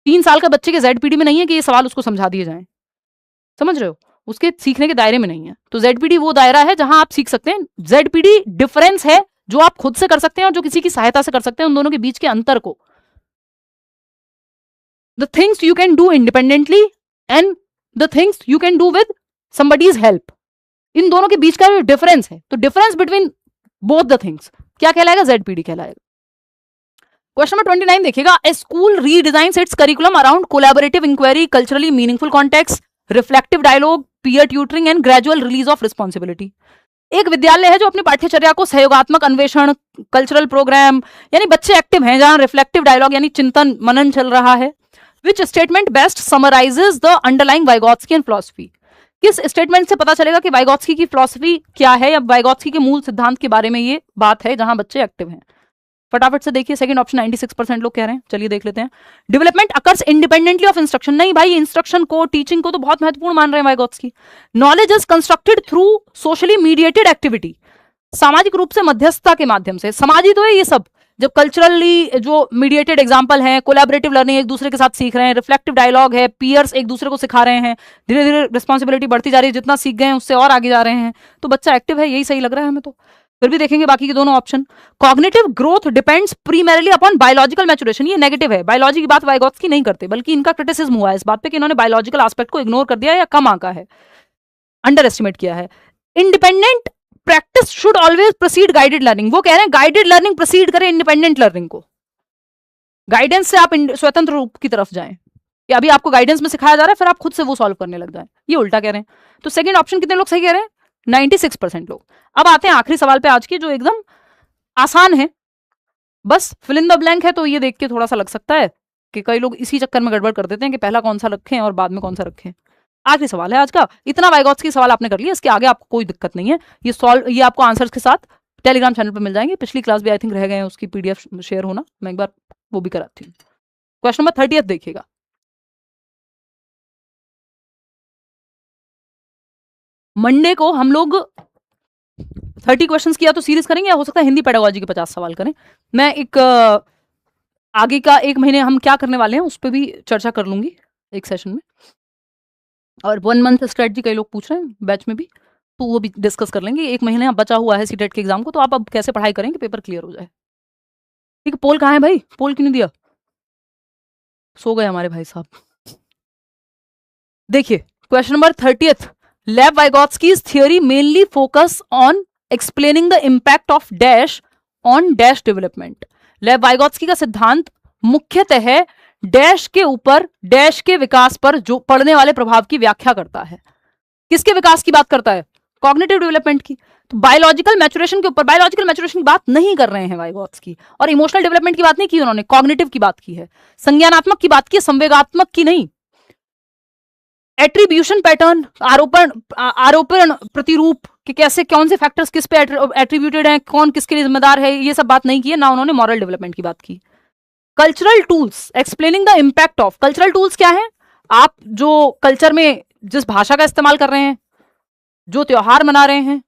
3 साल का बच्चे के जेडपीडी में नहीं है कि ये सवाल उसको समझा दिए जाएं, समझ रहे हो, उसके सीखने के दायरे में नहीं है। तो जेडपीडी वो दायरा है जहां आप सीख सकते हैं। जेडपीडी डिफरेंस है जो आप खुद से कर सकते हैं और जो किसी की सहायता से कर सकते हैं, उन दोनों के बीच के अंतर को। The things you can do independently and the things you can do with somebody's help, इन दोनों के बीच का डिफरेंस है। तो difference between both the things क्या कहलाएगा, जेडपीडी कहलाएगा। क्वेश्चन नंबर 29 देखिएगा, a school redesigns its curriculum around collaborative inquiry, culturally meaningful context, reflective dialogue, peer tutoring and gradual release of responsibility. एक विद्यालय है जो अपनी पाठ्यचर्या को सहयोगात्मक अन्वेषण, कल्चरल प्रोग्राम यानी बच्चे एक्टिव हैं, जहां रिफ्लेक्टिव डायलॉग यानी चिंतन मनन चल रहा है। Which statement best summarises the underlying Vygotskian philosophy. किस स्टेटमेंट से पता चलेगा कि वाइगोत्स्की की फिलॉसफी क्या है या वाइगोत्स्की के मूल सिद्धांत के बारे में ये बात है जहां बच्चे एक्टिव हैं। फटाफट से देखिए, सेकंड ऑप्शन 96% लोग कह रहे हैं। चलिए देख लेते हैं। Development occurs independently of instruction. नहीं भाई, इंस्ट्रक्शन को, टीचिंग को तो बहुत महत्वपूर्ण मान रहे हैं Vygotsky. Knowledge is constructed through socially mediated activity. सामाजिक रूप से मध्यस्थता के माध्यम से। समाजी तो है ये सब, जब कल्चरली जो मीडिएटेड एग्जाम्पल है, कोलैबोरेटिव लर्निंग, एक दूसरे के साथ सीख रहे हैं, रिफ्लेक्टिव डायलॉग है, पीयर्स एक दूसरे को सिखा रहे हैं, धीरे धीरे रिस्पॉन्सिबिलिटी बढ़ती जा रही है, जितना सीख गए हैं उससे और आगे जा रहे हैं, तो बच्चा एक्टिव है, यही सही लग रहा है हमें। तो फिर भी देखेंगे बाकी के दोनों option. Cognitive growth depends primarily upon biological maturation. ये नेगेटिव है, बायोलॉजी की बात वाइगोत्स्की नहीं करते, बल्कि इनका क्रिटिसिज्म हुआ है इस बात पे कि इन्होंने बायोलॉजिकल एस्पेक्ट को इग्नोर कर दिया या कम आंका है, अंडर एस्टिमेट किया है। Independent practice should always proceed guided learning. वो कह रहे हैं गाइडेड लर्निंग प्रोसीड करे इंडिपेंडेंट लर्निंग को, गाइडेंस से आप स्वतंत्र रूप की तरफ जाएं, कि अभी आपको गाइडेंस में सिखाया जा रहा है फिर आप खुद से वो सॉल्व करने लग जाएं, ये उल्टा कह रहे हैं। तो सेकंड ऑप्शन कितने लोग सही कह रहे हैं, 96% लोग। अब आते हैं आखिरी सवाल पे आज की, जो एकदम आसान है, बस फिल इन द ब्लैंक है। तो ये देख के थोड़ा सा लग सकता है कि कई लोग इसी चक्कर में गड़बड़ कर देते हैं कि पहला कौन सा रखें और बाद में कौन सा रखें। आखिरी सवाल है आज का। इतना वाइगोत्स्की सवाल आपने कर लिया, इसके आगे आपको कोई दिक्कत नहीं है। ये आपको आंसर्स के साथ टेलीग्राम चैनल पर मिल जाएंगे। पिछली क्लास भी आई थिंक रह गए हैं, उसकी पीडीएफ शेयर होना, मैं एक बार वो भी कराती हूँ। क्वेश्चन नंबर 30 देखिएगा। मंडे को हम लोग 30 क्वेश्चंस किया तो सीरीज करेंगे, या हो सकता है हिंदी पेडागोजी के 50 सवाल करें। मैं एक आगे का 1 महीने हम क्या करने वाले हैं उस पर भी चर्चा कर लूंगी एक सेशन में। और 1 मंथ स्ट्रेटजी कई लोग पूछ रहे हैं बैच में भी, तो वो भी डिस्कस कर लेंगे। 1 महीने अब बचा हुआ है सीटेट के एग्जाम को, तो आप अब कैसे पढ़ाई करें कि पेपर क्लियर हो जाए। ठीक है, पोल कहाँ है भाई, पोल क्यों नहीं दिया, सो गए हमारे भाई साहब। देखिए क्वेश्चन नंबर 30, लेव वाइगोत्स्की's theory mainly focus on explaining the impact of dash on dash development। लेव वाइगोत्स्की का सिद्धांत मुख्यतः डैश के ऊपर डैश के विकास पर जो पड़ने वाले प्रभाव की व्याख्या करता है। किसके विकास की बात करता है, कॉग्निटिव डेवलपमेंट की। तो बायोलॉजिकल मैच्योरेशन के ऊपर, बायोलॉजिकल मैच्योरेशन की बात नहीं कर रहे हैं वाइगॉत्स्की, और इमोशनल डेवलपमेंट की बात नहीं की उन्होंने, कॉग्निटिव की बात की है, संज्ञानात्मक की बात की, संवेगात्मक की नहीं। एट्रीब्यूशन पैटर्न, आरोपण प्रतिरूप कि कैसे कौन से फैक्टर्स किस पे एट्रीब्यूटेड हैं, कौन किसके लिए जिम्मेदार है, ये सब बात नहीं की है ना उन्होंने मॉरल डेवलपमेंट की बात की। Cultural tools explaining the impact of, cultural tools क्या है, आप जो कल्चर में जिस भाषा का इस्तेमाल कर रहे हैं, जो त्योहार मना रहे हैं,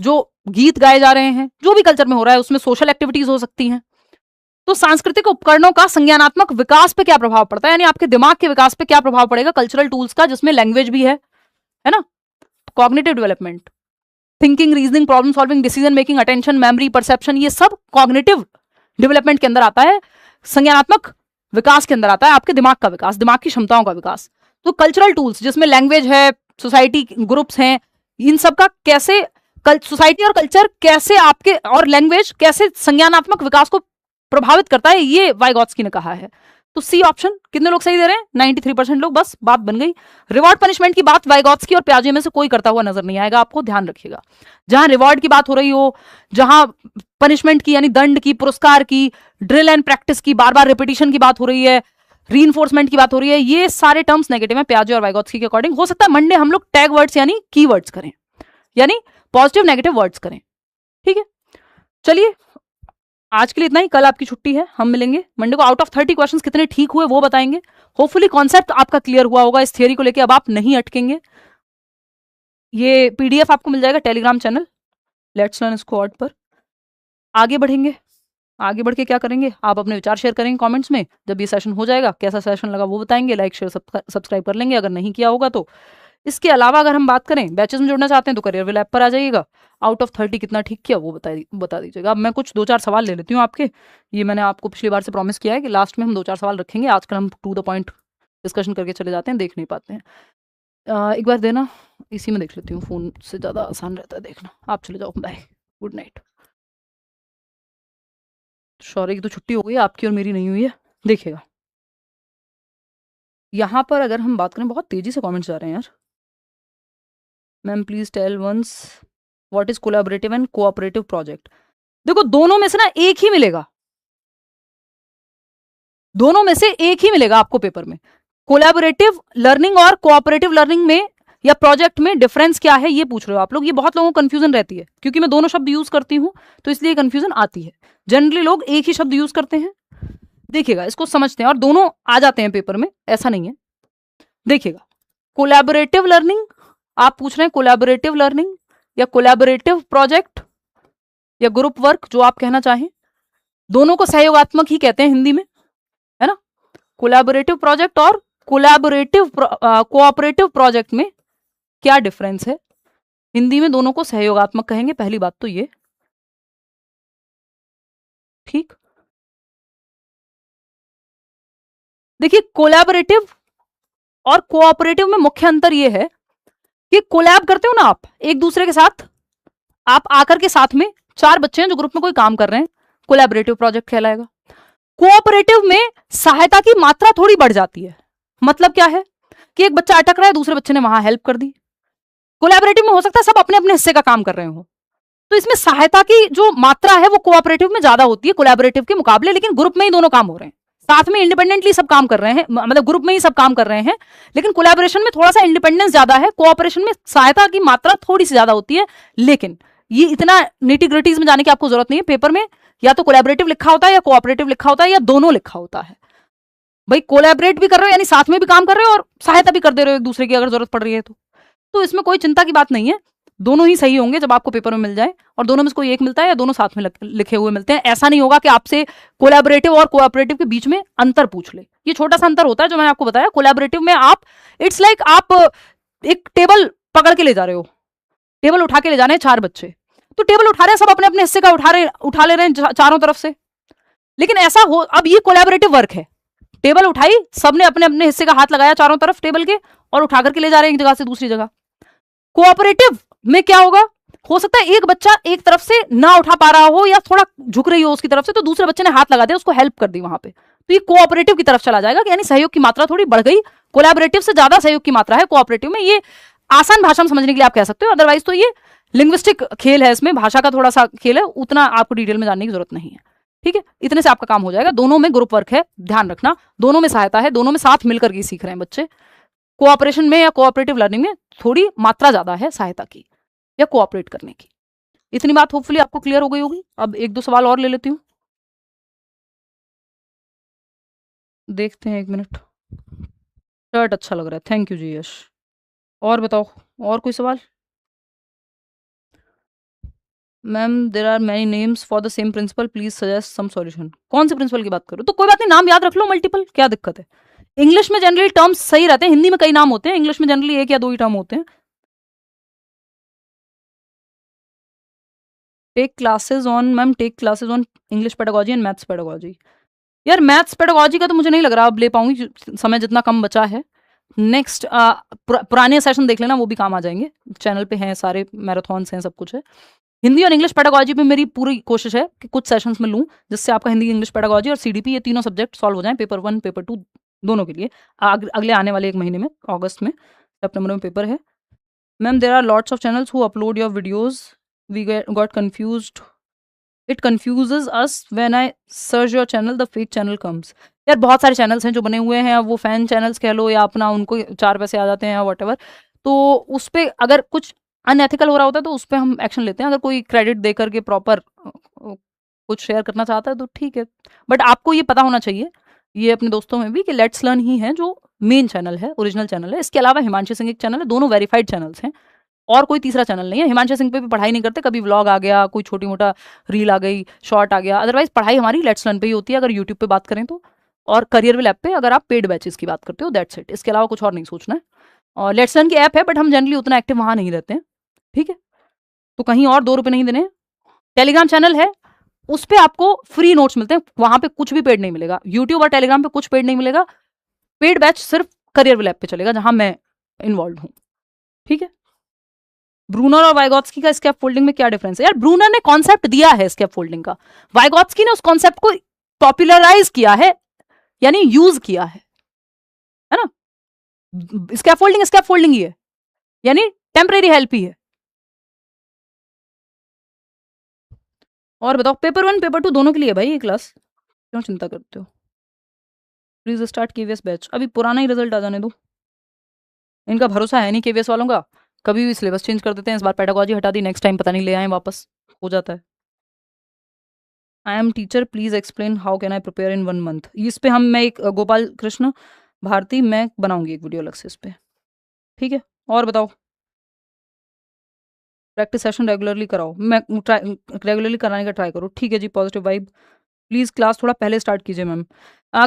जो गीत गाए जा रहे हैं, जो भी कल्चर में हो रहा है उसमें सोशल एक्टिविटीज हो सकती हैं। तो सांस्कृतिक उपकरणों का संज्ञानात्मक विकास पे क्या प्रभाव पड़ता है, यानी आपके दिमाग के विकास पे क्या प्रभाव पड़ेगा कल्चरल टूल्स का, जिसमें लैंग्वेज भी है ना। Cognitive development, thinking, reasoning, problem solving, decision making, attention, memory, perception, ये सब कॉग्निटिव डेवलपमेंट के अंदर आता है, संज्ञानात्मक विकास के अंदर आता है, आपके दिमाग का विकास, दिमाग की क्षमताओं का विकास। तो कल्चरल टूल्स जिसमें लैंग्वेज है, सोसाइटी ग्रुप्स हैं, इन सब का कैसे सोसाइटी और कल्चर कैसे आपके और लैंग्वेज कैसे संज्ञानात्मक विकास को प्रभावित करता है, ये वाइगॉत्स्की ने कहा है। तो सी ऑप्शन, कितने लोग सही दे रहे हैं, 93% लोग, बस बात बन गई। रिवॉर्ड पनिशमेंट की बात वाइगॉत्स्की और पियाजे में से कोई करता हुआ नजर नहीं आएगा, आपको ध्यान रखिएगा। जहां रिवॉर्ड की बात हो रही हो, जहां पनिशमेंट की यानी दंड की, पुरस्कार की, ड्रिल एंड प्रैक्टिस की, बार बार रिपीटिशन की बात हो रही है, रीइंफोर्समेंट की बात हो रही है, ये सारे टर्म्स नेगेटिव हैं पियाजे और वाइगॉत्स्की के अकॉर्डिंग। हो सकता है मंडे हम लोग टैग वर्ड्स यानी की वर्ड्स करें, यानी पॉजिटिव नेगेटिव वर्ड्स करें, ठीक है। चलिए आज के लिए इतना ही, कल आपकी छुट्टी है, हम मिलेंगे मंडे को। आउट ऑफ 30 क्वेश्चंस कितने ठीक हुए वो बताएंगे। होपफुली कॉन्सेप्ट आपका क्लियर हुआ होगा इस थियरी को लेके, अब आप नहीं अटकेंगे। ये पीडीएफ आपको मिल जाएगा Telegram channel let's learn squad पर। आगे बढ़ेंगे, आगे बढ़ के क्या करेंगे, आप अपने विचार शेयर करेंगे कमेंट्स में। जब ये सेशन हो जाएगा कैसा सेशन लगा वो बताएंगे, लाइक शेयर सब्सक्राइब कर लेंगे अगर नहीं किया होगा तो। इसके अलावा अगर हम बात करें बैचेस में जुड़ना चाहते हैं तो करियर विल ऐप पर आ जाइएगा। आउट ऑफ 30 कितना ठीक किया वो बता दीजिएगा। अब मैं कुछ 2-4 सवाल ले लेती हूँ आपके, ये मैंने आपको पिछली बार से प्रॉमिस किया है कि लास्ट में हम 2-4 सवाल रखेंगे। आजकल हम टू द पॉइंट डिस्कशन करके चले जाते हैं, देख नहीं पाते हैं। एक बार देना, इसी में देख लेती हूँ, फोन से ज़्यादा आसान रहता है देखना। आप चले जाओ, बाय, गुड नाइट। शौर्य की तो छुट्टी हो गई, आपकी और मेरी नहीं हुई है, देखिएगा। यहाँ पर अगर हम बात करें, बहुत तेजी से कमेंट्स जा रहे हैं यार। Ma'am please tell once what is collaborative and cooperative project. देखो दोनों में से ना एक ही मिलेगा, दोनों में से एक ही मिलेगा आपको पेपर में। कोलैबोरेटिव लर्निंग और कोऑपरेटिव लर्निंग में या प्रोजेक्ट में डिफरेंस क्या है ये पूछ रहे हो आप लोग। ये बहुत लोगों को कंफ्यूजन रहती है, क्योंकि मैं दोनों शब्द यूज करती हूं तो इसलिए कंफ्यूजन आती है। जनरली लोग एक ही शब्द यूज करते हैं। देखिएगा, इसको समझते हैं, और दोनों आ जाते हैं पेपर में, ऐसा नहीं है। देखिएगा, कोलैबोरेटिव लर्निंग, आप पूछ रहे हैं कोलैबोरेटिव लर्निंग या कोलैबोरेटिव प्रोजेक्ट या ग्रुप वर्क, जो आप कहना चाहें, दोनों को सहयोगात्मक ही कहते हैं हिंदी में, है ना। कोलैबोरेटिव प्रोजेक्ट और कोलैबोरेटिव कोऑपरेटिव प्रोजेक्ट में क्या डिफरेंस है। हिंदी में दोनों को सहयोगात्मक कहेंगे, पहली बात तो ये, ठीक। देखिए कोलैबोरेटिव और कोऑपरेटिव में मुख्य अंतर ये है कि कोलैब करते हो ना आप एक दूसरे के साथ, आप आकर के साथ में 4 बच्चे हैं जो ग्रुप में कोई काम कर रहे हैं, कोलैबोरेटिव प्रोजेक्ट कहलाएगा। कोऑपरेटिव में सहायता की मात्रा थोड़ी बढ़ जाती है। मतलब क्या है कि एक बच्चा अटक रहा है, दूसरे बच्चे ने वहां हेल्प कर दी। कोलैबोरेटिव में हो सकता है सब अपने अपने हिस्से का काम कर रहे हो, तो इसमें सहायता की जो मात्रा है वो कोऑपरेटिव में ज्यादा होती है कोलैबोरेटिव के मुकाबले, लेकिन ग्रुप में ही दोनों काम हो रहे हैं, साथ में इंडिपेंडेंटली सब काम कर रहे हैं, मतलब ग्रुप में ही सब काम कर रहे हैं। लेकिन कोलैबोरेशन में थोड़ा सा इंडिपेंडेंस ज्यादा है, कोऑपरेशन में सहायता की मात्रा थोड़ी सी ज्यादा होती है। लेकिन ये इतना निटी-ग्रिटीज में जाने की आपको जरूरत नहीं है। पेपर में या तो कोलैबोरेटिव लिखा होता है या कोऑपरेटिव लिखा होता है या दोनों लिखा होता है। भाई कोलैबोरेट भी कर रहे हो यानी साथ में भी काम कर रहे हो और सहायता भी कर दे रहे हो एक दूसरे की अगर जरूरत पड़ रही है तो इसमें कोई चिंता की बात नहीं है। दोनों ही सही होंगे जब आपको पेपर में मिल जाए, और दोनों में से कोई एक मिलता है या दोनों साथ में लिखे हुए मिलते हैं। ऐसा नहीं होगा कि आपसे कोलैबोरेटिव और कोऑपरेटिव के बीच में अंतर पूछ ले। ये छोटा सा अंतर होता है जो मैंने आपको बताया। कोलैबोरेटिव में आप इट्स लाइक आप एक टेबल पकड़ के ले जा रहे हो, टेबल उठा के ले जा रहे हैं 4 बच्चे, तो टेबल उठा रहे हैं सब अपने अपने हिस्से का उठा ले रहे हैं चारों तरफ से। लेकिन ऐसा हो, अब ये कोलैबोरेटिव वर्क है, टेबल उठाई, सबने अपने अपने हिस्से का हाथ लगाया चारों तरफ टेबल के और उठा करके ले जा रहे हैं एक जगह से दूसरी जगह। कोऑपरेटिव में क्या होगा, हो सकता है एक बच्चा एक तरफ से ना उठा पा रहा हो या थोड़ा झुक रही हो उसकी तरफ से, तो दूसरे बच्चे ने हाथ लगा दिया, उसको हेल्प कर दी वहां पे, तो ये कोऑपरेटिव की तरफ चला जाएगा, यानी सहयोग की मात्रा थोड़ी बढ़ गई। कोलैबोरेटिव से ज्यादा सहयोग की मात्रा है कोऑपरेटिव में। ये आसान भाषा में समझने के लिए आप कह सकते हो, अदरवाइज तो ये लिंग्विस्टिक खेल है, इसमें भाषा का थोड़ा सा खेल है, उतना आपको डिटेल में जानने की जरूरत नहीं है। ठीक है, इतने से आपका काम हो जाएगा। दोनों में ग्रुप वर्क है, ध्यान रखना, दोनों में सहायता है, दोनों में साथ मिलकर के सीख रहे हैं बच्चे। कोऑपरेशन में या कोऑपरेटिव लर्निंग में थोड़ी मात्रा ज्यादा है सहायता की या कोऑपरेट करने की। इतनी बात होपफुली आपको क्लियर हो गई होगी। अब एक दो सवाल और ले लेती हूँ, देखते हैं, 1 मिनट। शर्ट अच्छा लग रहा है, थैंक यू जी यश। और बताओ, और कोई सवाल? Ma'am there are many names for the same principle, please suggest some solution. कौन से प्रिंसिपल की बात करो? तो कोई बात नहीं, नाम याद रख लो मल्टीपल, क्या दिक्कत है? इंग्लिश में जनरली टर्म्स सही रहते हैं, हिंदी में कई नाम होते हैं, इंग्लिश में जनरली 1 या 2 ही टर्म होते हैं। Take classes on, ma'am take classes on English pedagogy and maths pedagogy. यार मैथ्स पेडागोजी का तो मुझे नहीं लग रहा अब ले पाऊंगी, समय जितना कम बचा है। नेक्स्ट पुराने सेशन देख लेना, वो भी काम आ जाएंगे, चैनल पे हैं सारे, मैराथॉन्स हैं, सब कुछ है। हिंदी और इंग्लिश पेडागोजी पे मेरी पूरी कोशिश है कि कुछ सेशंस में लूँ, जिससे आपका हिंदी, इंग्लिश पेडागोजी और सीडीपी, ये तीनों सब्जेक्ट सॉल्व हो जाएं, पेपर 1 पेपर 2 दोनों के लिए। अगले आने वाले 1 महीने में, अगस्त में, सितंबर में पेपर है। Ma'am there are lots of channels who upload your videos, we got confused, it confuses us when I search your channel, the fake channel comes. यार बहुत सारे चैनल्स हैं जो बने हुए हैं, वो फैन चैनल्स कह लो या अपना उनको 4 पैसे आ जाते हैं या वॉट एवर, तो उस पर अगर कुछ अनएथिकल हो रहा होता है तो उस पर हम एक्शन लेते हैं। अगर कोई क्रेडिट दे करके प्रॉपर कुछ शेयर करना चाहता है तो ठीक है, बट आपको ये पता होना चाहिए, ये अपने दोस्तों में भी, कि लेट्स लर्न ही है जो मेन चैनल है, ओरिजिनल चैनल है। इसके अलावा हिमांशु सिंह एक चैनल है, दोनों वेरीफाइड चैनल्स हैं, और कोई तीसरा चैनल नहीं है। हिमांशु सिंह पे भी पढ़ाई नहीं करते, कभी व्लॉग आ गया, कोई छोटी मोटा रील आ गई, शॉर्ट आ गया, अदरवाइज पढ़ाई हमारी लेट्स लर्न पे ही होती है, अगर यूट्यूब पे बात करें तो, और करियर विल ऐप पे अगर आप पेड बैचेस की बात करते हो, दैट्स इट। इसके अलावा कुछ और नहीं सोचना है। और लेट्स लर्न की ऐप है, बट हम जनरली उतना एक्टिव वहां नहीं रहते हैं, ठीक है, तो कहीं और 2 रुपए नहीं देने। टेलीग्राम चैनल है, उस पर आपको फ्री नोट्स मिलते हैं, वहां पे कुछ भी पेड नहीं मिलेगा। यूट्यूब और टेलीग्राम पे कुछ पेड नहीं मिलेगा, पेड बैच सिर्फ करियर विल ऐप पे चलेगा, जहां मैं इन्वॉल्व हूँ, ठीक है। ब्रूनर और वाइगॉत्स्की का स्कैप फोल्डिंग में क्या डिफरेंस है? यार ब्रूनर ने कॉन्सेप्ट दिया है स्कैप फोल्डिंग का, वाइगॉत्स्की ने उस कॉन्सेप्ट को पॉपुलराइज किया है, यानी यूज किया है ना। स्कैप फोल्डिंग ही है, यानी टेम्परेरी हेल्प ही है। और बताओ, पेपर 1 पेपर 2 दोनों के लिए भाई ये क्लास, क्यों चिंता करते हो? प्लीज स्टार्ट केवीएस बैच, अभी पुराना ही रिजल्ट आ जाने दो, इनका भरोसा है नहीं केवीएस वालों का, कभी भी सिलेबस चेंज कर देते हैं। इस बार पेडागोजी हटा दी, नेक्स्ट टाइम पता नहीं ले आए वापस, हो जाता है। I am teacher, please explain how can I prepare in 1 month. इस पे मैं एक गोपाल कृष्ण भारती, मैं बनाऊंगी एक वीडियो अलग से इस पे, ठीक है। और बताओ, प्रैक्टिस सेशन रेगुलरली कराओ, मैं रेगुलरली कराने का ट्राई करो, ठीक है जी। पॉजिटिव वाइब, प्लीज क्लास थोड़ा पहले स्टार्ट कीजिए मैम।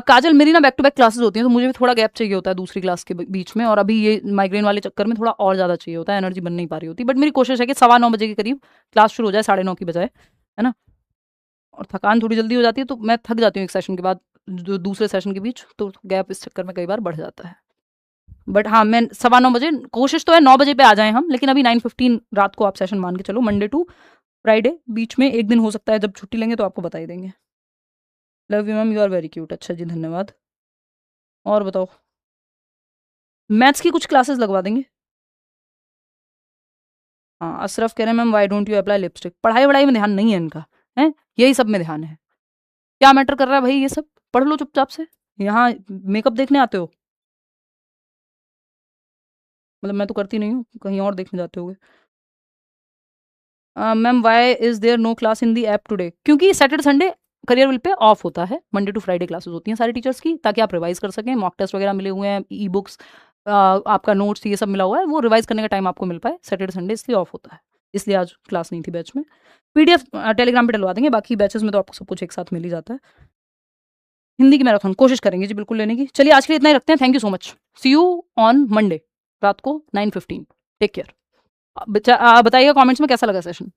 काजल, मेरी ना बैक टू बैक क्लासेस होती हैं, तो मुझे भी थोड़ा गैप चाहिए होता है दूसरी क्लास के बीच में, और अभी ये माइग्रेन वाले चक्कर में थोड़ा और ज़्यादा चाहिए होता है, एनर्जी बन नहीं पा रही होती, बट मेरी कोशिश है कि 9:15 बजे के करीब क्लास शुरू हो जाए, 9:30 की बजाय, है ना। और थकान थोड़ी जल्दी हो जाती है, तो मैं थक जाती हूँ एक सेशन के बाद, जो दूसरे सेशन के बीच, तो गैप इस चक्कर में कई बार बढ़ जाता है। बट हाँ, मैं 9:15 बजे, कोशिश तो है 9 बजे पे आ जाएं हम, लेकिन अभी 9:15 रात को आप सेशन मान के चलो, मंडे टू फ्राइडे, बीच में एक दिन हो सकता है जब छुट्टी लेंगे तो आपको बता ही देंगे। Love you ma'am, you are very cute, अच्छा जी, धन्यवाद। और बताओ, मैथ्स की कुछ क्लासेस लगवा देंगे। हाँ, अशरफ कह रहे हैं ma'am why don't you apply lipstick. पढ़ाई वढ़ाई में ध्यान नहीं है इनका, है, यही सब में ध्यान है। क्या मैटर कर रहा है भाई, ये सब पढ़ लो चुपचाप से, यहाँ मेकअप देखने आते हो? मतलब मैं तो करती नहीं हूँ, कहीं और देखने जाते होगे। Ma'am why is there no class in the app today? क्योंकि सैटरडे संडे करियर विल पे ऑफ होता है, मंडे टू फ्राइडे क्लासेस होती हैं सारी टीचर्स की, ताकि आप रिवाइज कर सकें, मॉक टेस्ट वगैरह मिले हुए हैं, ई बुक्स, आपका नोट्स, ये सब मिला हुआ है, वो रिवाइज करने का टाइम आपको मिल पाए सैटरडे संडे, इसलिए ऑफ होता है, इसलिए आज क्लास नहीं थी बैच में। पीडीएफ टेलीग्राम पे डलवा देंगे, बाकी बैचेस में तो आपको सब कुछ एक साथ मिल ही जाता है। हिंदी की मैराथन कोशिश करेंगे जी बिल्कुल लेने की। चलिए आज के लिए इतना ही रखते हैं, thank you so much, see you on Monday रात को 9:15, टेक केयर। बताइएगा कमेंट्स में कैसा लगा सेशन।